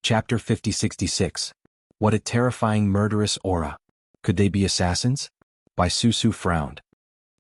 Chapter 5066. What a terrifying murderous aura. Could they be assassins? Bai Susu frowned.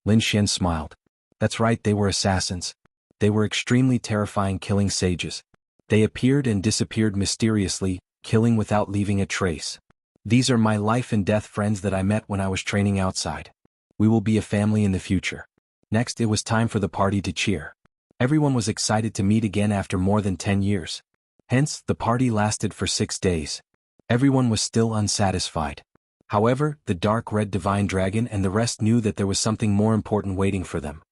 Lin Xian smiled. That's right, they were assassins. They were extremely terrifying killing sages. They appeared and disappeared mysteriously, killing without leaving a trace. These are my life and death friends that I met when I was training outside. We will be a family in the future. Next, it was time for the party to cheer. Everyone was excited to meet again after more than 10 years. Hence, the party lasted for 6 days. Everyone was still unsatisfied. However, the dark red divine dragon and the rest knew that there was something more important waiting for them.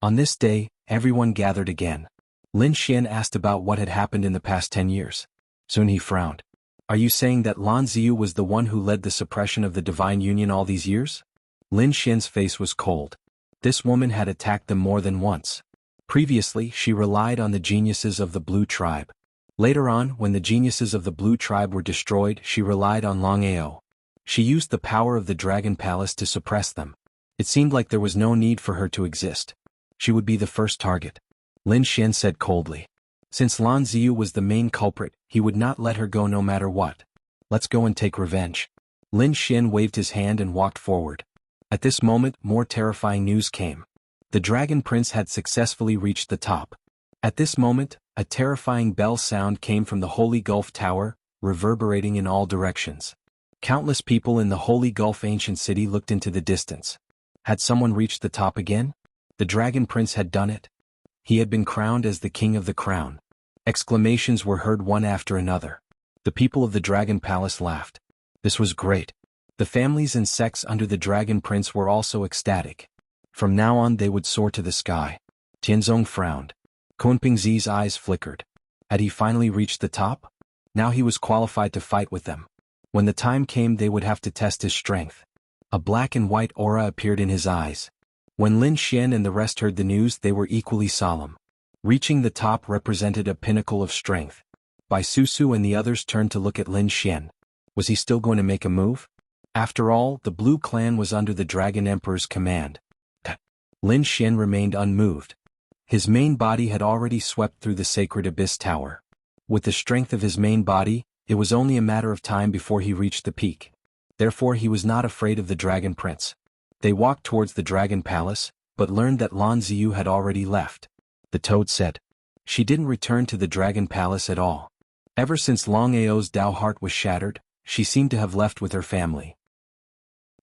On this day, everyone gathered again. Lin Xian asked about what had happened in the past 10 years. Soon he frowned. Are you saying that Lan Ziyu was the one who led the suppression of the divine union all these years? Lin Xian's face was cold. This woman had attacked them more than once. Previously, she relied on the geniuses of the Blue Tribe. Later on, when the geniuses of the Blue Tribe were destroyed, she relied on Long Ao. She used the power of the Dragon Palace to suppress them. It seemed like there was no need for her to exist. She would be the first target. Lin Xian said coldly. Since Lan Ziyu was the main culprit, he would not let her go no matter what. Let's go and take revenge. Lin Xian waved his hand and walked forward. At this moment, more terrifying news came. The Dragon Prince had successfully reached the top. At this moment, a terrifying bell sound came from the Holy Gulf Tower, reverberating in all directions. Countless people in the Holy Gulf ancient city looked into the distance. Had someone reached the top again? The Dragon Prince had done it. He had been crowned as the King of the Crown. Exclamations were heard one after another. The people of the Dragon Palace laughed. This was great. The families and sects under the Dragon Prince were also ecstatic. From now on they would soar to the sky. Tianzong frowned. Kunpingzi's eyes flickered. Had he finally reached the top? Now he was qualified to fight with them. When the time came, they would have to test his strength. A black and white aura appeared in his eyes. When Lin Xian and the rest heard the news, they were equally solemn. Reaching the top represented a pinnacle of strength. Bai Susu and the others turned to look at Lin Xian. Was he still going to make a move? After all, the Blue Clan was under the Dragon Emperor's command. Lin Xian remained unmoved. His main body had already swept through the sacred Abyss Tower. With the strength of his main body, it was only a matter of time before he reached the peak. Therefore he was not afraid of the Dragon Prince. They walked towards the Dragon Palace, but learned that Lan Ziyu had already left. The toad said. She didn't return to the Dragon Palace at all. Ever since Long Ao's Dao heart was shattered, she seemed to have left with her family.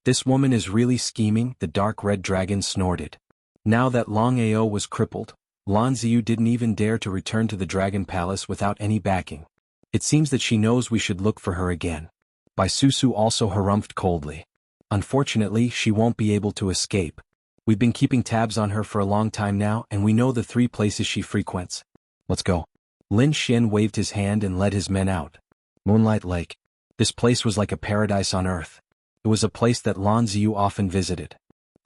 This woman is really scheming, the dark red dragon snorted. Now that Long Ao was crippled, Lan Ziyu didn't even dare to return to the Dragon Palace without any backing. It seems that she knows we should look for her again. Bai Susu also harumphed coldly. Unfortunately, she won't be able to escape. We've been keeping tabs on her for a long time now, and we know the 3 places she frequents. Let's go. Lin Xian waved his hand and led his men out. Moonlight Lake. This place was like a paradise on earth. It was a place that Lan Ziyu often visited.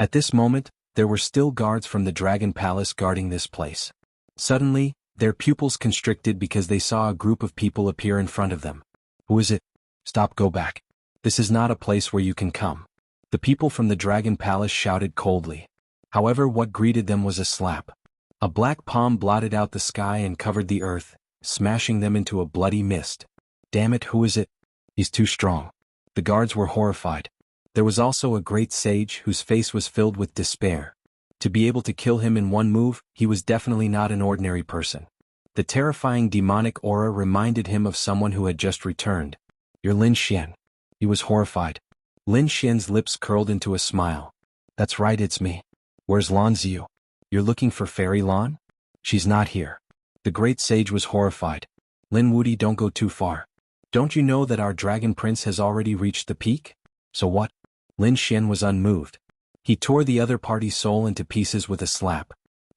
At this moment, there were still guards from the Dragon Palace guarding this place. Suddenly, their pupils constricted because they saw a group of people appear in front of them. Who is it? Stop, go back. This is not a place where you can come. The people from the Dragon Palace shouted coldly. However, what greeted them was a slap. A black palm blotted out the sky and covered the earth, smashing them into a bloody mist. Damn it, who is it? He's too strong. The guards were horrified. There was also a great sage whose face was filled with despair. To be able to kill him in one move, he was definitely not an ordinary person. The terrifying demonic aura reminded him of someone who had just returned. You're Lin Xian. He was horrified. Lin Xian's lips curled into a smile. That's right, it's me. Where's Lan Ziyu? You're looking for Fairy Lan? She's not here. The great sage was horrified. Lin Wudi, don't go too far. Don't you know that our Dragon Prince has already reached the peak? So what? Lin Xian was unmoved. He tore the other party's soul into pieces with a slap.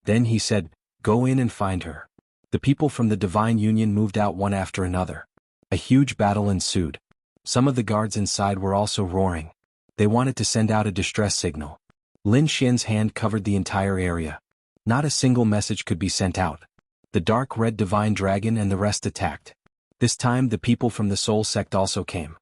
Then he said, go in and find her. The people from the Divine Union moved out one after another. A huge battle ensued. Some of the guards inside were also roaring. They wanted to send out a distress signal. Lin Xian's hand covered the entire area. Not a single message could be sent out. The dark red divine dragon and the rest attacked. This time the people from the Soul sect also came.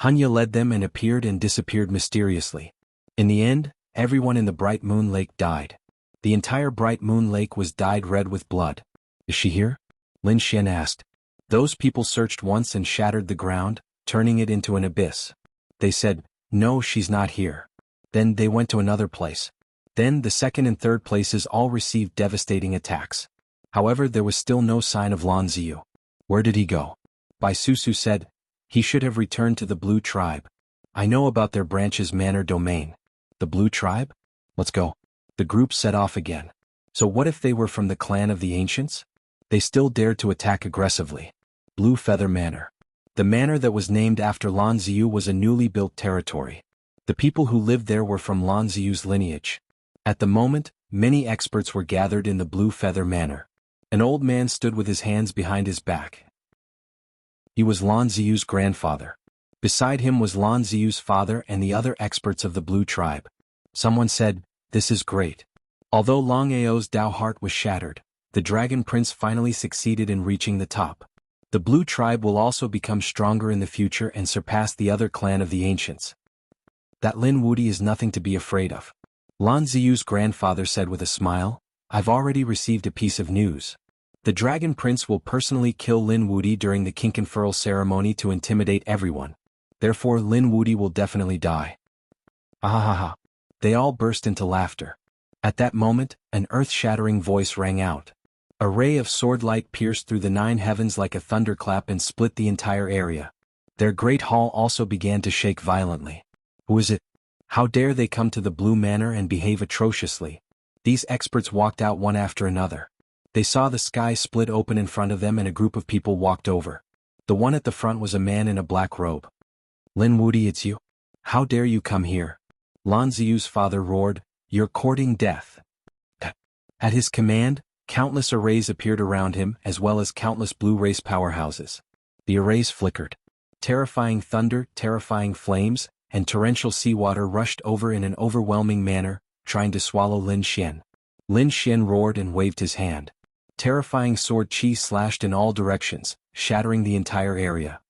Hanya led them and appeared and disappeared mysteriously. In the end, everyone in the Bright Moon Lake died. The entire Bright Moon Lake was dyed red with blood. Is she here? Lin Xian asked. Those people searched once and shattered the ground, turning it into an abyss. They said, "No, she's not here." Then they went to another place. Then the second and third places all received devastating attacks. However, there was still no sign of Lan Ziyu. Where did he go? Bai Susu said, "He should have returned to the Blue Tribe. I know about their branch's manor domain." The Blue Tribe? Let's go. The group set off again. So what if they were from the clan of the Ancients? They still dared to attack aggressively. Blue Feather Manor. The manor that was named after Lan Ziyu was a newly built territory. The people who lived there were from Lan Ziyu's lineage. At the moment, many experts were gathered in the Blue Feather Manor. An old man stood with his hands behind his back. He was Lan Ziyu's grandfather. Beside him was Lan Ziyu's father and the other experts of the Blue Tribe. Someone said, "This is great." Although Long Ao's Dao heart was shattered, the Dragon Prince finally succeeded in reaching the top. The Blue Tribe will also become stronger in the future and surpass the other clan of the Ancients. That Lin Wudi is nothing to be afraid of. Lan Ziyu's grandfather said with a smile, "I've already received a piece of news. The Dragon Prince will personally kill Lin Wudi during the Kinkenfurl ceremony to intimidate everyone. Therefore Lin Wudi will definitely die." Ahahaha. They all burst into laughter. At that moment, an earth-shattering voice rang out. A ray of sword light pierced through the 9 heavens like a thunderclap and split the entire area. Their great hall also began to shake violently. Who is it? How dare they come to the Blue Manor and behave atrociously? These experts walked out one after another. They saw the sky split open in front of them and a group of people walked over. The one at the front was a man in a black robe. "Lin Wudi, it's you? How dare you come here?" Lan Ziyu's father roared, "You're courting death." At his command, countless arrays appeared around him as well as countless blue race powerhouses. The arrays flickered. Terrifying thunder, terrifying flames, and torrential seawater rushed over in an overwhelming manner, trying to swallow Lin Xian. Lin Xian roared and waved his hand. Terrifying sword chi slashed in all directions, shattering the entire area.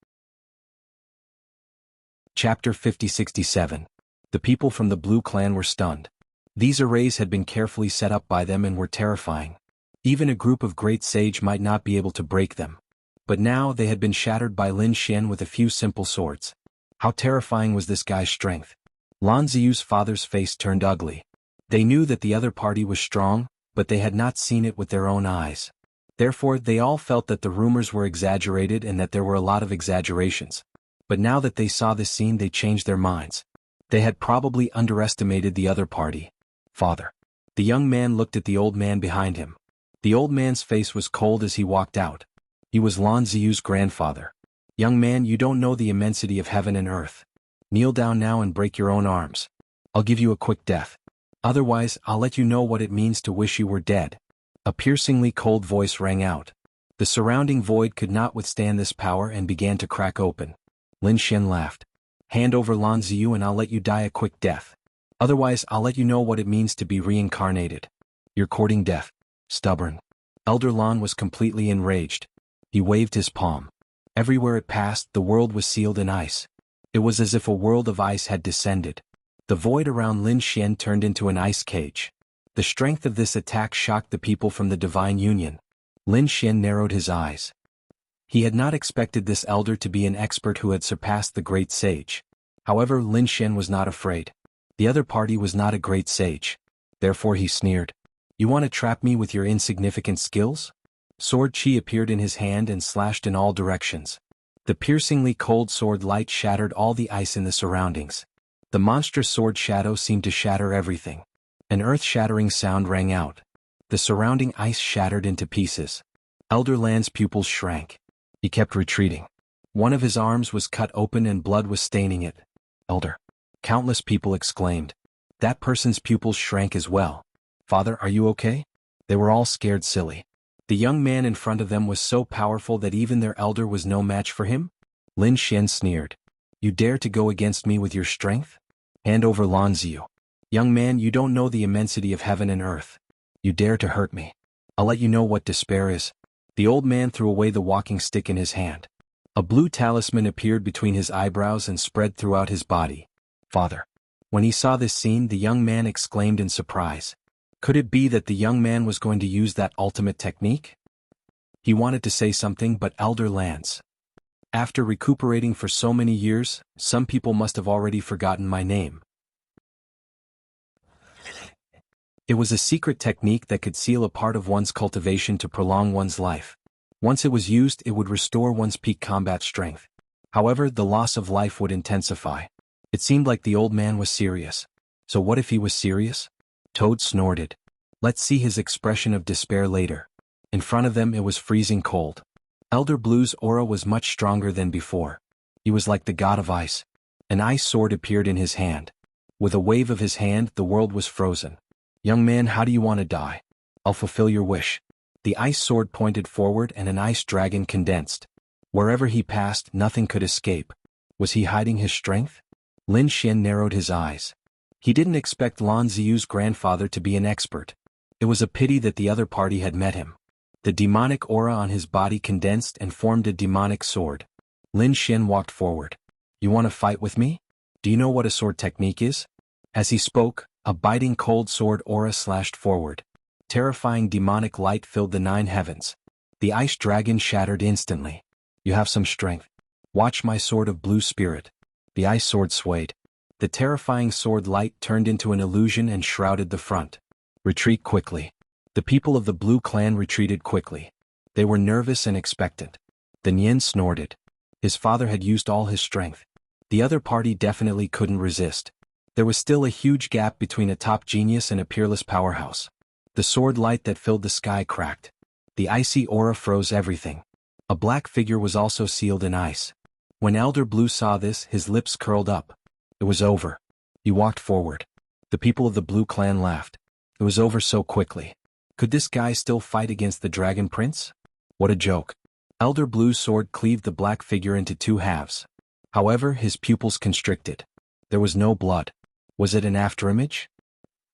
Chapter 5067. The people from the Blue Clan were stunned. These arrays had been carefully set up by them and were terrifying. Even a group of great sage might not be able to break them. But now they had been shattered by Lin Xian with a few simple swords. How terrifying was this guy's strength? Lan Ziyu's father's face turned ugly. They knew that the other party was strong, but they had not seen it with their own eyes. Therefore they all felt that the rumors were exaggerated and that there were a lot of exaggerations. But now that they saw this scene they changed their minds. They had probably underestimated the other party. "Father." The young man looked at the old man behind him. The old man's face was cold as he walked out. He was Lan Ziyu's grandfather. "Young man, you don't know the immensity of heaven and earth. Kneel down now and break your own arms. I'll give you a quick death. Otherwise, I'll let you know what it means to wish you were dead." A piercingly cold voice rang out. The surrounding void could not withstand this power and began to crack open. Lin Xian laughed. "Hand over Lan Ziyu and I'll let you die a quick death. Otherwise, I'll let you know what it means to be reincarnated. You're courting death. Stubborn." Elder Lan was completely enraged. He waved his palm. Everywhere it passed, the world was sealed in ice. It was as if a world of ice had descended. The void around Lin Xian turned into an ice cage. The strength of this attack shocked the people from the Divine Union. Lin Xian narrowed his eyes. He had not expected this elder to be an expert who had surpassed the great sage. However, Lin Xian was not afraid. The other party was not a great sage. Therefore he sneered. "You want to trap me with your insignificant skills?" Sword chi appeared in his hand and slashed in all directions. The piercingly cold sword light shattered all the ice in the surroundings. The monstrous sword shadow seemed to shatter everything. An earth-shattering sound rang out. The surrounding ice shattered into pieces. Elder Lan's pupils shrank. He kept retreating. One of his arms was cut open and blood was staining it. "Elder!" Countless people exclaimed. That person's pupils shrank as well. "Father, are you okay?" They were all scared silly. The young man in front of them was so powerful that even their elder was no match for him? Lin Xian sneered. "You dare to go against me with your strength? Hand over Lan Ziyu. Young man, you don't know the immensity of heaven and earth. You dare to hurt me. I'll let you know what despair is." The old man threw away the walking stick in his hand. A blue talisman appeared between his eyebrows and spread throughout his body. "Father." When he saw this scene, the young man exclaimed in surprise. Could it be that the young man was going to use that ultimate technique? He wanted to say something, but Elder Lance. After recuperating for so many years, some people must have already forgotten my name. It was a secret technique that could seal a part of one's cultivation to prolong one's life. Once it was used, it would restore one's peak combat strength. However, the loss of life would intensify. It seemed like the old man was serious. So what if he was serious? Toad snorted. Let's see his expression of despair later. In front of them it was freezing cold. Elder Blue's aura was much stronger than before. He was like the god of ice. An ice sword appeared in his hand. With a wave of his hand, the world was frozen. Young man, how do you want to die? I'll fulfill your wish. The ice sword pointed forward and an ice dragon condensed. Wherever he passed, nothing could escape. Was he hiding his strength? Lin Xian narrowed his eyes. He didn't expect Lan Ziu's grandfather to be an expert. It was a pity that the other party had met him. The demonic aura on his body condensed and formed a demonic sword. Lin Xian walked forward. You want to fight with me? Do you know what a sword technique is? As he spoke, a biting cold sword aura slashed forward. Terrifying demonic light filled the 9 heavens. The ice dragon shattered instantly. You have some strength. Watch my sword of blue spirit. The ice sword swayed. The terrifying sword light turned into an illusion and shrouded the front. Retreat quickly. The people of the Blue Clan retreated quickly. They were nervous and expectant. The Nian snorted. His father had used all his strength. The other party definitely couldn't resist. There was still a huge gap between a top genius and a peerless powerhouse. The sword light that filled the sky cracked. The icy aura froze everything. A black figure was also sealed in ice. When Elder Blue saw this, his lips curled up. It was over. He walked forward. The people of the Blue Clan laughed. It was over so quickly. Could this guy still fight against the Dragon Prince? What a joke. Elder Blue's sword cleaved the black figure into 2 halves. However, his pupils constricted. There was no blood. Was it an afterimage?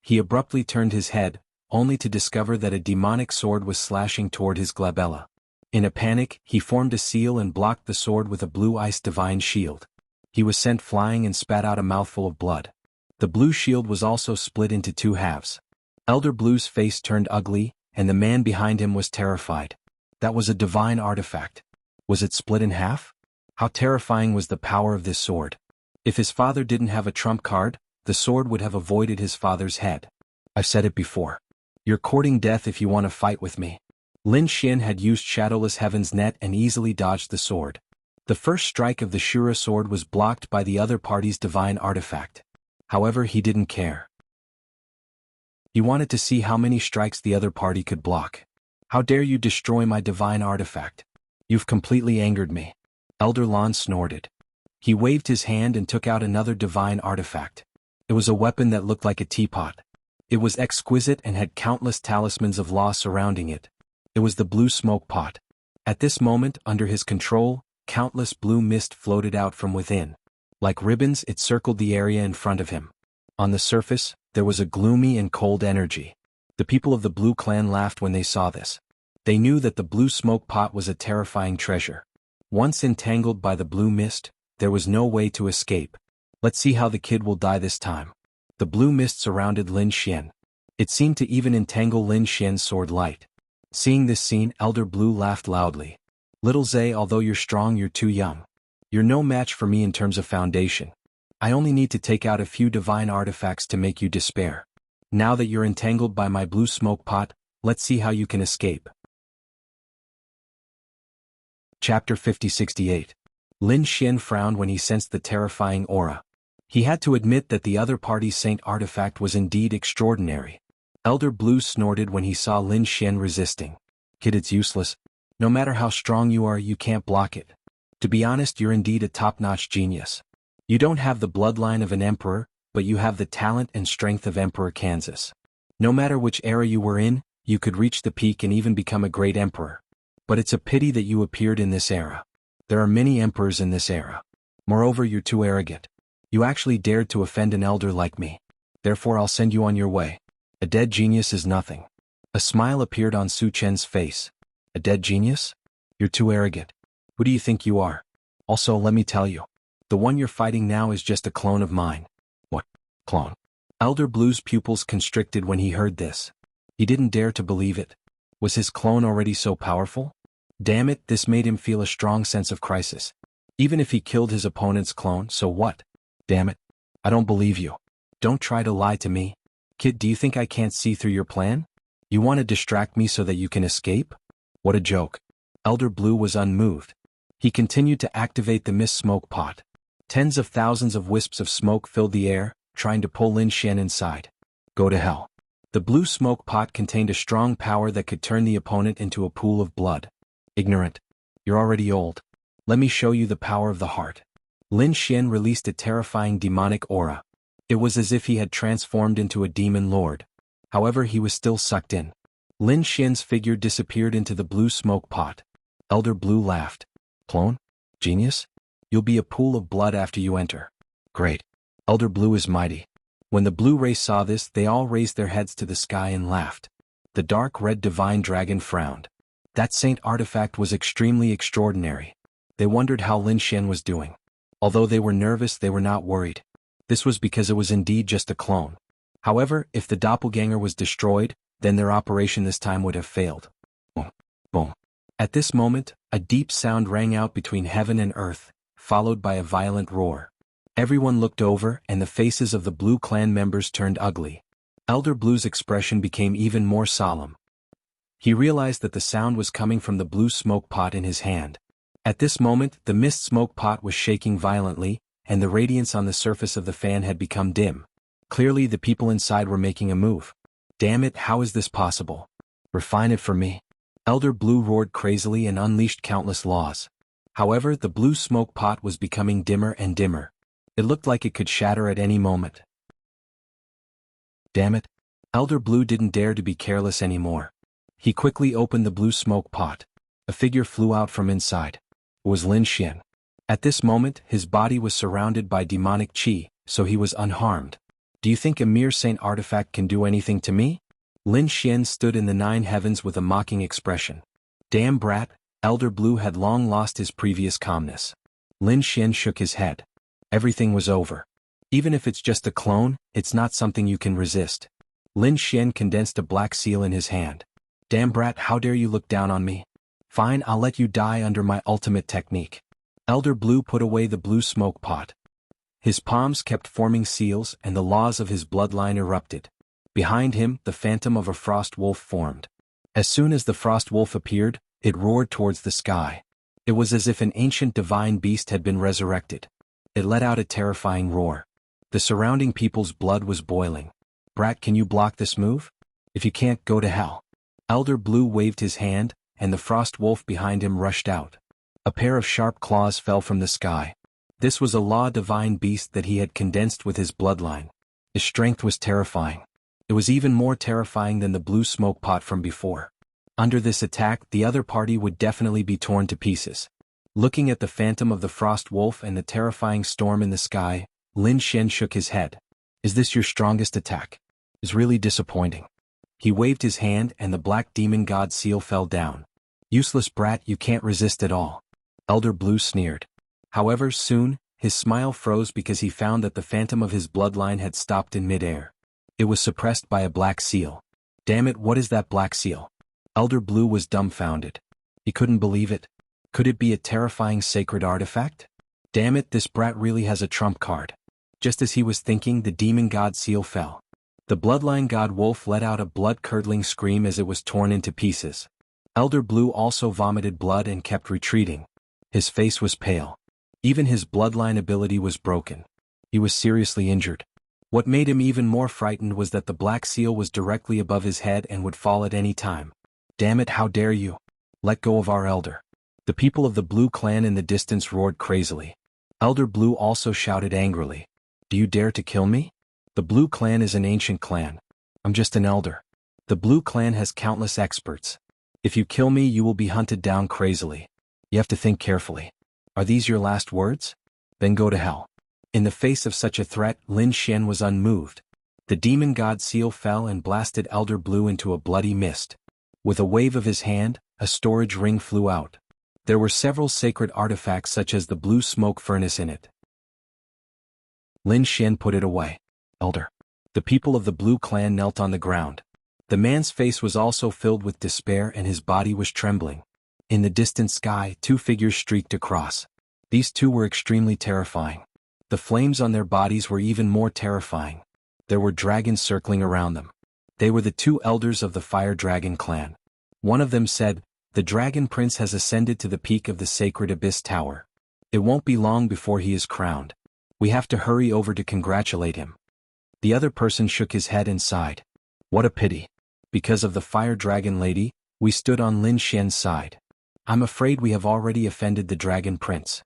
He abruptly turned his head, only to discover that a demonic sword was slashing toward his glabella. In a panic, he formed a seal and blocked the sword with a blue ice divine shield. He was sent flying and spat out a mouthful of blood. The blue shield was also split into 2 halves. Elder Blue's face turned ugly, and the man behind him was terrified. That was a divine artifact. Was it split in half? How terrifying was the power of this sword? If his father didn't have a trump card, the sword would have avoided his father's head. I've said it before. You're courting death if you want to fight with me. Lin Xian had used Shadowless Heaven's net and easily dodged the sword. The first strike of the Shura sword was blocked by the other party's divine artifact. However, he didn't care. He wanted to see how many strikes the other party could block. How dare you destroy my divine artifact? You've completely angered me. Elder Lan snorted. He waved his hand and took out another divine artifact. It was a weapon that looked like a teapot. It was exquisite and had countless talismans of law surrounding it. It was the blue smoke pot. At this moment, under his control, countless blue mist floated out from within. Like ribbons, it circled the area in front of him. On the surface, there was a gloomy and cold energy. The people of the Blue Clan laughed when they saw this. They knew that the blue smoke pot was a terrifying treasure. Once entangled by the blue mist, there was no way to escape. Let's see how the kid will die this time. The blue mist surrounded Lin Xian. It seemed to even entangle Lin Xian's sword light. Seeing this scene, Elder Blue laughed loudly. Little Zay, although you're strong, you're too young. You're no match for me in terms of foundation. I only need to take out a few divine artifacts to make you despair. Now that you're entangled by my blue smoke pot, let's see how you can escape. Chapter 5068. Lin Xian frowned when he sensed the terrifying aura. He had to admit that the other party's saint artifact was indeed extraordinary. Elder Blue snorted when he saw Lin Xian resisting. Kid, it's useless. No matter how strong you are, you can't block it. To be honest, you're indeed a top-notch genius. You don't have the bloodline of an emperor, but you have the talent and strength of Emperor Kansas. No matter which era you were in, you could reach the peak and even become a great emperor. But it's a pity that you appeared in this era. There are many emperors in this era. Moreover, you're too arrogant. You actually dared to offend an elder like me. Therefore, I'll send you on your way. A dead genius is nothing. A smile appeared on Su Chen's face. A dead genius? You're too arrogant. Who do you think you are? Also, let me tell you. The one you're fighting now is just a clone of mine. What? Clone? Elder Blue's pupils constricted when he heard this. He didn't dare to believe it. Was his clone already so powerful? Damn it, this made him feel a strong sense of crisis. Even if he killed his opponent's clone, so what? Damn it. I don't believe you. Don't try to lie to me. Kid, do you think I can't see through your plan? You want to distract me so that you can escape? What a joke. Elder Blue was unmoved. He continued to activate the mist smoke pot. Tens of thousands of wisps of smoke filled the air, trying to pull Lin Xian inside. Go to hell. The blue smoke pot contained a strong power that could turn the opponent into a pool of blood. Ignorant. You're already old. Let me show you the power of the heart. Lin Xian released a terrifying demonic aura. It was as if he had transformed into a demon lord. However, he was still sucked in. Lin Xian's figure disappeared into the blue smoke pot. Elder Blue laughed. Clone? Genius? You'll be a pool of blood after you enter. Great. Elder Blue is mighty. When the blue race saw this, they all raised their heads to the sky and laughed. The dark red divine dragon frowned. That saint artifact was extremely extraordinary. They wondered how Lin Xian was doing. Although they were nervous, they were not worried. This was because it was indeed just a clone. However, if the doppelganger was destroyed, then their operation this time would have failed. Boom. Boom. At this moment, a deep sound rang out between heaven and earth, followed by a violent roar. Everyone looked over, and the faces of the Blue clan members turned ugly. Elder Blue's expression became even more solemn. He realized that the sound was coming from the blue smoke pot in his hand. At this moment, the mist smoke pot was shaking violently, and the radiance on the surface of the fan had become dim. Clearly, the people inside were making a move. Damn it, how is this possible? Refine it for me. Elder Blue roared crazily and unleashed countless laws. However, the blue smoke pot was becoming dimmer and dimmer. It looked like it could shatter at any moment. Damn it. Elder Blue didn't dare to be careless anymore. He quickly opened the blue smoke pot. A figure flew out from inside. It was Lin Xian. At this moment, his body was surrounded by demonic qi, so he was unharmed. Do you think a mere saint artifact can do anything to me? Lin Xian stood in the 9 heavens with a mocking expression. Damn brat, Elder Blue had long lost his previous calmness. Lin Xian shook his head. Everything was over. Even if it's just a clone, it's not something you can resist. Lin Xian condensed a black seal in his hand. Damn brat, how dare you look down on me? Fine, I'll let you die under my ultimate technique. Elder Blue put away the blue smoke pot. His palms kept forming seals and the laws of his bloodline erupted. Behind him, the phantom of a frost wolf formed. As soon as the frost wolf appeared, it roared towards the sky. It was as if an ancient divine beast had been resurrected. It let out a terrifying roar. The surrounding people's blood was boiling. Brat, can you block this move? If you can't, go to hell. Elder Blue waved his hand, and the frost wolf behind him rushed out. A pair of sharp claws fell from the sky. This was a law divine beast that he had condensed with his bloodline. His strength was terrifying. It was even more terrifying than the blue smoke pot from before. Under this attack, the other party would definitely be torn to pieces. Looking at the phantom of the frost wolf and the terrifying storm in the sky, Lin Xian shook his head. Is this your strongest attack? It's really disappointing. He waved his hand and the black demon god seal fell down. Useless brat, you can't resist at all. Elder Blue sneered. However, soon, his smile froze because he found that the phantom of his bloodline had stopped in midair. It was suppressed by a black seal. Damn it, what is that black seal? Elder Blue was dumbfounded. He couldn't believe it. Could it be a terrifying sacred artifact? Damn it, this brat really has a trump card. Just as he was thinking, the demon god seal fell. The bloodline god wolf let out a blood-curdling scream as it was torn into pieces. Elder Blue also vomited blood and kept retreating. His face was pale. Even his bloodline ability was broken. He was seriously injured. What made him even more frightened was that the black seal was directly above his head and would fall at any time. Damn it, how dare you? Let go of our elder. The people of the Blue clan in the distance roared crazily. Elder Blue also shouted angrily. Do you dare to kill me? The Blue clan is an ancient clan. I'm just an elder. The Blue clan has countless experts. If you kill me, you will be hunted down crazily. You have to think carefully. Are these your last words? Then go to hell. In the face of such a threat, Lin Xian was unmoved. The demon god seal fell and blasted Elder Blue into a bloody mist. With a wave of his hand, a storage ring flew out. There were several sacred artifacts such as the blue smoke furnace in it. Lin Xian put it away. Elder. The people of the Blue clan knelt on the ground. The man's face was also filled with despair and his body was trembling. In the distant sky, two figures streaked across. These two were extremely terrifying. The flames on their bodies were even more terrifying. There were dragons circling around them. They were the two elders of the Fire Dragon clan. One of them said, "The Dragon Prince has ascended to the peak of the sacred Abyss Tower. It won't be long before he is crowned. We have to hurry over to congratulate him." The other person shook his head and sighed. "What a pity. Because of the Fire Dragon Lady, we stood on Lin Xian's side. I'm afraid we have already offended the Dragon Prince."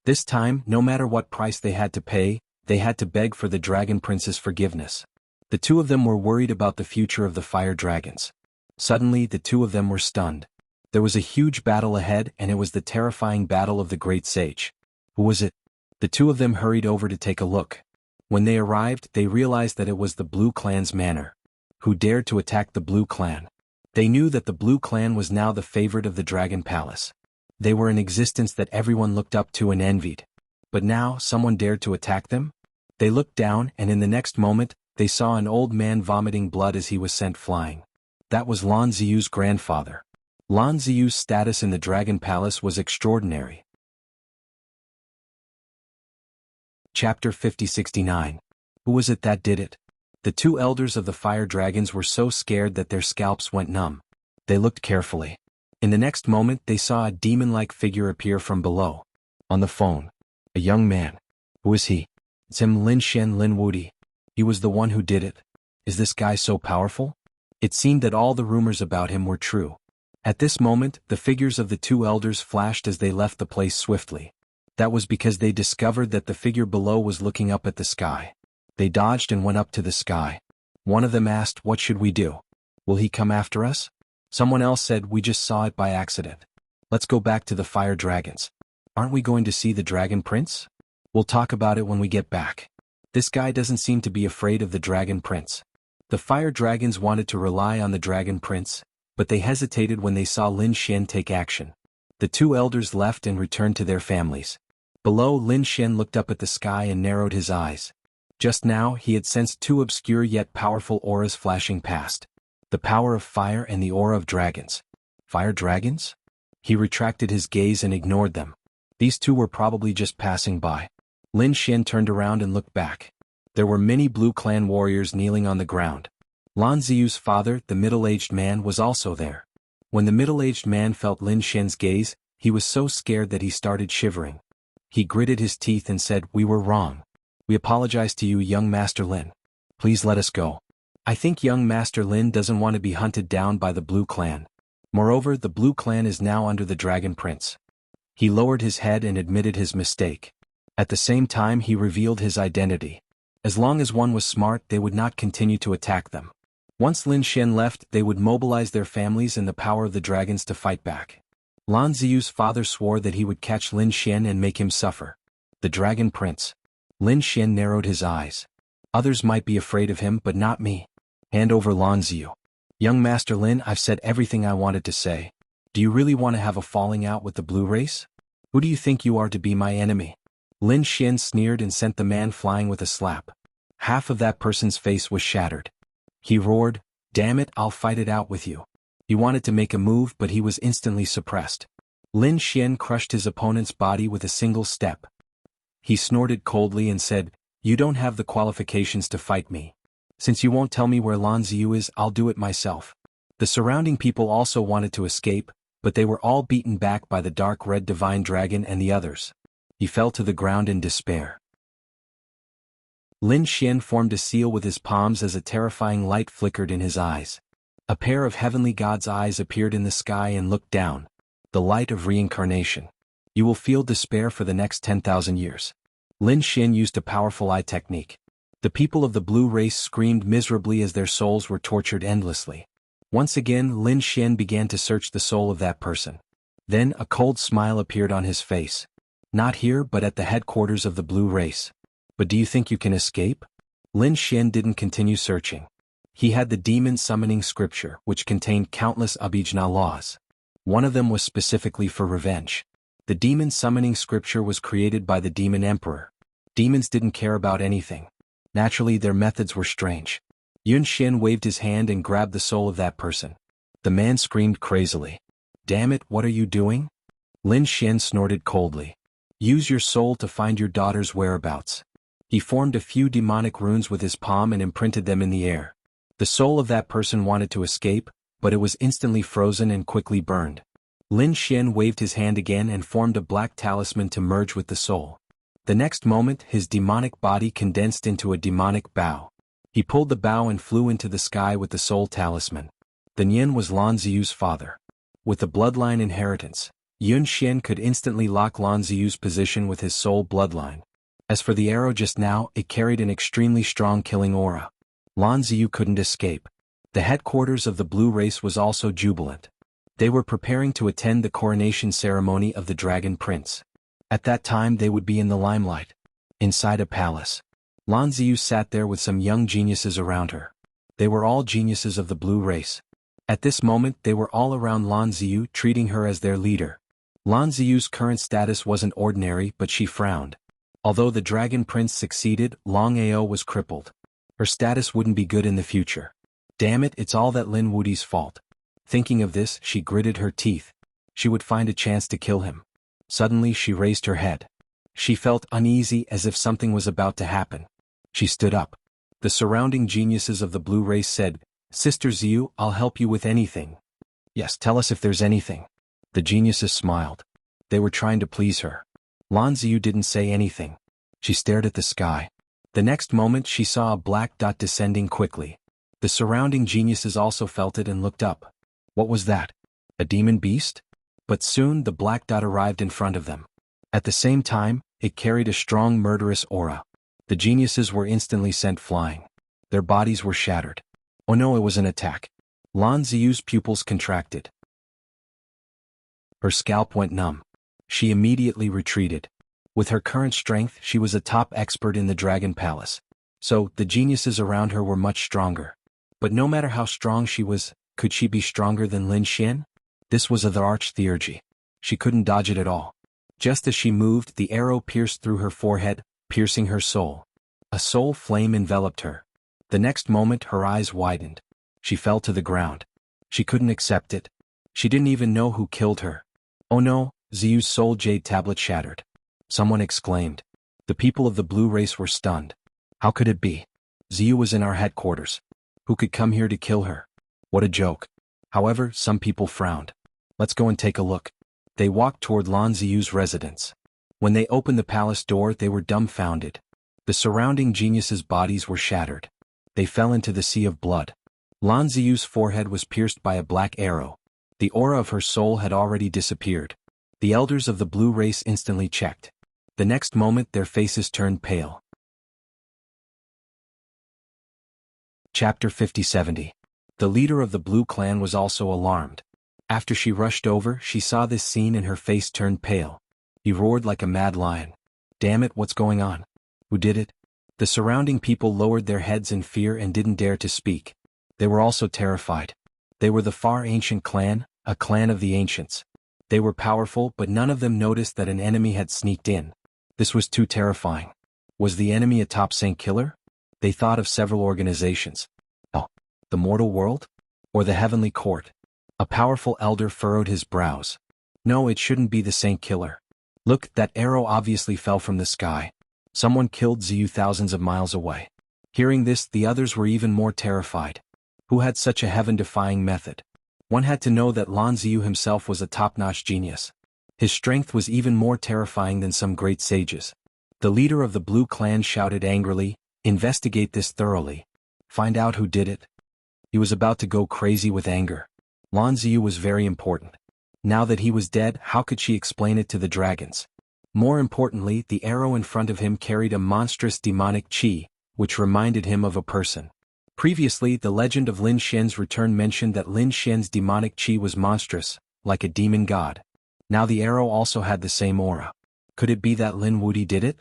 This time, no matter what price they had to pay, they had to beg for the Dragon Prince's forgiveness. The two of them were worried about the future of the Fire Dragons. Suddenly, the two of them were stunned. There was a huge battle ahead, and it was the terrifying battle of the Great Sage. Who was it? The two of them hurried over to take a look. When they arrived, they realized that it was the Blue Clan's manor. Who dared to attack the Blue Clan? They knew that the Blue Clan was now the favorite of the Dragon Palace. They were an existence that everyone looked up to and envied. But now, someone dared to attack them? They looked down, and in the next moment, they saw an old man vomiting blood as he was sent flying. That was Lan Ziyu's grandfather. Lan Ziyu's status in the Dragon Palace was extraordinary. Chapter 5069. Who was it that did it? The two elders of the Fire Dragons were so scared that their scalps went numb. They looked carefully. In the next moment, they saw a demon-like figure appear from below. On the phone. A young man. Who is he? It's him, Lin Xian Lin Wudi. He was the one who did it. Is this guy so powerful? It seemed that all the rumors about him were true. At this moment, the figures of the two elders flashed as they left the place swiftly. That was because they discovered that the figure below was looking up at the sky. They dodged and went up to the sky. One of them asked, "What should we do? Will he come after us?" Someone else said, "We just saw it by accident. Let's go back to the Fire Dragons. Aren't we going to see the Dragon Prince? We'll talk about it when we get back." This guy doesn't seem to be afraid of the Dragon Prince. The Fire Dragons wanted to rely on the Dragon Prince, but they hesitated when they saw Lin Xian take action. The two elders left and returned to their families. Below, Lin Xian looked up at the sky and narrowed his eyes. Just now, he had sensed two obscure yet powerful auras flashing past. The power of fire and the aura of dragons. Fire dragons? He retracted his gaze and ignored them. These two were probably just passing by. Lin Xian turned around and looked back. There were many Blue Clan warriors kneeling on the ground. Lan Ziyu's father, the middle-aged man, was also there. When the middle-aged man felt Lin Xian's gaze, he was so scared that he started shivering. He gritted his teeth and said, "We were wrong. We apologize to you, young Master Lin. Please let us go. I think young Master Lin doesn't want to be hunted down by the Blue Clan. Moreover, the Blue Clan is now under the Dragon Prince." He lowered his head and admitted his mistake. At the same time, he revealed his identity. As long as one was smart, they would not continue to attack them. Once Lin Xian left, they would mobilize their families and the power of the dragons to fight back. Lan Ziyu's father swore that he would catch Lin Xian and make him suffer. The Dragon Prince. Lin Xian narrowed his eyes. Others might be afraid of him, but not me. Hand over Lan Ziyu. Young Master Lin, I've said everything I wanted to say. Do you really want to have a falling out with the blue race? Who do you think you are to be my enemy? Lin Xian sneered and sent the man flying with a slap. Half of that person's face was shattered. He roared, "Damn it, I'll fight it out with you." He wanted to make a move, but he was instantly suppressed. Lin Xian crushed his opponent's body with a single step. He snorted coldly and said, "You don't have the qualifications to fight me. Since you won't tell me where Lan Ziyu is, I'll do it myself." The surrounding people also wanted to escape, but they were all beaten back by the dark red divine dragon and the others. He fell to the ground in despair. Lin Xian formed a seal with his palms as a terrifying light flickered in his eyes. A pair of heavenly god's eyes appeared in the sky and looked down. The light of reincarnation. You will feel despair for the next 10,000 years. Lin Xian used a powerful eye technique. The people of the blue race screamed miserably as their souls were tortured endlessly. Once again, Lin Xian began to search the soul of that person. Then a cold smile appeared on his face. Not here, but at the headquarters of the blue race. But do you think you can escape? Lin Xian didn't continue searching. He had the demon summoning scripture, which contained countless abhijna laws. One of them was specifically for revenge. The demon summoning scripture was created by the demon emperor. Demons didn't care about anything. Naturally, their methods were strange. Yun Xian waved his hand and grabbed the soul of that person. The man screamed crazily. Damn it, what are you doing? Lin Xian snorted coldly. Use your soul to find your daughter's whereabouts. He formed a few demonic runes with his palm and imprinted them in the air. The soul of that person wanted to escape, but it was instantly frozen and quickly burned. Lin Xian waved his hand again and formed a black talisman to merge with the soul. The next moment, his demonic body condensed into a demonic bow. He pulled the bow and flew into the sky with the soul talisman. The Nian was Lan Ziyu's father. With the bloodline inheritance, Yun Xian could instantly lock Lan Ziyu's position with his soul bloodline. As for the arrow just now, it carried an extremely strong killing aura. Lan Ziyu couldn't escape. The headquarters of the blue race was also jubilant. They were preparing to attend the coronation ceremony of the Dragon Prince. At that time they would be in the limelight. Inside a palace, Lan Ziyu sat there with some young geniuses around her. They were all geniuses of the blue race. At this moment they were all around Lan Ziyu, treating her as their leader. Lan Ziyu's current status wasn't ordinary, but she frowned. Although the Dragon Prince succeeded, Long Ao was crippled. Her status wouldn't be good in the future. Damn it, it's all that Lin Wudi's fault. Thinking of this, she gritted her teeth. She would find a chance to kill him. Suddenly she raised her head. She felt uneasy, as if something was about to happen. She stood up. The surrounding geniuses of the blue race said, "Sister Ziyu, I'll help you with anything." "Yes, tell us if there's anything." The geniuses smiled. They were trying to please her. Lan Ziyu didn't say anything. She stared at the sky. The next moment she saw a black dot descending quickly. The surrounding geniuses also felt it and looked up. What was that? A demon beast? But soon the black dot arrived in front of them. At the same time, it carried a strong murderous aura. The geniuses were instantly sent flying. Their bodies were shattered. Oh no, it was an attack. Lan Ziyu's pupils contracted. Her scalp went numb. She immediately retreated. With her current strength, she was a top expert in the Dragon Palace. So, the geniuses around her were much stronger. But no matter how strong she was, could she be stronger than Lin Xian? This was the arch-theurgy. She couldn't dodge it at all. Just as she moved, the arrow pierced through her forehead, piercing her soul. A soul flame enveloped her. The next moment, her eyes widened. She fell to the ground. She couldn't accept it. She didn't even know who killed her. Oh no, Ziyu's soul jade tablet shattered. Someone exclaimed. The people of the blue race were stunned. How could it be? Ziyu was in our headquarters. Who could come here to kill her? What a joke. However, some people frowned. Let's go and take a look. They walked toward Lan Ziyu's residence. When they opened the palace door, they were dumbfounded. The surrounding geniuses' bodies were shattered. They fell into the sea of blood. Lan Ziyu's forehead was pierced by a black arrow. The aura of her soul had already disappeared. The elders of the blue race instantly checked. The next moment their faces turned pale. Chapter 50-70. The leader of the blue clan was also alarmed. After she rushed over, she saw this scene and her face turned pale. He roared like a mad lion. Damn it, what's going on? Who did it? The surrounding people lowered their heads in fear and didn't dare to speak. They were also terrified. They were the far ancient clan, a clan of the ancients. They were powerful, but none of them noticed that an enemy had sneaked in. This was too terrifying. Was the enemy a top saint killer? They thought of several organizations. Oh, the mortal world? Or the heavenly court? A powerful elder furrowed his brows. No, it shouldn't be the saint killer. Look, that arrow obviously fell from the sky. Someone killed Ziyu thousands of miles away. Hearing this, the others were even more terrified. Who had such a heaven-defying method? One had to know that Lan Ziyu himself was a top-notch genius. His strength was even more terrifying than some great sages. The leader of the blue clan shouted angrily, "Investigate this thoroughly. Find out who did it." He was about to go crazy with anger. Lan Ziyu was very important. Now that he was dead, how could she explain it to the dragons? More importantly, the arrow in front of him carried a monstrous demonic chi, which reminded him of a person. Previously, the legend of Lin Xian's return mentioned that Lin Xian's demonic chi was monstrous, like a demon god. Now the arrow also had the same aura. Could it be that Lin Wudi did it?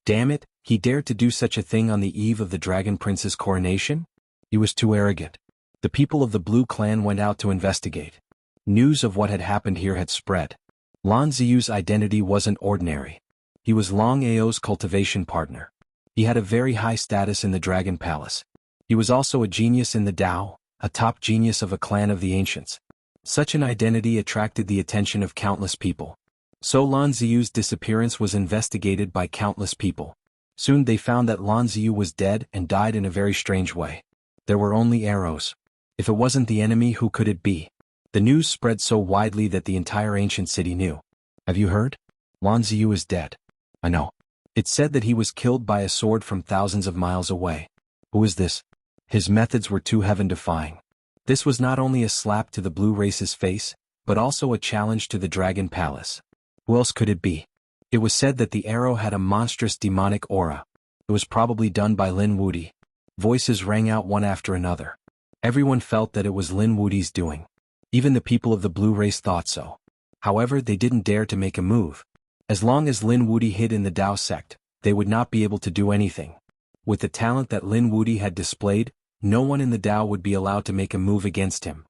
Damn it, he dared to do such a thing on the eve of the Dragon Prince's coronation? He was too arrogant. The people of the blue clan went out to investigate. News of what had happened here had spread. Lan Ziyu's identity wasn't ordinary. He was Long Ao's cultivation partner. He had a very high status in the Dragon Palace. He was also a genius in the Tao, a top genius of a clan of the ancients. Such an identity attracted the attention of countless people. So Lan Ziyu's disappearance was investigated by countless people. Soon they found that Lan Ziyu was dead and died in a very strange way. There were only arrows. If it wasn't the enemy, who could it be? The news spread so widely that the entire ancient city knew. Have you heard? Lan Ziyu is dead. I know. It said that he was killed by a sword from thousands of miles away. Who is this? His methods were too heaven-defying. This was not only a slap to the blue race's face, but also a challenge to the Dragon Palace. Who else could it be? It was said that the arrow had a monstrous demonic aura. It was probably done by Lin Wudi. Voices rang out one after another. Everyone felt that it was Lin Wudi's doing. Even the people of the blue race thought so. However, they didn't dare to make a move. As long as Lin Wudi hid in the Dao sect, they would not be able to do anything. With the talent that Lin Wudi had displayed, no one in the Dao would be allowed to make a move against him.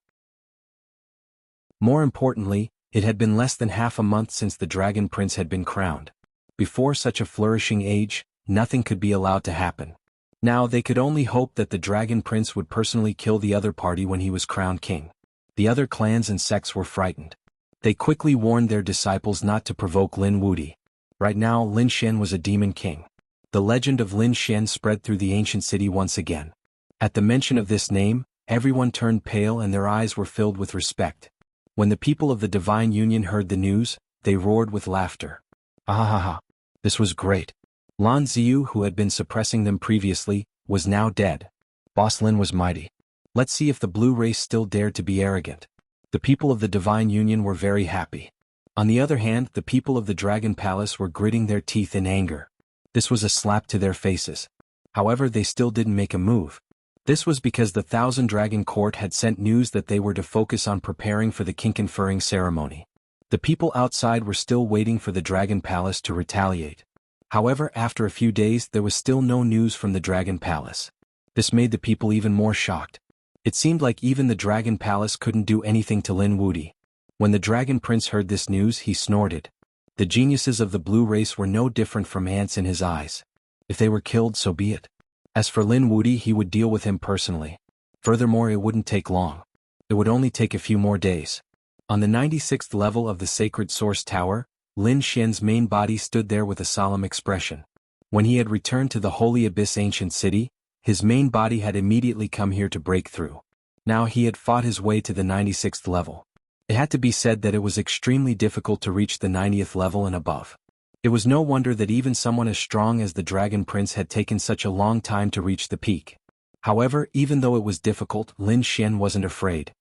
More importantly, it had been less than half a month since the Dragon Prince had been crowned. Before such a flourishing age, nothing could be allowed to happen. Now they could only hope that the Dragon Prince would personally kill the other party when he was crowned king. The other clans and sects were frightened. They quickly warned their disciples not to provoke Lin Wudi. Right now Lin Xian was a demon king. The legend of Lin Xian spread through the ancient city once again. At the mention of this name, everyone turned pale and their eyes were filled with respect. When the people of the Divine Union heard the news, they roared with laughter. Ahahaha! This was great. Lan Ziyu, who had been suppressing them previously, was now dead. Boss Lin was mighty. Let's see if the blue race still dared to be arrogant. The people of the Divine Union were very happy. On the other hand, the people of the Dragon Palace were gritting their teeth in anger. This was a slap to their faces. However, they still didn't make a move. This was because the Thousand Dragon Court had sent news that they were to focus on preparing for the king conferring ceremony. The people outside were still waiting for the Dragon Palace to retaliate. However, after a few days there was still no news from the Dragon Palace. This made the people even more shocked. It seemed like even the Dragon Palace couldn't do anything to Lin Wudi. When the Dragon Prince heard this news, he snorted. The geniuses of the blue race were no different from ants in his eyes. If they were killed, so be it. As for Lin Wudi, he would deal with him personally. Furthermore, it wouldn't take long. It would only take a few more days. On the 96th level of the Sacred Source Tower, Lin Xian's main body stood there with a solemn expression. When he had returned to the Holy Abyss ancient city, his main body had immediately come here to break through. Now he had fought his way to the 96th level. It had to be said that it was extremely difficult to reach the 90th level and above. It was no wonder that even someone as strong as the Dragon Prince had taken such a long time to reach the peak. However, even though it was difficult, Lin Xian wasn't afraid.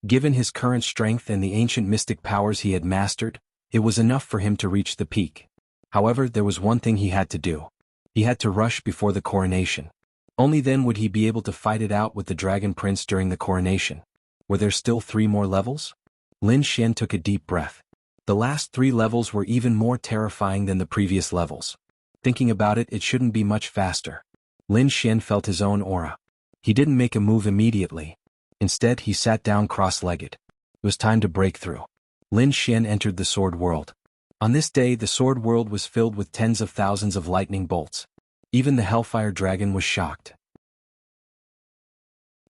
Given his current strength and the ancient mystic powers he had mastered, it was enough for him to reach the peak. However, there was one thing he had to do. He had to rush before the coronation. Only then would he be able to fight it out with the Dragon Prince during the coronation. Were there still 3 more levels? Lin Xian took a deep breath. The last 3 levels were even more terrifying than the previous levels. Thinking about it, it shouldn't be much faster. Lin Xian felt his own aura. He didn't make a move immediately. Instead, he sat down cross-legged. It was time to break through. Lin Xian entered the Sword World. On this day, the Sword World was filled with tens of thousands of lightning bolts. Even the Hellfire Dragon was shocked.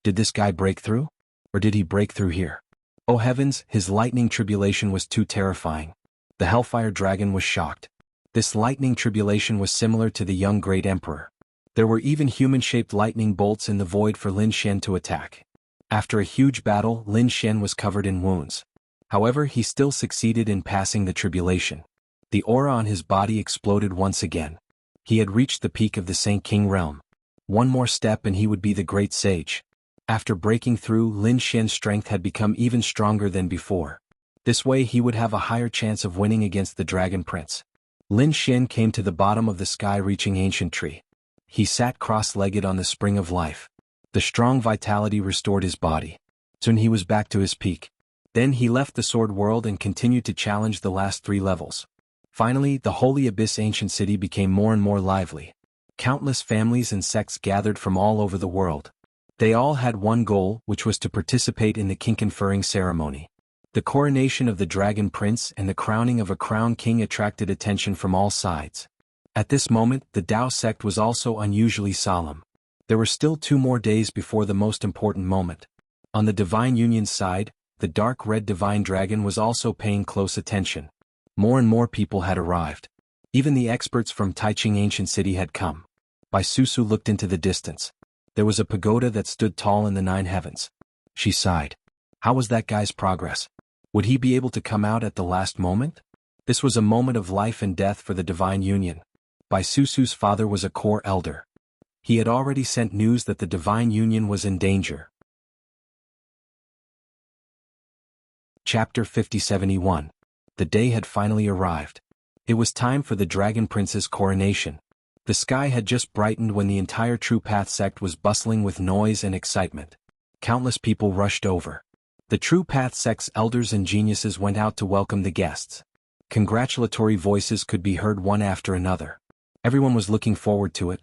Did this guy break through? Or did he break through here? Oh heavens, his lightning tribulation was too terrifying. The Hellfire Dragon was shocked. This lightning tribulation was similar to the young Great Emperor. There were even human-shaped lightning bolts in the void for Lin Xian to attack. After a huge battle, Lin Xian was covered in wounds. However, he still succeeded in passing the tribulation. The aura on his body exploded once again. He had reached the peak of the Saint King realm. One more step and he would be the great sage. After breaking through, Lin Xian's strength had become even stronger than before. This way he would have a higher chance of winning against the Dragon Prince. Lin Xian came to the bottom of the sky-reaching ancient tree. He sat cross-legged on the spring of life. The strong vitality restored his body. Soon he was back to his peak. Then he left the Sword World and continued to challenge the last 3 levels. Finally, the Holy Abyss ancient city became more and more lively. Countless families and sects gathered from all over the world. They all had one goal, which was to participate in the king conferring ceremony. The coronation of the Dragon Prince and the crowning of a crowned king attracted attention from all sides. At this moment, the Dao sect was also unusually solemn. There were still 2 more days before the most important moment. On the Divine Union's side, the dark red divine dragon was also paying close attention. More and more people had arrived. Even the experts from Taiching Ancient City had come. Bai Susu looked into the distance. There was a pagoda that stood tall in the 9 heavens. She sighed. How was that guy's progress? Would he be able to come out at the last moment? This was a moment of life and death for the divine union. Bai Susu's father was a core elder. He had already sent news that the divine union was in danger. Chapter 5071. The day had finally arrived. It was time for the Dragon Prince's coronation. The sky had just brightened when the entire True Path sect was bustling with noise and excitement. Countless people rushed over. The True Path sect's elders and geniuses went out to welcome the guests. Congratulatory voices could be heard one after another. Everyone was looking forward to it.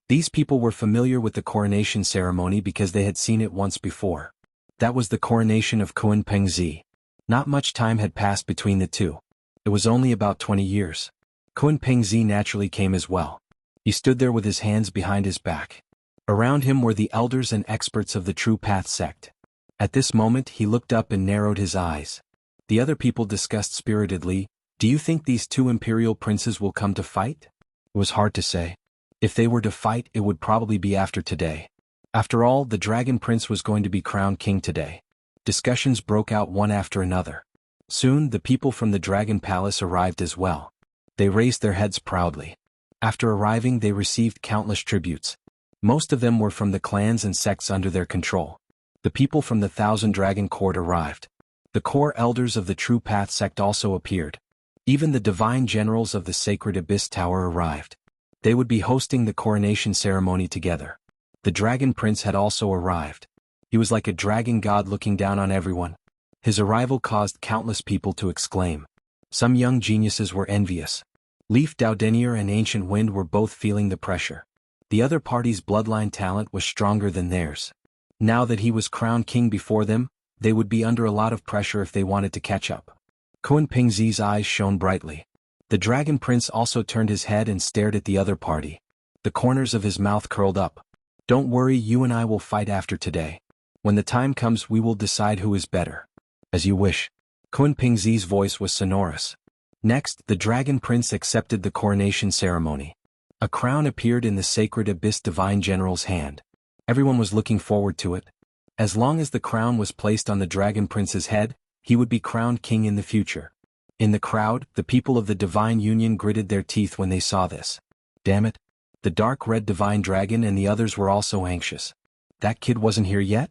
These people were familiar with the coronation ceremony because they had seen it once before. That was the coronation of Kun Pengzi. Not much time had passed between the two. It was only about 20 years. Kun Pengzi naturally came as well. He stood there with his hands behind his back. Around him were the elders and experts of the True Path sect. At this moment he looked up and narrowed his eyes. The other people discussed spiritedly, "Do you think these 2 imperial princes will come to fight?" It was hard to say. If they were to fight, it would probably be after today. After all, the Dragon Prince was going to be crowned king today. Discussions broke out one after another. Soon the people from the Dragon Palace arrived as well. They raised their heads proudly. After arriving, they received countless tributes. Most of them were from the clans and sects under their control. The people from the Thousand Dragon Court arrived. The core elders of the True Path sect also appeared. Even the divine generals of the Sacred Abyss Tower arrived. They would be hosting the coronation ceremony together. The Dragon Prince had also arrived. He was like a dragon god looking down on everyone. His arrival caused countless people to exclaim. Some young geniuses were envious. Leaf Doudenier and Ancient Wind were both feeling the pressure. The other party's bloodline talent was stronger than theirs. Now that he was crowned king before them, they would be under a lot of pressure if they wanted to catch up. Kun Pengzi's eyes shone brightly. The Dragon Prince also turned his head and stared at the other party. The corners of his mouth curled up. Don't worry, you and I will fight after today. When the time comes, we will decide who is better. As you wish. Kun Pengzi's voice was sonorous. Next, the Dragon Prince accepted the coronation ceremony. A crown appeared in the Sacred Abyss Divine General's hand. Everyone was looking forward to it. As long as the crown was placed on the Dragon Prince's head, he would be crowned king in the future. In the crowd, the people of the Divine Union gritted their teeth when they saw this. Damn it. The dark red divine dragon and the others were also anxious. That kid wasn't here yet?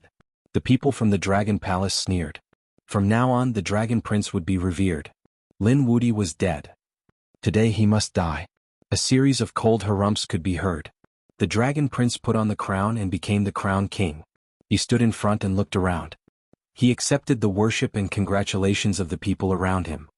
The people from the Dragon Palace sneered. From now on, the Dragon Prince would be revered. Lin Wudi was dead. Today he must die. A series of cold harumphs could be heard. The Dragon Prince put on the crown and became the crowned king. He stood in front and looked around. He accepted the worship and congratulations of the people around him.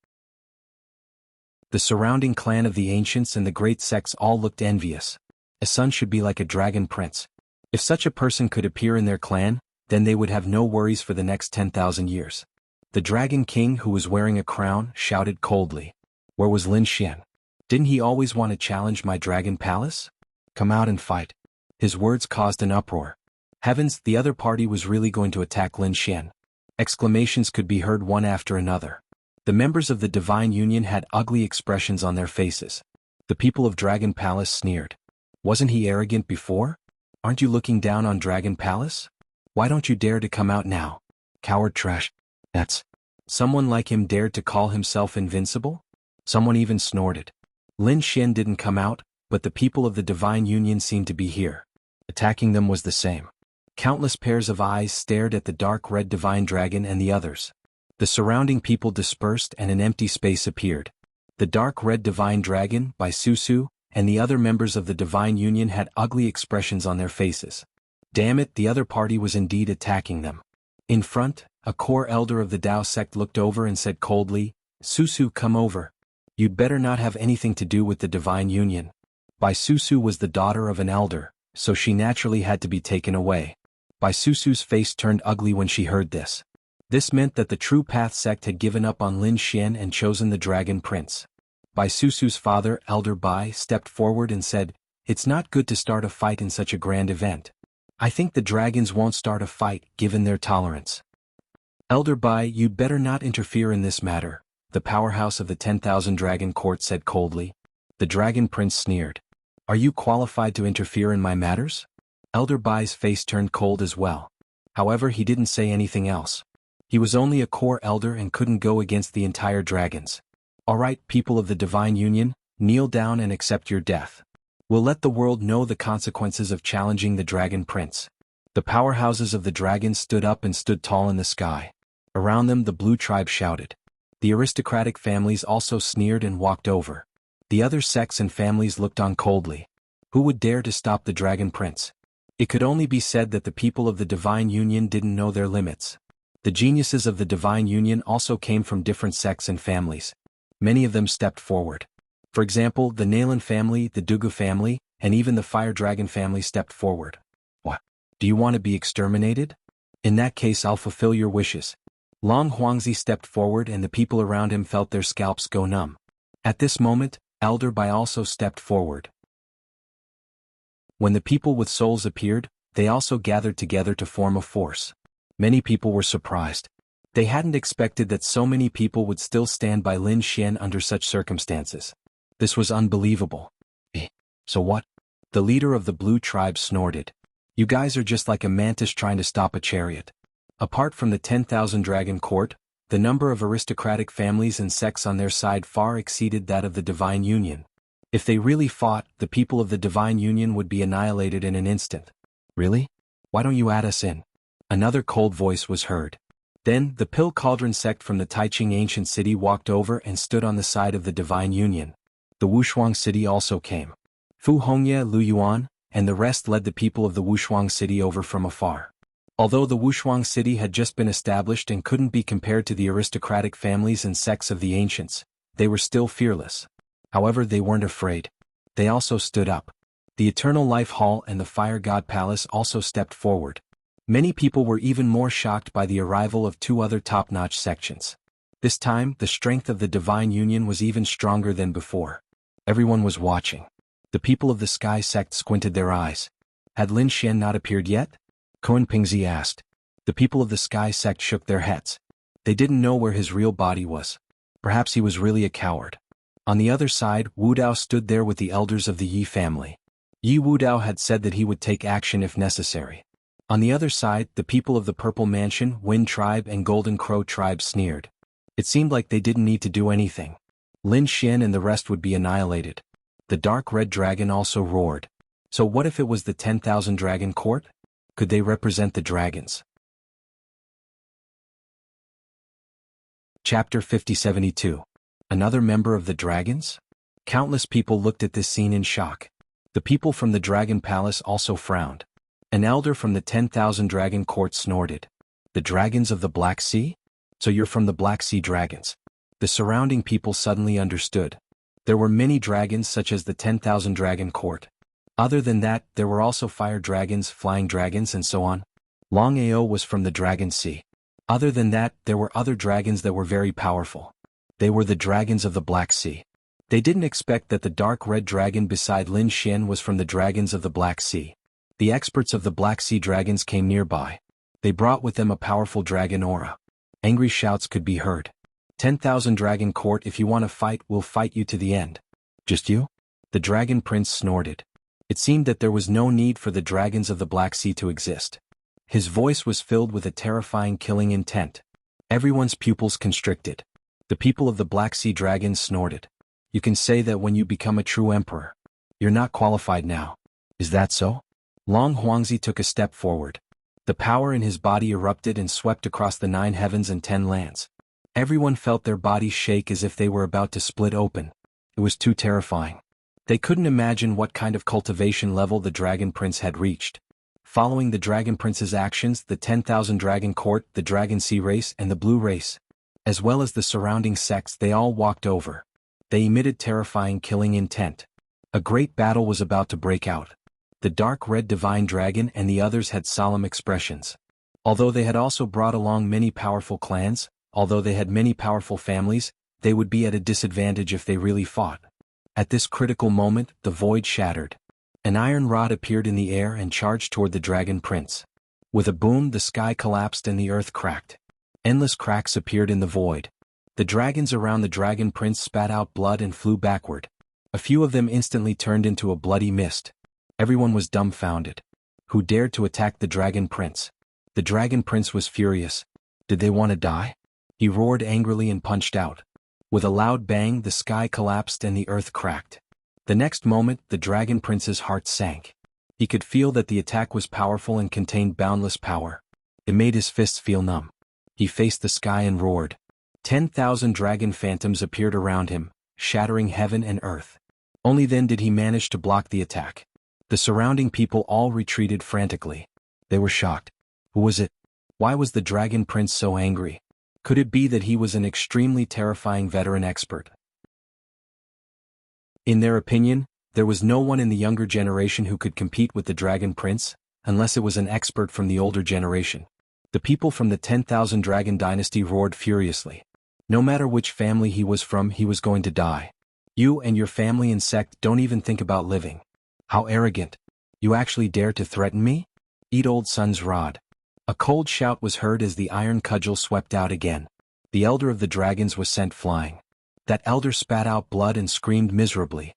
The surrounding clan of the ancients and the great sects all looked envious. A son should be like a dragon prince. If such a person could appear in their clan, then they would have no worries for the next 10,000 years. The Dragon King, who was wearing a crown, shouted coldly. Where was Lin Xian? Didn't he always want to challenge my Dragon Palace? Come out and fight. His words caused an uproar. Heavens, the other party was really going to attack Lin Xian. Exclamations could be heard one after another. The members of the Divine Union had ugly expressions on their faces. The people of Dragon Palace sneered. Wasn't he arrogant before? Aren't you looking down on Dragon Palace? Why don't you dare to come out now? Coward trash. That's... Someone like him dared to call himself invincible? Someone even snorted. Lin Xian didn't come out, but the people of the Divine Union seemed to be here. Attacking them was the same. Countless pairs of eyes stared at the dark red divine dragon and the others. The surrounding people dispersed and an empty space appeared. The dark red divine dragon, Bai Susu, and the other members of the Divine Union had ugly expressions on their faces. Damn it, the other party was indeed attacking them. In front, a core elder of the Dao sect looked over and said coldly, Susu, come over. You'd better not have anything to do with the Divine Union. Bai Susu was the daughter of an elder, so she naturally had to be taken away. Bai Susu's face turned ugly when she heard this. This meant that the True Path sect had given up on Lin Xian and chosen the Dragon Prince. Bai Susu's father, Elder Bai, stepped forward and said, It's not good to start a fight in such a grand event. I think the dragons won't start a fight given their tolerance. Elder Bai, you'd better not interfere in this matter, the powerhouse of the 10,000 Dragon Court said coldly. The Dragon Prince sneered. Are you qualified to interfere in my matters? Elder Bai's face turned cold as well. However, he didn't say anything else. He was only a core elder and couldn't go against the entire dragons. Alright, people of the Divine Union, kneel down and accept your death. We'll let the world know the consequences of challenging the Dragon Prince. The powerhouses of the dragons stood up and stood tall in the sky. Around them the Blue Tribe shouted. The aristocratic families also sneered and walked over. The other sects and families looked on coldly. Who would dare to stop the Dragon Prince? It could only be said that the people of the Divine Union didn't know their limits. The geniuses of the Divine Union also came from different sects and families. Many of them stepped forward. For example, the Nalan family, the Dugu family, and even the Fire Dragon family stepped forward. What? Do you want to be exterminated? In that case, I'll fulfill your wishes. Long Huangzi stepped forward and the people around him felt their scalps go numb. At this moment, Elder Bai also stepped forward. When the people with souls appeared, they also gathered together to form a force. Many people were surprised. They hadn't expected that so many people would still stand by Lin Xian under such circumstances. This was unbelievable. So what? The leader of the Blue Tribe snorted. You guys are just like a mantis trying to stop a chariot. Apart from the 10,000 Dragon Court, the number of aristocratic families and sects on their side far exceeded that of the Divine Union. If they really fought, the people of the Divine Union would be annihilated in an instant. Really? Why don't you add us in? Another cold voice was heard. Then, the Pill Cauldron sect from the Taiching ancient city walked over and stood on the side of the Divine Union. The Wushuang city also came. Fu Hongye, Lu Yuan, and the rest led the people of the Wushuang city over from afar. Although the Wushuang city had just been established and couldn't be compared to the aristocratic families and sects of the ancients, they were still fearless. However, they weren't afraid. They also stood up. The Eternal Life Hall and the Fire God Palace also stepped forward. Many people were even more shocked by the arrival of two other top-notch sections. This time, the strength of the Divine Union was even stronger than before. Everyone was watching. The people of the Sky sect squinted their eyes. Had Lin Xian not appeared yet? Koan Pingzi asked. The people of the Sky sect shook their heads. They didn't know where his real body was. Perhaps he was really a coward. On the other side, Wu Dao stood there with the elders of the Yi family. Yi Wu Dao had said that he would take action if necessary. On the other side, the people of the Purple Mansion, Wind Tribe and Golden Crow Tribe sneered. It seemed like they didn't need to do anything. Lin Xian and the rest would be annihilated. The Dark Red Dragon also roared. So what if it was the 10,000 Dragon Court? Could they represent the dragons? Chapter 5072. Another member of the dragons? Countless people looked at this scene in shock. The people from the Dragon Palace also frowned. An elder from the 10,000 Dragon Court snorted. The dragons of the Black Sea? So you're from the Black Sea dragons. The surrounding people suddenly understood. There were many dragons such as the 10,000 Dragon Court. Other than that, there were also fire dragons, flying dragons and so on. Long Ao was from the Dragon Sea. Other than that, there were other dragons that were very powerful. They were the dragons of the Black Sea. They didn't expect that the dark red dragon beside Lin Xian was from the dragons of the Black Sea. The experts of the Black Sea dragons came nearby. They brought with them a powerful dragon aura. Angry shouts could be heard. 10,000 Dragon Court, if you want to fight, we'll fight you to the end. Just you? The Dragon Prince snorted. It seemed that there was no need for the dragons of the Black Sea to exist. His voice was filled with a terrifying killing intent. Everyone's pupils constricted. The people of the Black Sea dragons snorted. You can say that when you become a true emperor. You're not qualified now. Is that so? Long Huangzi took a step forward. The power in his body erupted and swept across the 9 heavens and 10 lands. Everyone felt their bodies shake as if they were about to split open. It was too terrifying. They couldn't imagine what kind of cultivation level the Dragon Prince had reached. Following the Dragon Prince's actions, the 10,000 Dragon Court, the Dragon Sea race and the Blue race, as well as the surrounding sects, they all walked over. They emitted terrifying killing intent. A great battle was about to break out. The dark red divine dragon and the others had solemn expressions. Although they had also brought along many powerful clans, although they had many powerful families, they would be at a disadvantage if they really fought. At this critical moment, the void shattered. An iron rod appeared in the air and charged toward the Dragon Prince. With a boom, the sky collapsed and the earth cracked. Endless cracks appeared in the void. The dragons around the dragon prince spat out blood and flew backward. A few of them instantly turned into a bloody mist. Everyone was dumbfounded. Who dared to attack the dragon prince? The dragon prince was furious. Did they want to die? He roared angrily and punched out. With a loud bang, the sky collapsed and the earth cracked. The next moment, the dragon prince's heart sank. He could feel that the attack was powerful and contained boundless power. It made his fists feel numb. He faced the sky and roared. 10,000 dragon phantoms appeared around him, shattering heaven and earth. Only then did he manage to block the attack. The surrounding people all retreated frantically. They were shocked. Who was it? Why was the dragon prince so angry? Could it be that he was an extremely terrifying veteran expert? In their opinion, there was no one in the younger generation who could compete with the dragon prince, unless it was an expert from the older generation. The people from the 10,000 Dragon Dynasty roared furiously. No matter which family he was from, he was going to die. You and your family and sect don't even think about living. How arrogant. You actually dare to threaten me? Eat old son's rod. A cold shout was heard as the iron cudgel swept out again. The elder of the dragons was sent flying. That elder spat out blood and screamed miserably.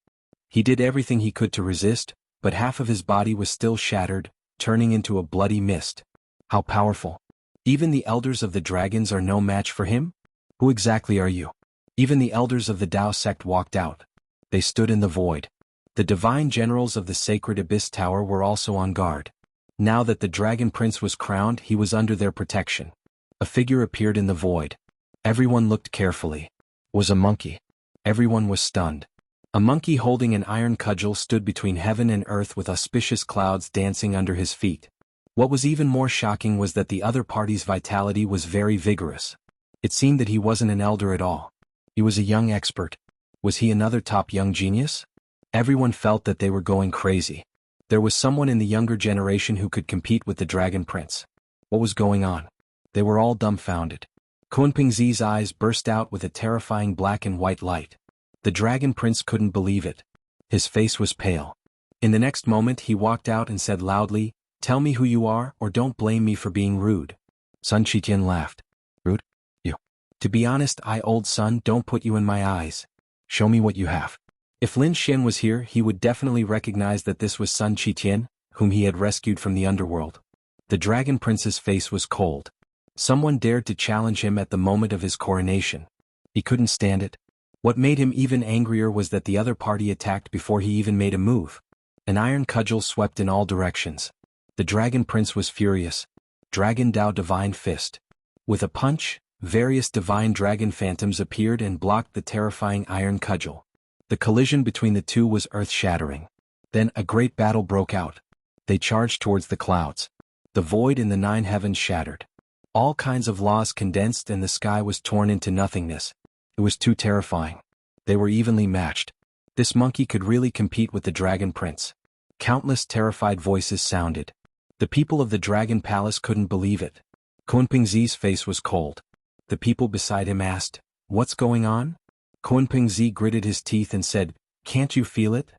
He did everything he could to resist, but half of his body was still shattered, turning into a bloody mist. How powerful. Even the elders of the dragons are no match for him? Who exactly are you? Even the elders of the Tao sect walked out. They stood in the void. The divine generals of the sacred Abyss Tower were also on guard. Now that the dragon prince was crowned, he was under their protection. A figure appeared in the void. Everyone looked carefully. It was a monkey. Everyone was stunned. A monkey holding an iron cudgel stood between heaven and earth with auspicious clouds dancing under his feet. What was even more shocking was that the other party's vitality was very vigorous. It seemed that he wasn't an elder at all. He was a young expert. Was he another top young genius? Everyone felt that they were going crazy. There was someone in the younger generation who could compete with the dragon prince. What was going on? They were all dumbfounded. Kunpingzi's eyes burst out with a terrifying black and white light. The dragon prince couldn't believe it. His face was pale. In the next moment he walked out and said loudly, "Tell me who you are, or don't blame me for being rude." Sun Qitian laughed. "Rude? You? To be honest, old son, don't put you in my eyes. Show me what you have." If Lin Xian was here, he would definitely recognize that this was Sun Qitian, whom he had rescued from the underworld. The dragon prince's face was cold. Someone dared to challenge him at the moment of his coronation. He couldn't stand it. What made him even angrier was that the other party attacked before he even made a move. An iron cudgel swept in all directions. The dragon prince was furious. Dragon Dao Divine Fist. With a punch, various divine dragon phantoms appeared and blocked the terrifying iron cudgel. The collision between the two was earth-shattering. Then a great battle broke out. They charged towards the clouds. The void in the 9 heavens shattered. All kinds of laws condensed and the sky was torn into nothingness. It was too terrifying. They were evenly matched. This monkey could really compete with the dragon prince. Countless terrified voices sounded. The people of the Dragon Palace couldn't believe it. Kunpingzi's face was cold. The people beside him asked, "What's going on?" Kunpingzi gritted his teeth and said, "Can't you feel it?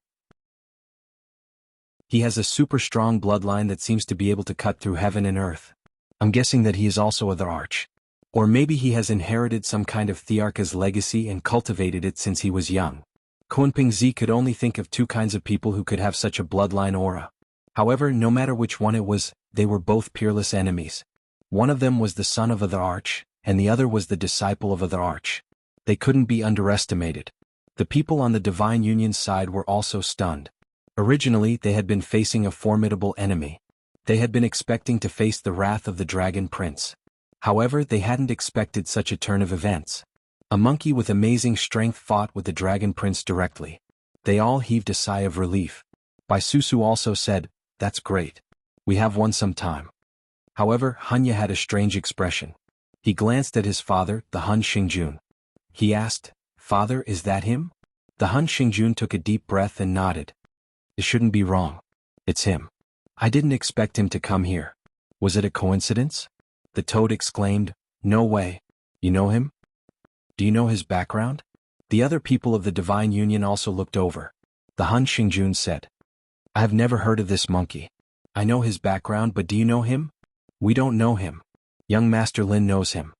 He has a super strong bloodline that seems to be able to cut through heaven and earth. I'm guessing that he is also of the Arch. Or maybe he has inherited some kind of Thearcha's legacy and cultivated it since he was young." Kunpingzi could only think of 2 kinds of people who could have such a bloodline aura. However, no matter which one it was, they were both peerless enemies. One of them was the son of the Arch, and the other was the disciple of the Arch. They couldn't be underestimated. The people on the Divine Union's side were also stunned. Originally, they had been facing a formidable enemy. They had been expecting to face the wrath of the Dragon Prince. However, they hadn't expected such a turn of events. A monkey with amazing strength fought with the Dragon Prince directly. They all heaved a sigh of relief. Bai Susu also said, "That's great. We have won some time." However, Hanya had a strange expression. He glanced at his father, the Hun Xingjun. He asked, "Father, is that him?" The Hun Xingjun took a deep breath and nodded. "It shouldn't be wrong. It's him. I didn't expect him to come here. Was it a coincidence?" The toad exclaimed, "No way. You know him? Do you know his background?" The other people of the Divine Union also looked over. The Hun Xingjun said, "I have never heard of this monkey. I know his background, but do you know him?" "We don't know him. Young Master Lin knows him.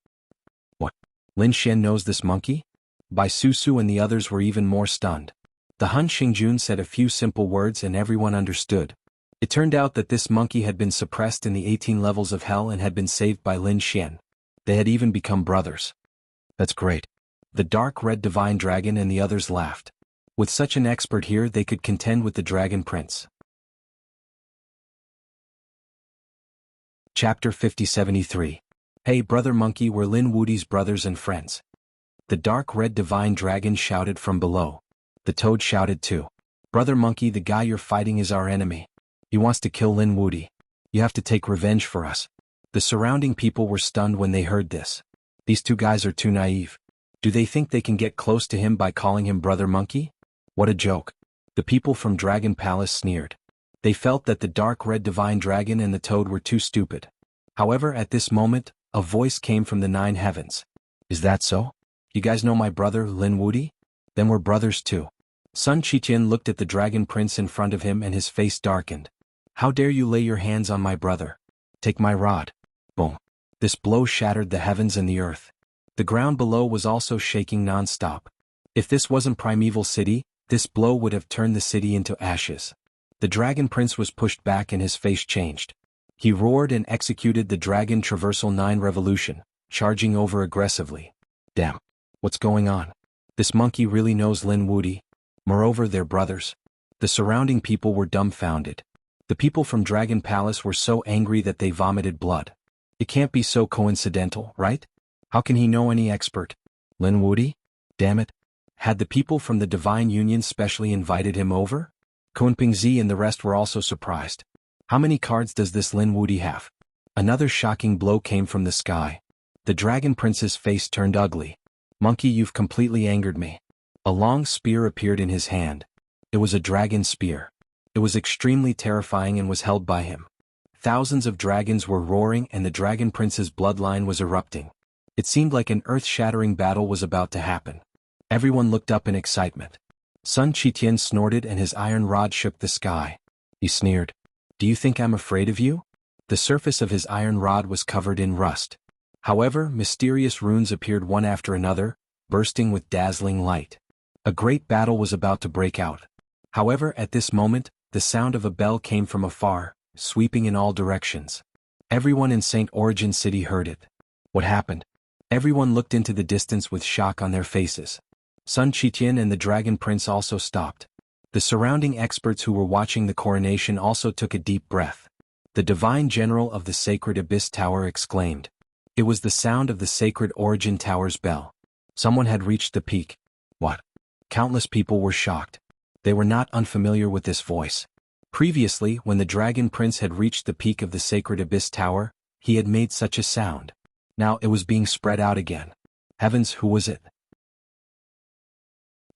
Lin Xian knows this monkey? Bai Susu and the others were even more stunned. The Hun Xingjun said a few simple words and everyone understood. It turned out that this monkey had been suppressed in the 18 levels of hell and had been saved by Lin Xian. They had even become brothers. That's great. The dark red divine dragon and the others laughed. With such an expert here, they could contend with the dragon prince. Chapter 5073. Hey brother monkey, we're Lin Wudi's brothers and friends. The dark red divine dragon shouted from below. The toad shouted too. Brother monkey, the guy you're fighting is our enemy. He wants to kill Lin Wudi. You have to take revenge for us. The surrounding people were stunned when they heard this. These two guys are too naive. Do they think they can get close to him by calling him brother monkey? What a joke. The people from Dragon Palace sneered. They felt that the dark red divine dragon and the toad were too stupid. However, at this moment, a voice came from the 9 heavens. Is that so? You guys know my brother, Lin Wudi? Then we're brothers too. Sun Qiqian looked at the dragon prince in front of him and his face darkened. How dare you lay your hands on my brother? Take my rod. Boom. This blow shattered the heavens and the earth. The ground below was also shaking non-stop. If this wasn't Primeval City, this blow would have turned the city into ashes. The dragon prince was pushed back and his face changed. He roared and executed the Dragon Traversal 9 Revolution, charging over aggressively. Damn. What's going on? This monkey really knows Lin Wudi. Moreover, they're brothers. The surrounding people were dumbfounded. The people from Dragon Palace were so angry that they vomited blood. It can't be so coincidental, right? How can he know any expert? Lin Wudi? Damn it. Had the people from the Divine Union specially invited him over? Kunpingzi and the rest were also surprised. How many cards does this Lin Wudi have? Another shocking blow came from the sky. The dragon prince's face turned ugly. Monkey, you've completely angered me. A long spear appeared in his hand. It was a dragon spear. It was extremely terrifying and was held by him. Thousands of dragons were roaring and the dragon prince's bloodline was erupting. It seemed like an earth-shattering battle was about to happen. Everyone looked up in excitement. Sun Qiqian snorted and his iron rod shook the sky. He sneered. Do you think I'm afraid of you? The surface of his iron rod was covered in rust. However, mysterious runes appeared one after another, bursting with dazzling light. A great battle was about to break out. However, at this moment, the sound of a bell came from afar, sweeping in all directions. Everyone in St. Origin City heard it. What happened? Everyone looked into the distance with shock on their faces. Sun Qiqian and the Dragon Prince also stopped. The surrounding experts who were watching the coronation also took a deep breath. The Divine General of the Sacred Abyss Tower exclaimed. It was the sound of the Sacred Origin Tower's bell. Someone had reached the peak. What? Countless people were shocked. They were not unfamiliar with this voice. Previously, when the Dragon Prince had reached the peak of the Sacred Abyss Tower, he had made such a sound. Now it was being spread out again. Heavens, who was it?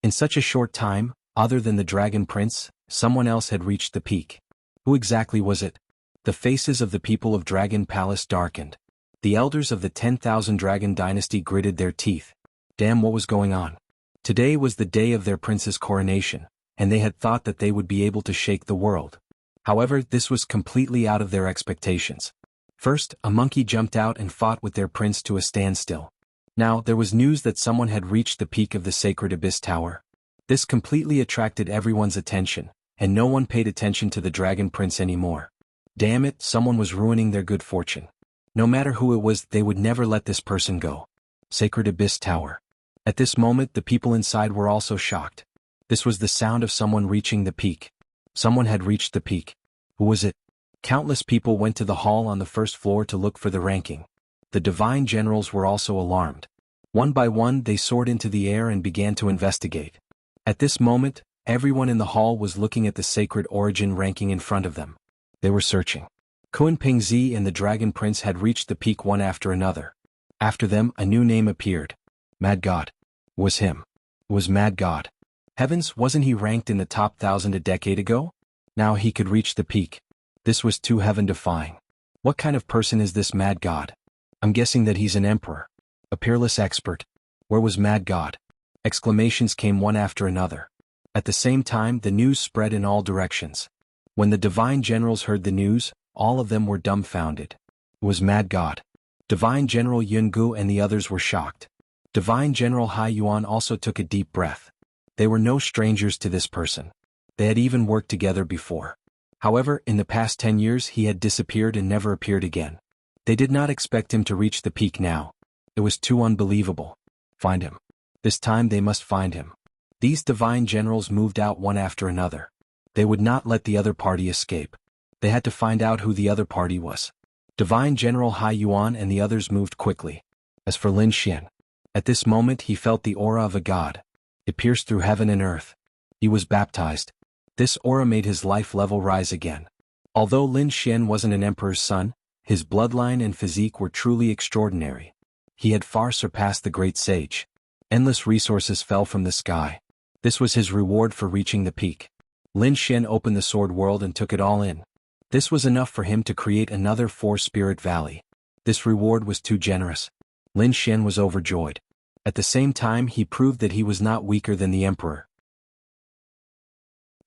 In such a short time, other than the Dragon Prince, someone else had reached the peak. Who exactly was it? The faces of the people of Dragon Palace darkened. The elders of the 10,000 Dragon Dynasty gritted their teeth. Damn, what was going on? Today was the day of their prince's coronation, and they had thought that they would be able to shake the world. However, this was completely out of their expectations. First, a monkey jumped out and fought with their prince to a standstill. Now, there was news that someone had reached the peak of the Sacred Abyss Tower. This completely attracted everyone's attention, and no one paid attention to the Dragon Prince anymore. Damn it, someone was ruining their good fortune. No matter who it was, they would never let this person go. Sacred Abyss Tower. At this moment, the people inside were also shocked. This was the sound of someone reaching the peak. Someone had reached the peak. Who was it? Countless people went to the hall on the first floor to look for the ranking. The divine generals were also alarmed. One by one, they soared into the air and began to investigate. At this moment, everyone in the hall was looking at the Sacred Origin ranking in front of them. They were searching. Kunpingzi and the Dragon Prince had reached the peak one after another. After them, a new name appeared. Mad God. It was him. It was Mad God. Heavens, wasn't he ranked in the top 1,000 a decade ago? Now he could reach the peak. This was too heaven-defying. What kind of person is this Mad God? I'm guessing that he's an emperor. A peerless expert. Where was Mad God? Exclamations came one after another. At the same time, the news spread in all directions. When the divine generals heard the news, all of them were dumbfounded. It was Mad God. Divine General Jianghu and the others were shocked. Divine General Hai Yuan also took a deep breath. They were no strangers to this person. They had even worked together before. However, in the past 10 years he had disappeared and never appeared again. They did not expect him to reach the peak now. It was too unbelievable. Find him. This time they must find him. These divine generals moved out one after another. They would not let the other party escape. They had to find out who the other party was. Divine General Hai Yuan and the others moved quickly. As for Lin Xian, at this moment he felt the aura of a god. It pierced through heaven and earth. He was baptized. This aura made his life level rise again. Although Lin Xian wasn't an emperor's son, his bloodline and physique were truly extraordinary. He had far surpassed the great sage. Endless resources fell from the sky. This was his reward for reaching the peak. Lin Xian opened the sword world and took it all in. This was enough for him to create another four-spirit valley. This reward was too generous. Lin Xian was overjoyed. At the same time he proved that he was not weaker than the emperor.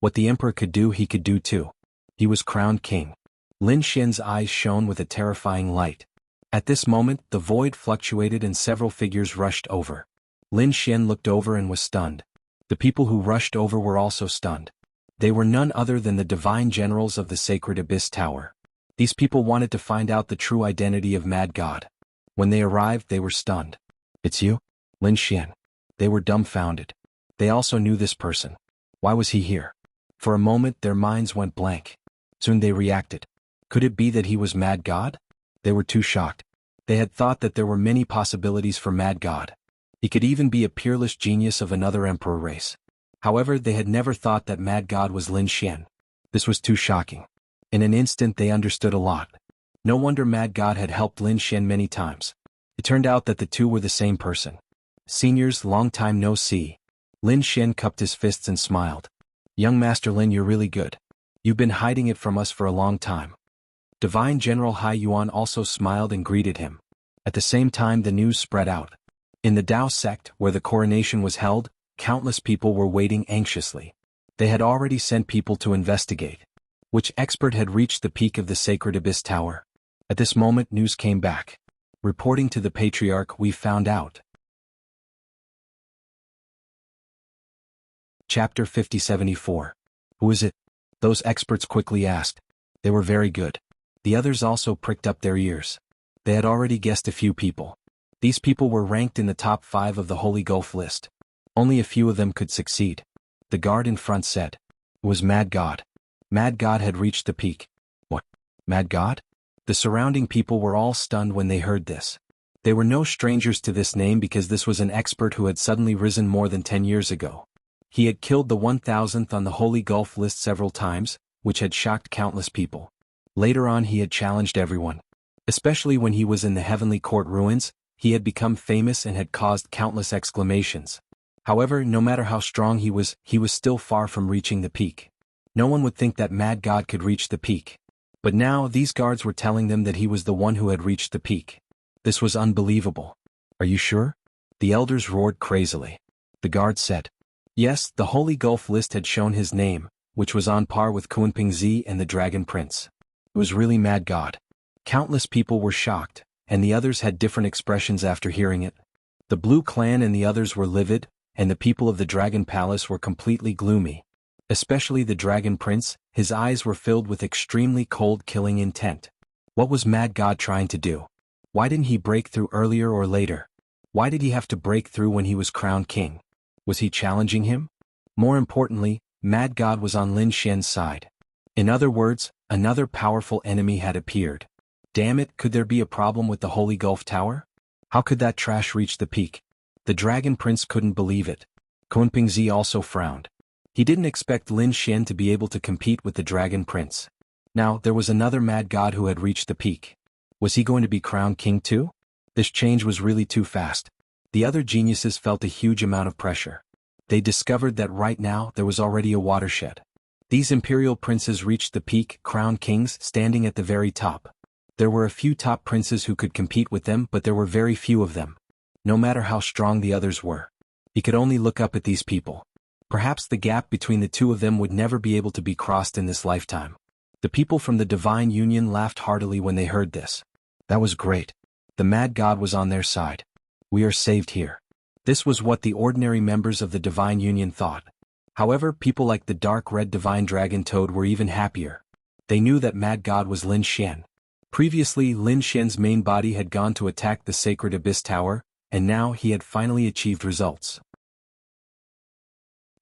What the emperor could do he could do too. He was crowned king. Lin Xian's eyes shone with a terrifying light. At this moment the void fluctuated and several figures rushed over. Lin Xian looked over and was stunned. The people who rushed over were also stunned. They were none other than the divine generals of the sacred Abyss Tower. These people wanted to find out the true identity of Mad God. When they arrived they were stunned. It's you? Lin Xian. They were dumbfounded. They also knew this person. Why was he here? For a moment their minds went blank. Soon they reacted. Could it be that he was Mad God? They were too shocked. They had thought that there were many possibilities for Mad God. He could even be a peerless genius of another emperor race. However, they had never thought that Mad God was Lin Xian. This was too shocking. In an instant they understood a lot. No wonder Mad God had helped Lin Xian many times. It turned out that the two were the same person. Seniors, long time no see. Lin Xian cupped his fists and smiled. Young Master Lin, you're really good. You've been hiding it from us for a long time. Divine General Hai Yuan also smiled and greeted him. At the same time the news spread out. In the Dao sect, where the coronation was held, countless people were waiting anxiously. They had already sent people to investigate. Which expert had reached the peak of the sacred Abyss Tower? At this moment news came back. Reporting to the Patriarch, we found out. Chapter 5074. Who is it? Those experts quickly asked. They were very good. The others also pricked up their ears. They had already guessed a few people. These people were ranked in the top 5 of the Holy Gulf list. Only a few of them could succeed. The guard in front said. It was Mad God. Mad God had reached the peak. What? Mad God? The surrounding people were all stunned when they heard this. They were no strangers to this name because this was an expert who had suddenly risen more than 10 years ago. He had killed the 1000th on the Holy Gulf list several times, which had shocked countless people. Later on he had challenged everyone. Especially when he was in the Heavenly Court ruins, he had become famous and had caused countless exclamations. However, no matter how strong he was still far from reaching the peak. No one would think that Mad God could reach the peak. But now these guards were telling them that he was the one who had reached the peak. This was unbelievable. Are you sure? The elders roared crazily. The guards said. Yes, the Holy Gulf list had shown his name, which was on par with Kunping and the Dragon Prince. It was really Mad God. Countless people were shocked, and the others had different expressions after hearing it. The Blue Clan and the others were livid, and the people of the Dragon Palace were completely gloomy. Especially the Dragon Prince, his eyes were filled with extremely cold killing intent. What was Mad God trying to do? Why didn't he break through earlier or later? Why did he have to break through when he was crowned king? Was he challenging him? More importantly, Mad God was on Lin Xian's side. In other words, another powerful enemy had appeared. Damn it, could there be a problem with the Holy Gulf Tower? How could that trash reach the peak? The Dragon Prince couldn't believe it. Kunping also frowned. He didn't expect Lin Xian to be able to compete with the Dragon Prince. Now, there was another Mad God who had reached the peak. Was he going to be crowned king too? This change was really too fast. The other geniuses felt a huge amount of pressure. They discovered that right now there was already a watershed. These imperial princes reached the peak, crowned kings, standing at the very top. There were a few top princes who could compete with them, but there were very few of them. No matter how strong the others were. He could only look up at these people. Perhaps the gap between the two of them would never be able to be crossed in this lifetime. The people from the Divine Union laughed heartily when they heard this. That was great. The Mad God was on their side. We are saved here. This was what the ordinary members of the Divine Union thought. However, people like the dark red Divine Dragon Toad were even happier. They knew that Mad God was Lin Xian. Previously, Lin Xian's main body had gone to attack the Sacred Abyss Tower, and now he had finally achieved results.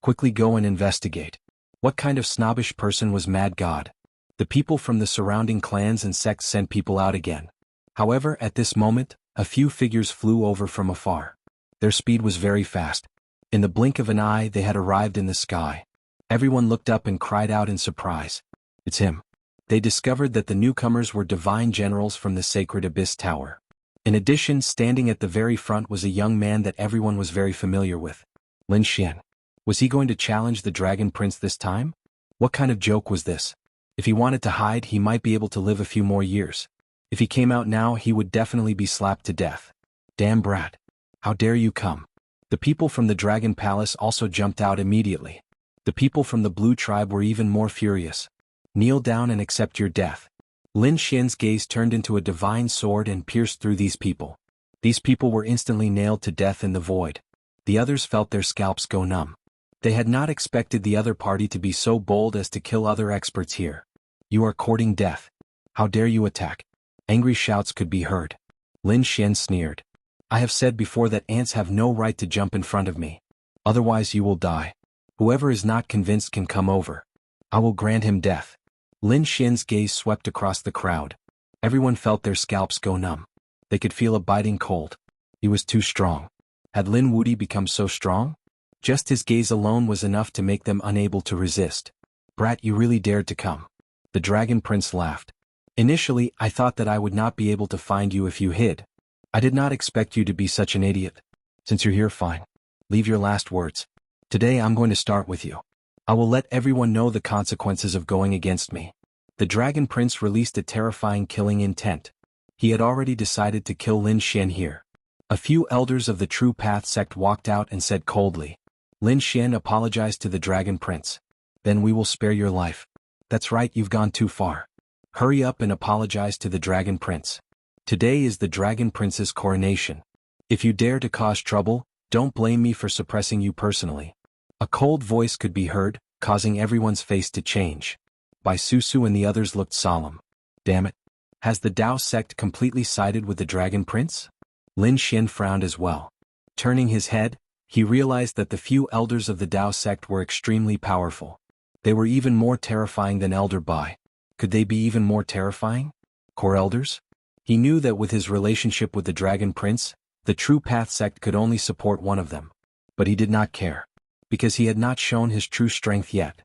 Quickly go and investigate. What kind of snobbish person was Mad God? The people from the surrounding clans and sects sent people out again. However, at this moment, a few figures flew over from afar. Their speed was very fast. In the blink of an eye they had arrived in the sky. Everyone looked up and cried out in surprise. It's him. They discovered that the newcomers were divine generals from the Sacred Abyss Tower. In addition, standing at the very front was a young man that everyone was very familiar with. Lin Xian. Was he going to challenge the Dragon Prince this time? What kind of joke was this? If he wanted to hide, he might be able to live a few more years. If he came out now, he would definitely be slapped to death. Damn brat. How dare you come? The people from the Dragon Palace also jumped out immediately. The people from the Blue Tribe were even more furious. Kneel down and accept your death. Lin Xian's gaze turned into a divine sword and pierced through these people. These people were instantly nailed to death in the void. The others felt their scalps go numb. They had not expected the other party to be so bold as to kill other experts here. You are courting death. How dare you attack? Angry shouts could be heard. Lin Xian sneered. I have said before that ants have no right to jump in front of me. Otherwise you will die. Whoever is not convinced can come over. I will grant him death. Lin Xian's gaze swept across the crowd. Everyone felt their scalps go numb. They could feel a biting cold. He was too strong. Had Lin Wuti become so strong? Just his gaze alone was enough to make them unable to resist. Brat, you really dared to come. The Dragon Prince laughed. Initially, I thought that I would not be able to find you if you hid. I did not expect you to be such an idiot. Since you're here, fine. Leave your last words. Today I'm going to start with you. I will let everyone know the consequences of going against me. The Dragon Prince released a terrifying killing intent. He had already decided to kill Lin Xian here. A few elders of the True Path sect walked out and said coldly, Lin Xian apologized to the Dragon Prince. Then we will spare your life. That's right, you've gone too far. Hurry up and apologize to the Dragon Prince. Today is the Dragon Prince's coronation. If you dare to cause trouble, don't blame me for suppressing you personally. A cold voice could be heard, causing everyone's face to change. Bai Susu and the others looked solemn. Damn it. Has the Dao sect completely sided with the Dragon Prince? Lin Xian frowned as well. Turning his head, he realized that the few elders of the Dao sect were extremely powerful. They were even more terrifying than Elder Bai. Could they be even more terrifying? Core elders? He knew that with his relationship with the Dragon Prince, the True Path sect could only support one of them. But he did not care. Because he had not shown his true strength yet.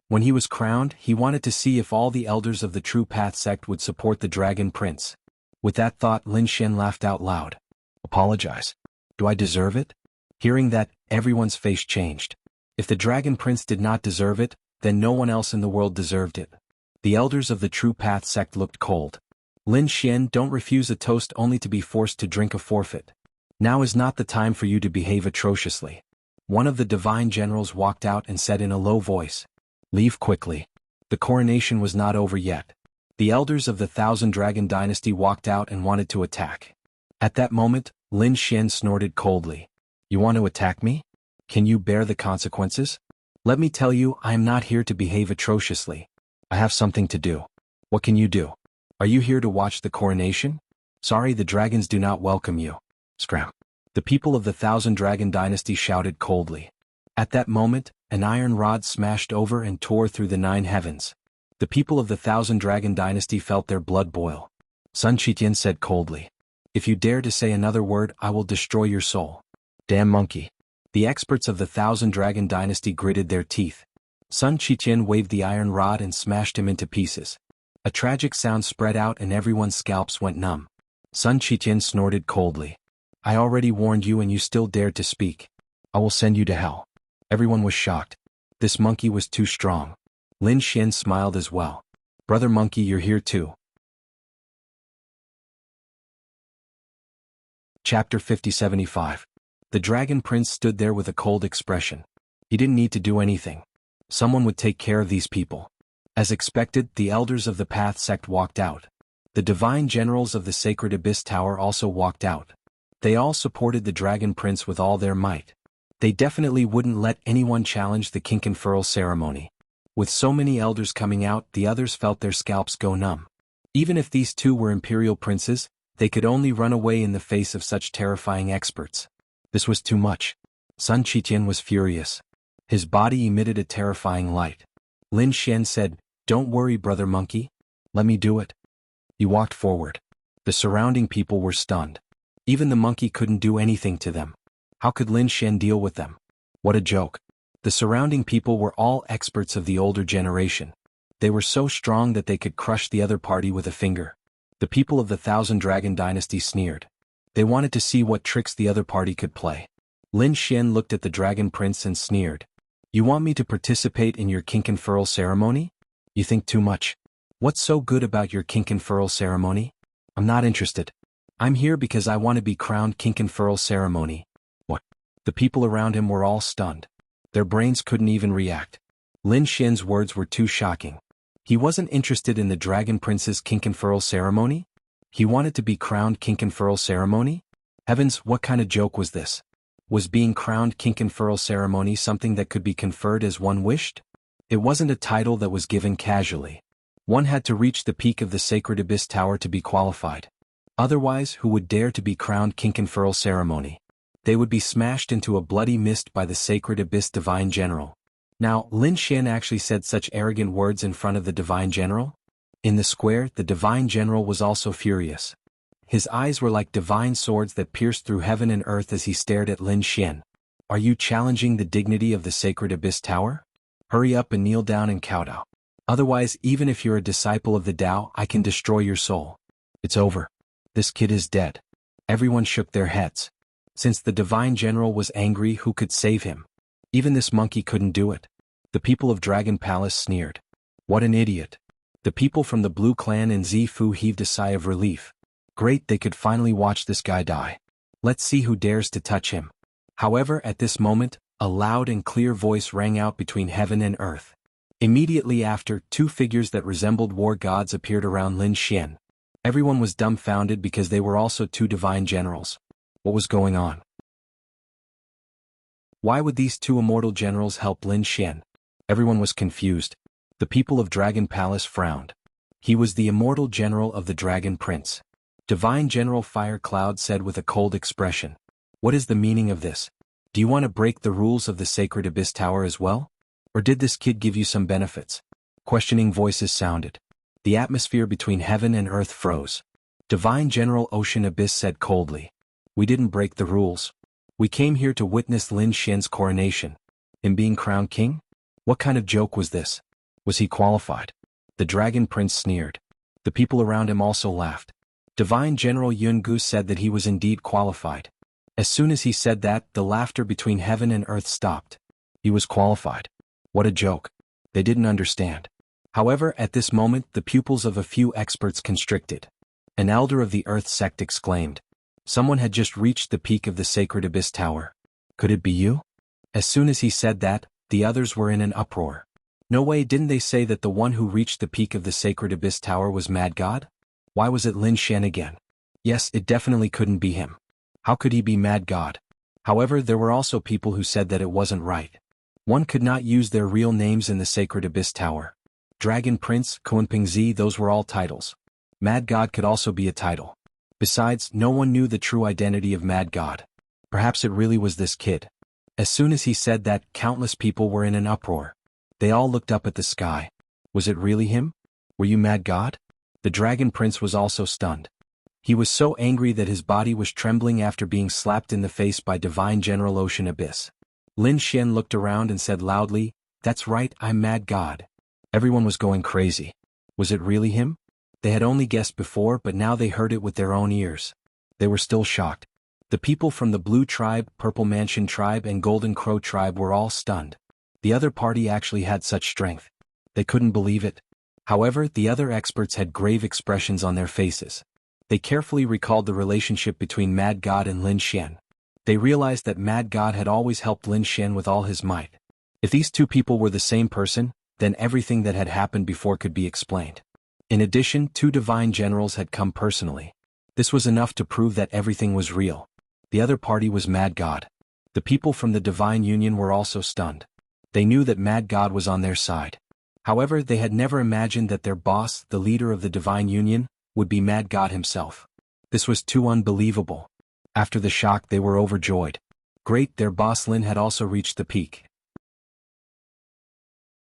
When he was crowned, he wanted to see if all the elders of the True Path sect would support the Dragon Prince. With that thought, Lin Xian laughed out loud. Apologize. Do I deserve it? Hearing that, everyone's face changed. If the Dragon Prince did not deserve it, then no one else in the world deserved it. The elders of the True Path sect looked cold. Lin Xian, don't refuse a toast only to be forced to drink a forfeit. Now is not the time for you to behave atrociously. One of the divine generals walked out and said in a low voice, Leave quickly. The coronation was not over yet. The elders of the Thousand Dragon Dynasty walked out and wanted to attack. At that moment, Lin Xian snorted coldly. You want to attack me? Can you bear the consequences? Let me tell you, I am not here to behave atrociously. I have something to do. What can you do? Are you here to watch the coronation? Sorry, the dragons do not welcome you. Scram. The people of the Thousand Dragon Dynasty shouted coldly. At that moment, an iron rod smashed over and tore through the 9 heavens. The people of the Thousand Dragon Dynasty felt their blood boil. Sun Qitian said coldly, If you dare to say another word, I will destroy your soul. Damn monkey. The experts of the Thousand Dragon Dynasty gritted their teeth. Sun Qitian waved the iron rod and smashed him into pieces. A tragic sound spread out and everyone's scalps went numb. Sun Qitian snorted coldly. I already warned you and you still dared to speak. I will send you to hell. Everyone was shocked. This monkey was too strong. Lin Xian smiled as well. Brother monkey, you're here too. Chapter 5075. The Dragon Prince stood there with a cold expression. He didn't need to do anything. Someone would take care of these people. As expected, the elders of the Path sect walked out. The divine generals of the Sacred Abyss Tower also walked out. They all supported the Dragon Prince with all their might. They definitely wouldn't let anyone challenge the kink and furl ceremony. With so many elders coming out, the others felt their scalps go numb. Even if these two were imperial princes, they could only run away in the face of such terrifying experts. This was too much. Sun Qitian was furious. His body emitted a terrifying light. Lin Xian said, "Don't worry, brother monkey. Let me do it." He walked forward. The surrounding people were stunned. Even the monkey couldn't do anything to them. How could Lin Xian deal with them? What a joke. The surrounding people were all experts of the older generation. They were so strong that they could crush the other party with a finger. The people of the Thousand Dragon Dynasty sneered. They wanted to see what tricks the other party could play. Lin Xian looked at the Dragon Prince and sneered. "You want me to participate in your kink and furl ceremony? You think too much. What's so good about your kink and furl ceremony? I'm not interested. I'm here because I want to be crowned kink and furl ceremony." What? The people around him were all stunned. Their brains couldn't even react. Lin Xian's words were too shocking. He wasn't interested in the Dragon Prince's kink and furl ceremony? He wanted to be crowned kink and furl ceremony? Heavens, what kind of joke was this? Was being crowned kink and furl ceremony something that could be conferred as one wished? It wasn't a title that was given casually. One had to reach the peak of the Sacred Abyss Tower to be qualified. Otherwise, who would dare to be crowned kink and furl ceremony? They would be smashed into a bloody mist by the Sacred Abyss Divine General. Now, Lin Xian actually said such arrogant words in front of the Divine General? In the square, the Divine General was also furious. His eyes were like divine swords that pierced through heaven and earth as he stared at Lin Xian. "Are you challenging the dignity of the Sacred Abyss Tower? Hurry up and kneel down and kowtow. Otherwise, even if you're a disciple of the Tao, I can destroy your soul." It's over. This kid is dead. Everyone shook their heads. Since the Divine General was angry, who could save him? Even this monkey couldn't do it. The people of Dragon Palace sneered. What an idiot. The people from the Blue Clan and Zifu heaved a sigh of relief. Great, they could finally watch this guy die. Let's see who dares to touch him. However, at this moment, a loud and clear voice rang out between heaven and earth. Immediately after, two figures that resembled war gods appeared around Lin Xian. Everyone was dumbfounded because they were also two divine generals. What was going on? Why would these two immortal generals help Lin Xian? Everyone was confused. The people of Dragon Palace frowned. He was the immortal general of the Dragon Prince. Divine General Fire Cloud said with a cold expression. "What is the meaning of this? Do you want to break the rules of the Sacred Abyss Tower as well? Or did this kid give you some benefits?" Questioning voices sounded. The atmosphere between heaven and earth froze. Divine General Ocean Abyss said coldly. "We didn't break the rules. We came here to witness Lin Xian's coronation. Him being crowned king? What kind of joke was this? Was he qualified?" The Dragon Prince sneered. The people around him also laughed. Divine General Yungu said that he was indeed qualified. As soon as he said that, the laughter between heaven and earth stopped. He was qualified. What a joke. They didn't understand. However, at this moment, the pupils of a few experts constricted. An elder of the Earth sect exclaimed. Someone had just reached the peak of the Sacred Abyss Tower. Could it be you? As soon as he said that, the others were in an uproar. No way, didn't they say that the one who reached the peak of the Sacred Abyss Tower was Mad God? Why was it Lin Xian again? Yes, it definitely couldn't be him. How could he be Mad God? However, there were also people who said that it wasn't right. One could not use their real names in the Sacred Abyss Tower. Dragon Prince, Kunpingzi, those were all titles. Mad God could also be a title. Besides, no one knew the true identity of Mad God. Perhaps it really was this kid. As soon as he said that, countless people were in an uproar. They all looked up at the sky. Was it really him? Were you Mad God? The Dragon Prince was also stunned. He was so angry that his body was trembling after being slapped in the face by Divine General Ocean Abyss. Lin Xian looked around and said loudly, "That's right, I'm Mad God." Everyone was going crazy. Was it really him? They had only guessed before, but now they heard it with their own ears. They were still shocked. The people from the Blue Tribe, Purple Mansion Tribe, and Golden Crow Tribe were all stunned. The other party actually had such strength. They couldn't believe it. However, the other experts had grave expressions on their faces. They carefully recalled the relationship between Mad God and Lin Xian. They realized that Mad God had always helped Lin Xian with all his might. If these two people were the same person, then everything that had happened before could be explained. In addition, two divine generals had come personally. This was enough to prove that everything was real. The other party was Mad God. The people from the Divine Union were also stunned. They knew that Mad God was on their side. However, they had never imagined that their boss, the leader of the Divine Union, would be Mad God himself. This was too unbelievable. After the shock, they were overjoyed. Great, their boss Lin had also reached the peak.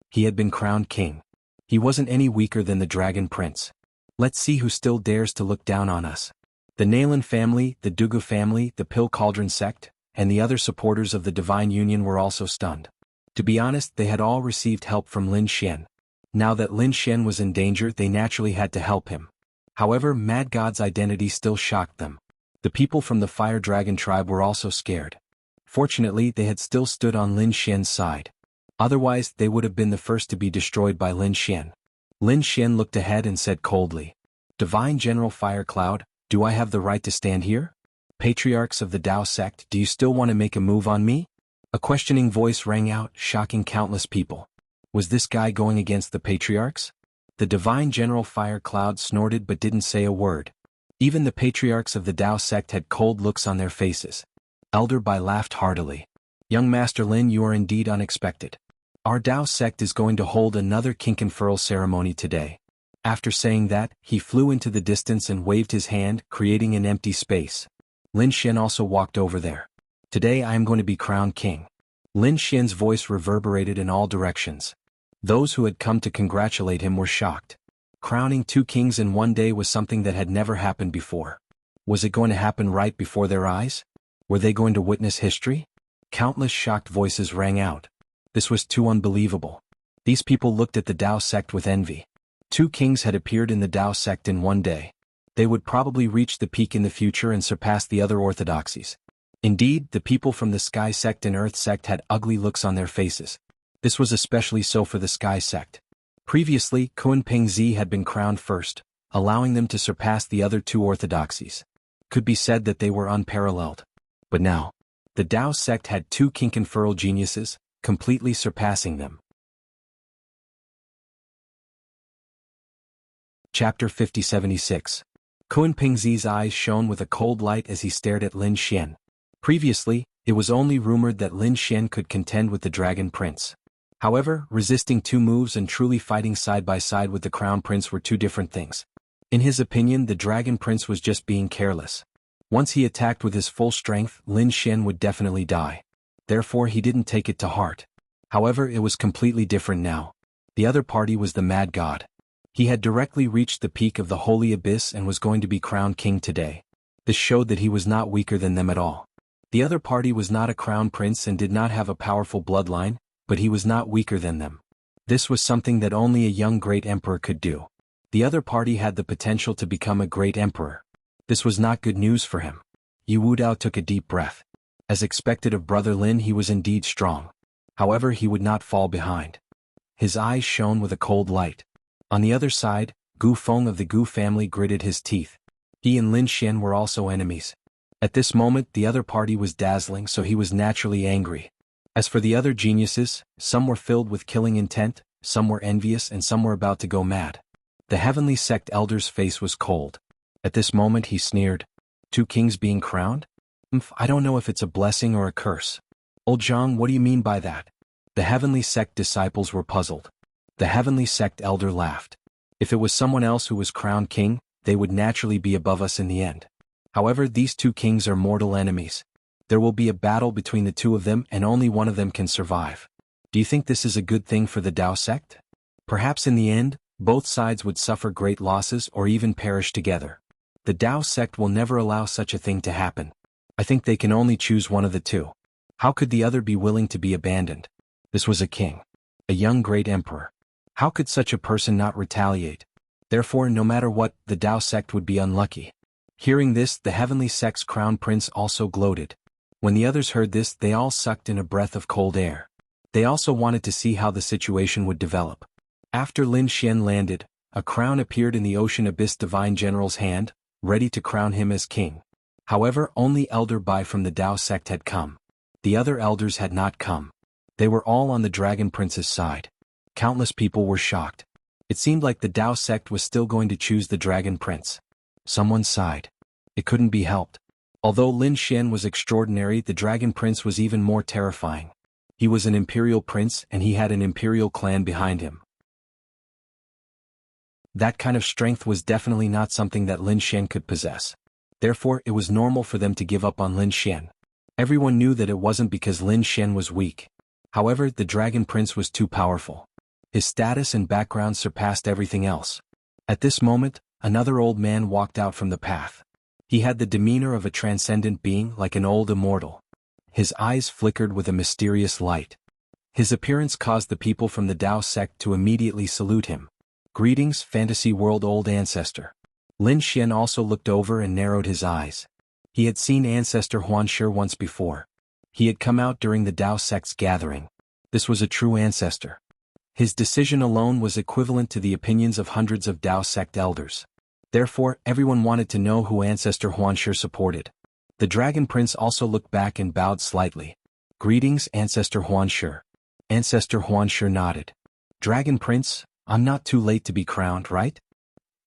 He had been crowned king. He wasn't any weaker than the Dragon Prince. Let's see who still dares to look down on us. The Nalan family, the Dugu family, the Pill Cauldron sect, and the other supporters of the Divine Union were also stunned. To be honest, they had all received help from Lin Xian. Now that Lin Xian was in danger, they naturally had to help him. However, Mad God's identity still shocked them. The people from the Fire Dragon tribe were also scared. Fortunately, they had still stood on Lin Xian's side. Otherwise, they would have been the first to be destroyed by Lin Xian. Lin Xian looked ahead and said coldly, "Divine General Fire Cloud, do I have the right to stand here? Patriarchs of the Dao sect, do you still want to make a move on me?" A questioning voice rang out, shocking countless people. Was this guy going against the patriarchs? The Divine General Fire Cloud snorted but didn't say a word. Even the patriarchs of the Dao sect had cold looks on their faces. Elder Bai laughed heartily. "Young Master Lin, you are indeed unexpected. Our Dao sect is going to hold another kink-and-furl ceremony today." After saying that, he flew into the distance and waved his hand, creating an empty space. Lin Xian also walked over there. "Today I am going to be crowned king." Lin Xian's voice reverberated in all directions. Those who had come to congratulate him were shocked. Crowning 2 kings in one day was something that had never happened before. Was it going to happen right before their eyes? Were they going to witness history? Countless shocked voices rang out. This was too unbelievable. These people looked at the Dao sect with envy. 2 kings had appeared in the Dao sect in one day. They would probably reach the peak in the future and surpass the other orthodoxies. Indeed, the people from the Sky sect and Earth sect had ugly looks on their faces. This was especially so for the Sky sect. Previously, Kunping Zi had been crowned first, allowing them to surpass the other 2 orthodoxies. Could be said that they were unparalleled. But now, the Dao sect had 2 kink-and-furl geniuses, completely surpassing them. Chapter 5076. Kunping Zi's eyes shone with a cold light as he stared at Lin Xian. Previously, it was only rumored that Lin Xian could contend with the Dragon Prince. However, resisting 2 moves and truly fighting side by side with the Crown Prince were 2 different things. In his opinion, the Dragon Prince was just being careless. Once he attacked with his full strength, Lin Xian would definitely die. Therefore, he didn't take it to heart. However, it was completely different now. The other party was the Mad God. He had directly reached the peak of the Holy Abyss and was going to be crowned king today. This showed that he was not weaker than them at all. The other party was not a crown prince and did not have a powerful bloodline, but he was not weaker than them. This was something that only a young great emperor could do. The other party had the potential to become a great emperor. This was not good news for him. Yu Wudao took a deep breath. As expected of Brother Lin, he was indeed strong. However, he would not fall behind. His eyes shone with a cold light. On the other side, Gu Feng of the Gu family gritted his teeth. He and Lin Xian were also enemies. At this moment, the other party was dazzling, so he was naturally angry. As for the other geniuses, some were filled with killing intent, some were envious, and some were about to go mad. The Heavenly Sect elder's face was cold. At this moment he sneered. 2 kings being crowned? I don't know if it's a blessing or a curse. Old Zhang, what do you mean by that? The Heavenly Sect disciples were puzzled. The Heavenly Sect elder laughed. If it was someone else who was crowned king, they would naturally be above us in the end. However, these 2 kings are mortal enemies. There will be a battle between the 2 of them and only one of them can survive. Do you think this is a good thing for the Dao sect? Perhaps in the end, both sides would suffer great losses or even perish together. The Dao sect will never allow such a thing to happen. I think they can only choose one of the 2. How could the other be willing to be abandoned? This was a king. A young great emperor. How could such a person not retaliate? Therefore, no matter what, the Dao sect would be unlucky. Hearing this, the Heavenly Sect's crown prince also gloated. When the others heard this, they all sucked in a breath of cold air. They also wanted to see how the situation would develop. After Lin Xian landed, a crown appeared in the Ocean Abyss Divine General's hand, ready to crown him as king. However, only Elder Bai from the Dao sect had come. The other elders had not come. They were all on the Dragon Prince's side. Countless people were shocked. It seemed like the Dao sect was still going to choose the Dragon Prince. Someone sighed. It couldn't be helped. Although Lin Xian was extraordinary, the Dragon Prince was even more terrifying. He was an imperial prince and he had an imperial clan behind him. That kind of strength was definitely not something that Lin Xian could possess. Therefore, it was normal for them to give up on Lin Xian. Everyone knew that it wasn't because Lin Xian was weak. However, the Dragon Prince was too powerful. His status and background surpassed everything else. At this moment, another old man walked out from the path. He had the demeanor of a transcendent being, like an old immortal. His eyes flickered with a mysterious light. His appearance caused the people from the Dao sect to immediately salute him. Greetings, fantasy world old ancestor. Lin Xian also looked over and narrowed his eyes. He had seen Ancestor Huanshi once before. He had come out during the Dao sect's gathering. This was a true ancestor. His decision alone was equivalent to the opinions of hundreds of Dao sect elders. Therefore, everyone wanted to know who Ancestor Huanshi supported. The Dragon Prince also looked back and bowed slightly. Greetings, Ancestor Huanshi. Ancestor Huanshi nodded. Dragon Prince, I'm not too late to be crowned, right?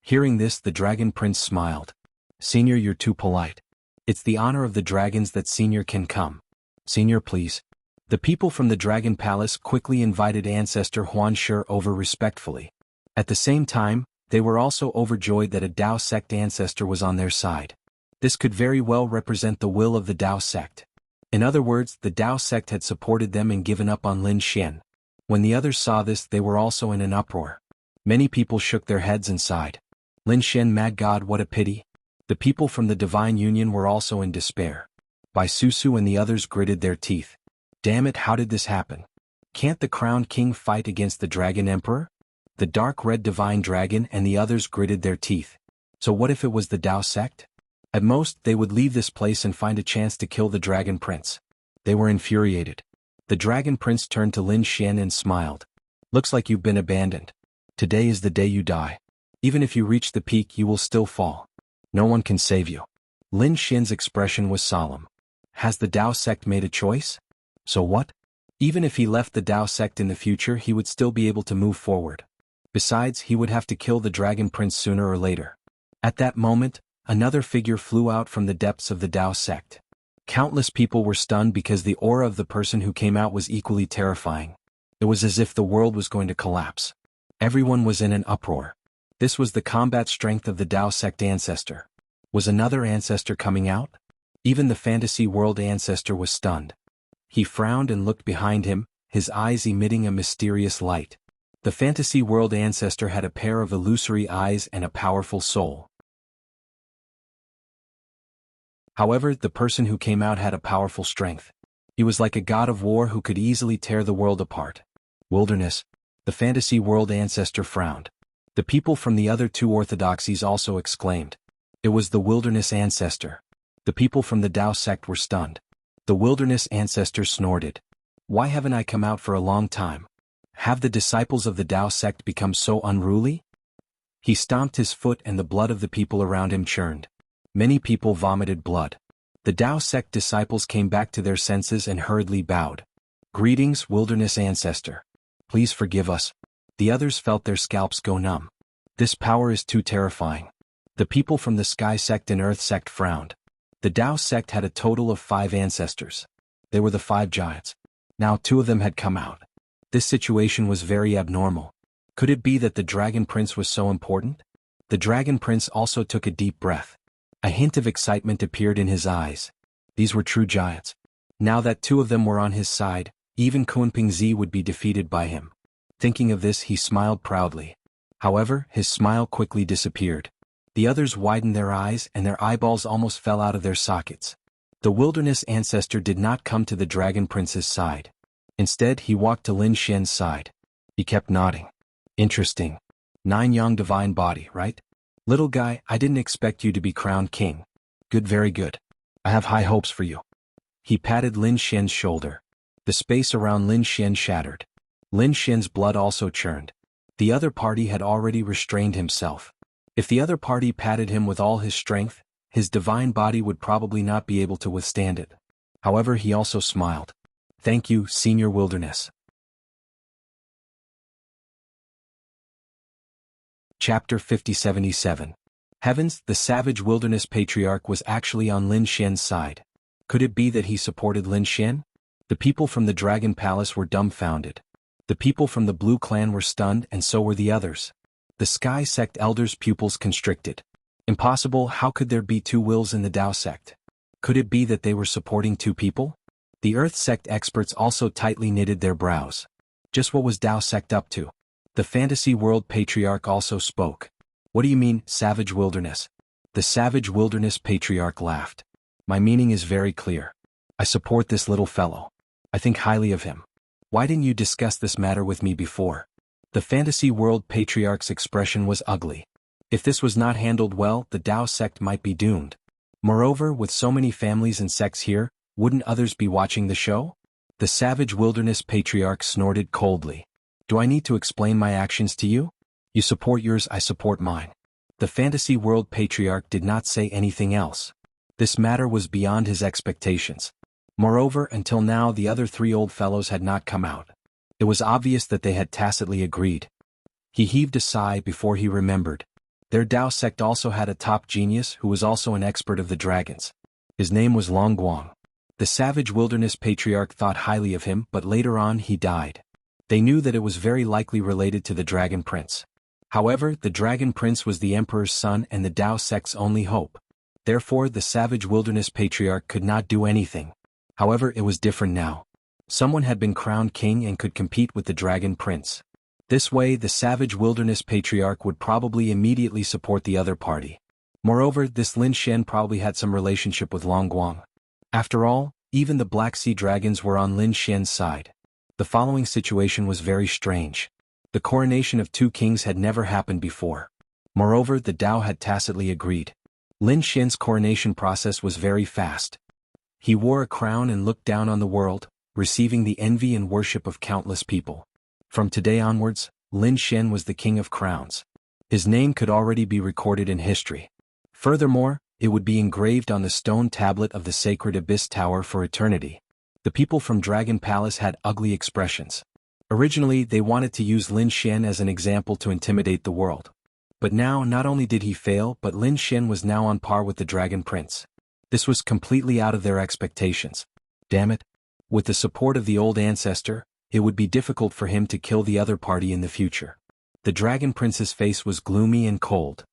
Hearing this, the Dragon Prince smiled. Senior, you're too polite. It's the honor of the dragons that Senior can come. Senior, please. The people from the Dragon Palace quickly invited Ancestor Huanshi over respectfully. At the same time, they were also overjoyed that a Dao sect ancestor was on their side. This could very well represent the will of the Dao sect. In other words, the Dao sect had supported them and given up on Lin Xian. When the others saw this, they were also in an uproar. Many people shook their heads and sighed. Lin Xian, mad god, what a pity. The people from the Divine Union were also in despair. Bai Susu and the others gritted their teeth. Damn it, how did this happen? Can't the crowned king fight against the Dragon Emperor? The dark red divine dragon and the others gritted their teeth. So what if it was the Dao sect? At most, they would leave this place and find a chance to kill the Dragon Prince. They were infuriated. The Dragon Prince turned to Lin Xian and smiled. Looks like you've been abandoned. Today is the day you die. Even if you reach the peak, you will still fall. No one can save you. Lin Xian's expression was solemn. Has the Dao sect made a choice? So what? Even if he left the Dao sect in the future, he would still be able to move forward. Besides, he would have to kill the Dragon Prince sooner or later. At that moment, another figure flew out from the depths of the Dao sect. Countless people were stunned because the aura of the person who came out was equally terrifying. It was as if the world was going to collapse. Everyone was in an uproar. This was the combat strength of the Dao sect ancestor. Was another ancestor coming out? Even the fantasy world ancestor was stunned. He frowned and looked behind him, his eyes emitting a mysterious light. The fantasy world ancestor had a pair of illusory eyes and a powerful soul. However, the person who came out had a powerful strength. He was like a god of war who could easily tear the world apart. Wilderness. The fantasy world ancestor frowned. The people from the other two orthodoxies also exclaimed. It was the wilderness ancestor. The people from the Dao sect were stunned. The wilderness ancestor snorted. Why haven't I come out for a long time? Have the disciples of the Dao sect become so unruly? He stomped his foot and the blood of the people around him churned. Many people vomited blood. The Dao sect disciples came back to their senses and hurriedly bowed. Greetings, wilderness ancestor. Please forgive us. The others felt their scalps go numb. This power is too terrifying. The people from the Sky sect and Earth sect frowned. The Dao sect had a total of 5 ancestors. They were the 5 giants. Now 2 of them had come out. This situation was very abnormal. Could it be that the Dragon Prince was so important? The Dragon Prince also took a deep breath. A hint of excitement appeared in his eyes. These were true giants. Now that 2 of them were on his side, even Kunpingzi would be defeated by him. Thinking of this, he smiled proudly. However, his smile quickly disappeared. The others widened their eyes and their eyeballs almost fell out of their sockets. The wilderness ancestor did not come to the Dragon Prince's side. Instead, he walked to Lin Xian's side. He kept nodding. Interesting. 9 young divine body, right? Little guy, I didn't expect you to be crowned king. Good, very good. I have high hopes for you. He patted Lin Xian's shoulder. The space around Lin Xian shattered. Lin Xian's blood also churned. The other party had already restrained himself. If the other party patted him with all his strength, his divine body would probably not be able to withstand it. However, he also smiled. Thank you, Senior Wilderness. Chapter 5077. Heavens, the savage wilderness patriarch was actually on Lin Xian's side. Could it be that he supported Lin Xian? The people from the Dragon Palace were dumbfounded. The people from the Blue Clan were stunned, and so were the others. The Sky Sect elders' pupils constricted. Impossible, how could there be two wills in the Dao sect? Could it be that they were supporting two people? The Earth sect experts also tightly knitted their brows. Just what was Dao sect up to? The Fantasy World Patriarch also spoke. What do you mean, savage wilderness? The Savage Wilderness Patriarch laughed. My meaning is very clear. I support this little fellow. I think highly of him. Why didn't you discuss this matter with me before? The Fantasy World Patriarch's expression was ugly. If this was not handled well, the Dao sect might be doomed. Moreover, with so many families and sects here, wouldn't others be watching the show? The Savage Wilderness Patriarch snorted coldly. Do I need to explain my actions to you? You support yours, I support mine. The Fantasy World Patriarch did not say anything else. This matter was beyond his expectations. Moreover, until now the other three old fellows had not come out. It was obvious that they had tacitly agreed. He heaved a sigh before he remembered. Their Dao sect also had a top genius who was also an expert of the dragons. His name was Long Guang. The Savage Wilderness Patriarch thought highly of him, but later on he died. They knew that it was very likely related to the Dragon Prince. However, the Dragon Prince was the Emperor's son and the Dao sect's only hope. Therefore, the Savage Wilderness Patriarch could not do anything. However, it was different now. Someone had been crowned king and could compete with the Dragon Prince. This way, the Savage Wilderness Patriarch would probably immediately support the other party. Moreover, this Lin Xian probably had some relationship with Long Guang. After all, even the Black Sea Dragons were on Lin Xian's side. The following situation was very strange. The coronation of two kings had never happened before. Moreover, the Dao had tacitly agreed. Lin Xian's coronation process was very fast. He wore a crown and looked down on the world, receiving the envy and worship of countless people. From today onwards, Lin Xian was the king of crowns. His name could already be recorded in history. Furthermore, it would be engraved on the stone tablet of the sacred Abyss Tower for eternity. The people from Dragon Palace had ugly expressions. Originally, they wanted to use Lin Xian as an example to intimidate the world. But now, not only did he fail, but Lin Xian was now on par with the Dragon Prince. This was completely out of their expectations. Damn it. With the support of the old ancestor, it would be difficult for him to kill the other party in the future. The Dragon Prince's face was gloomy and cold.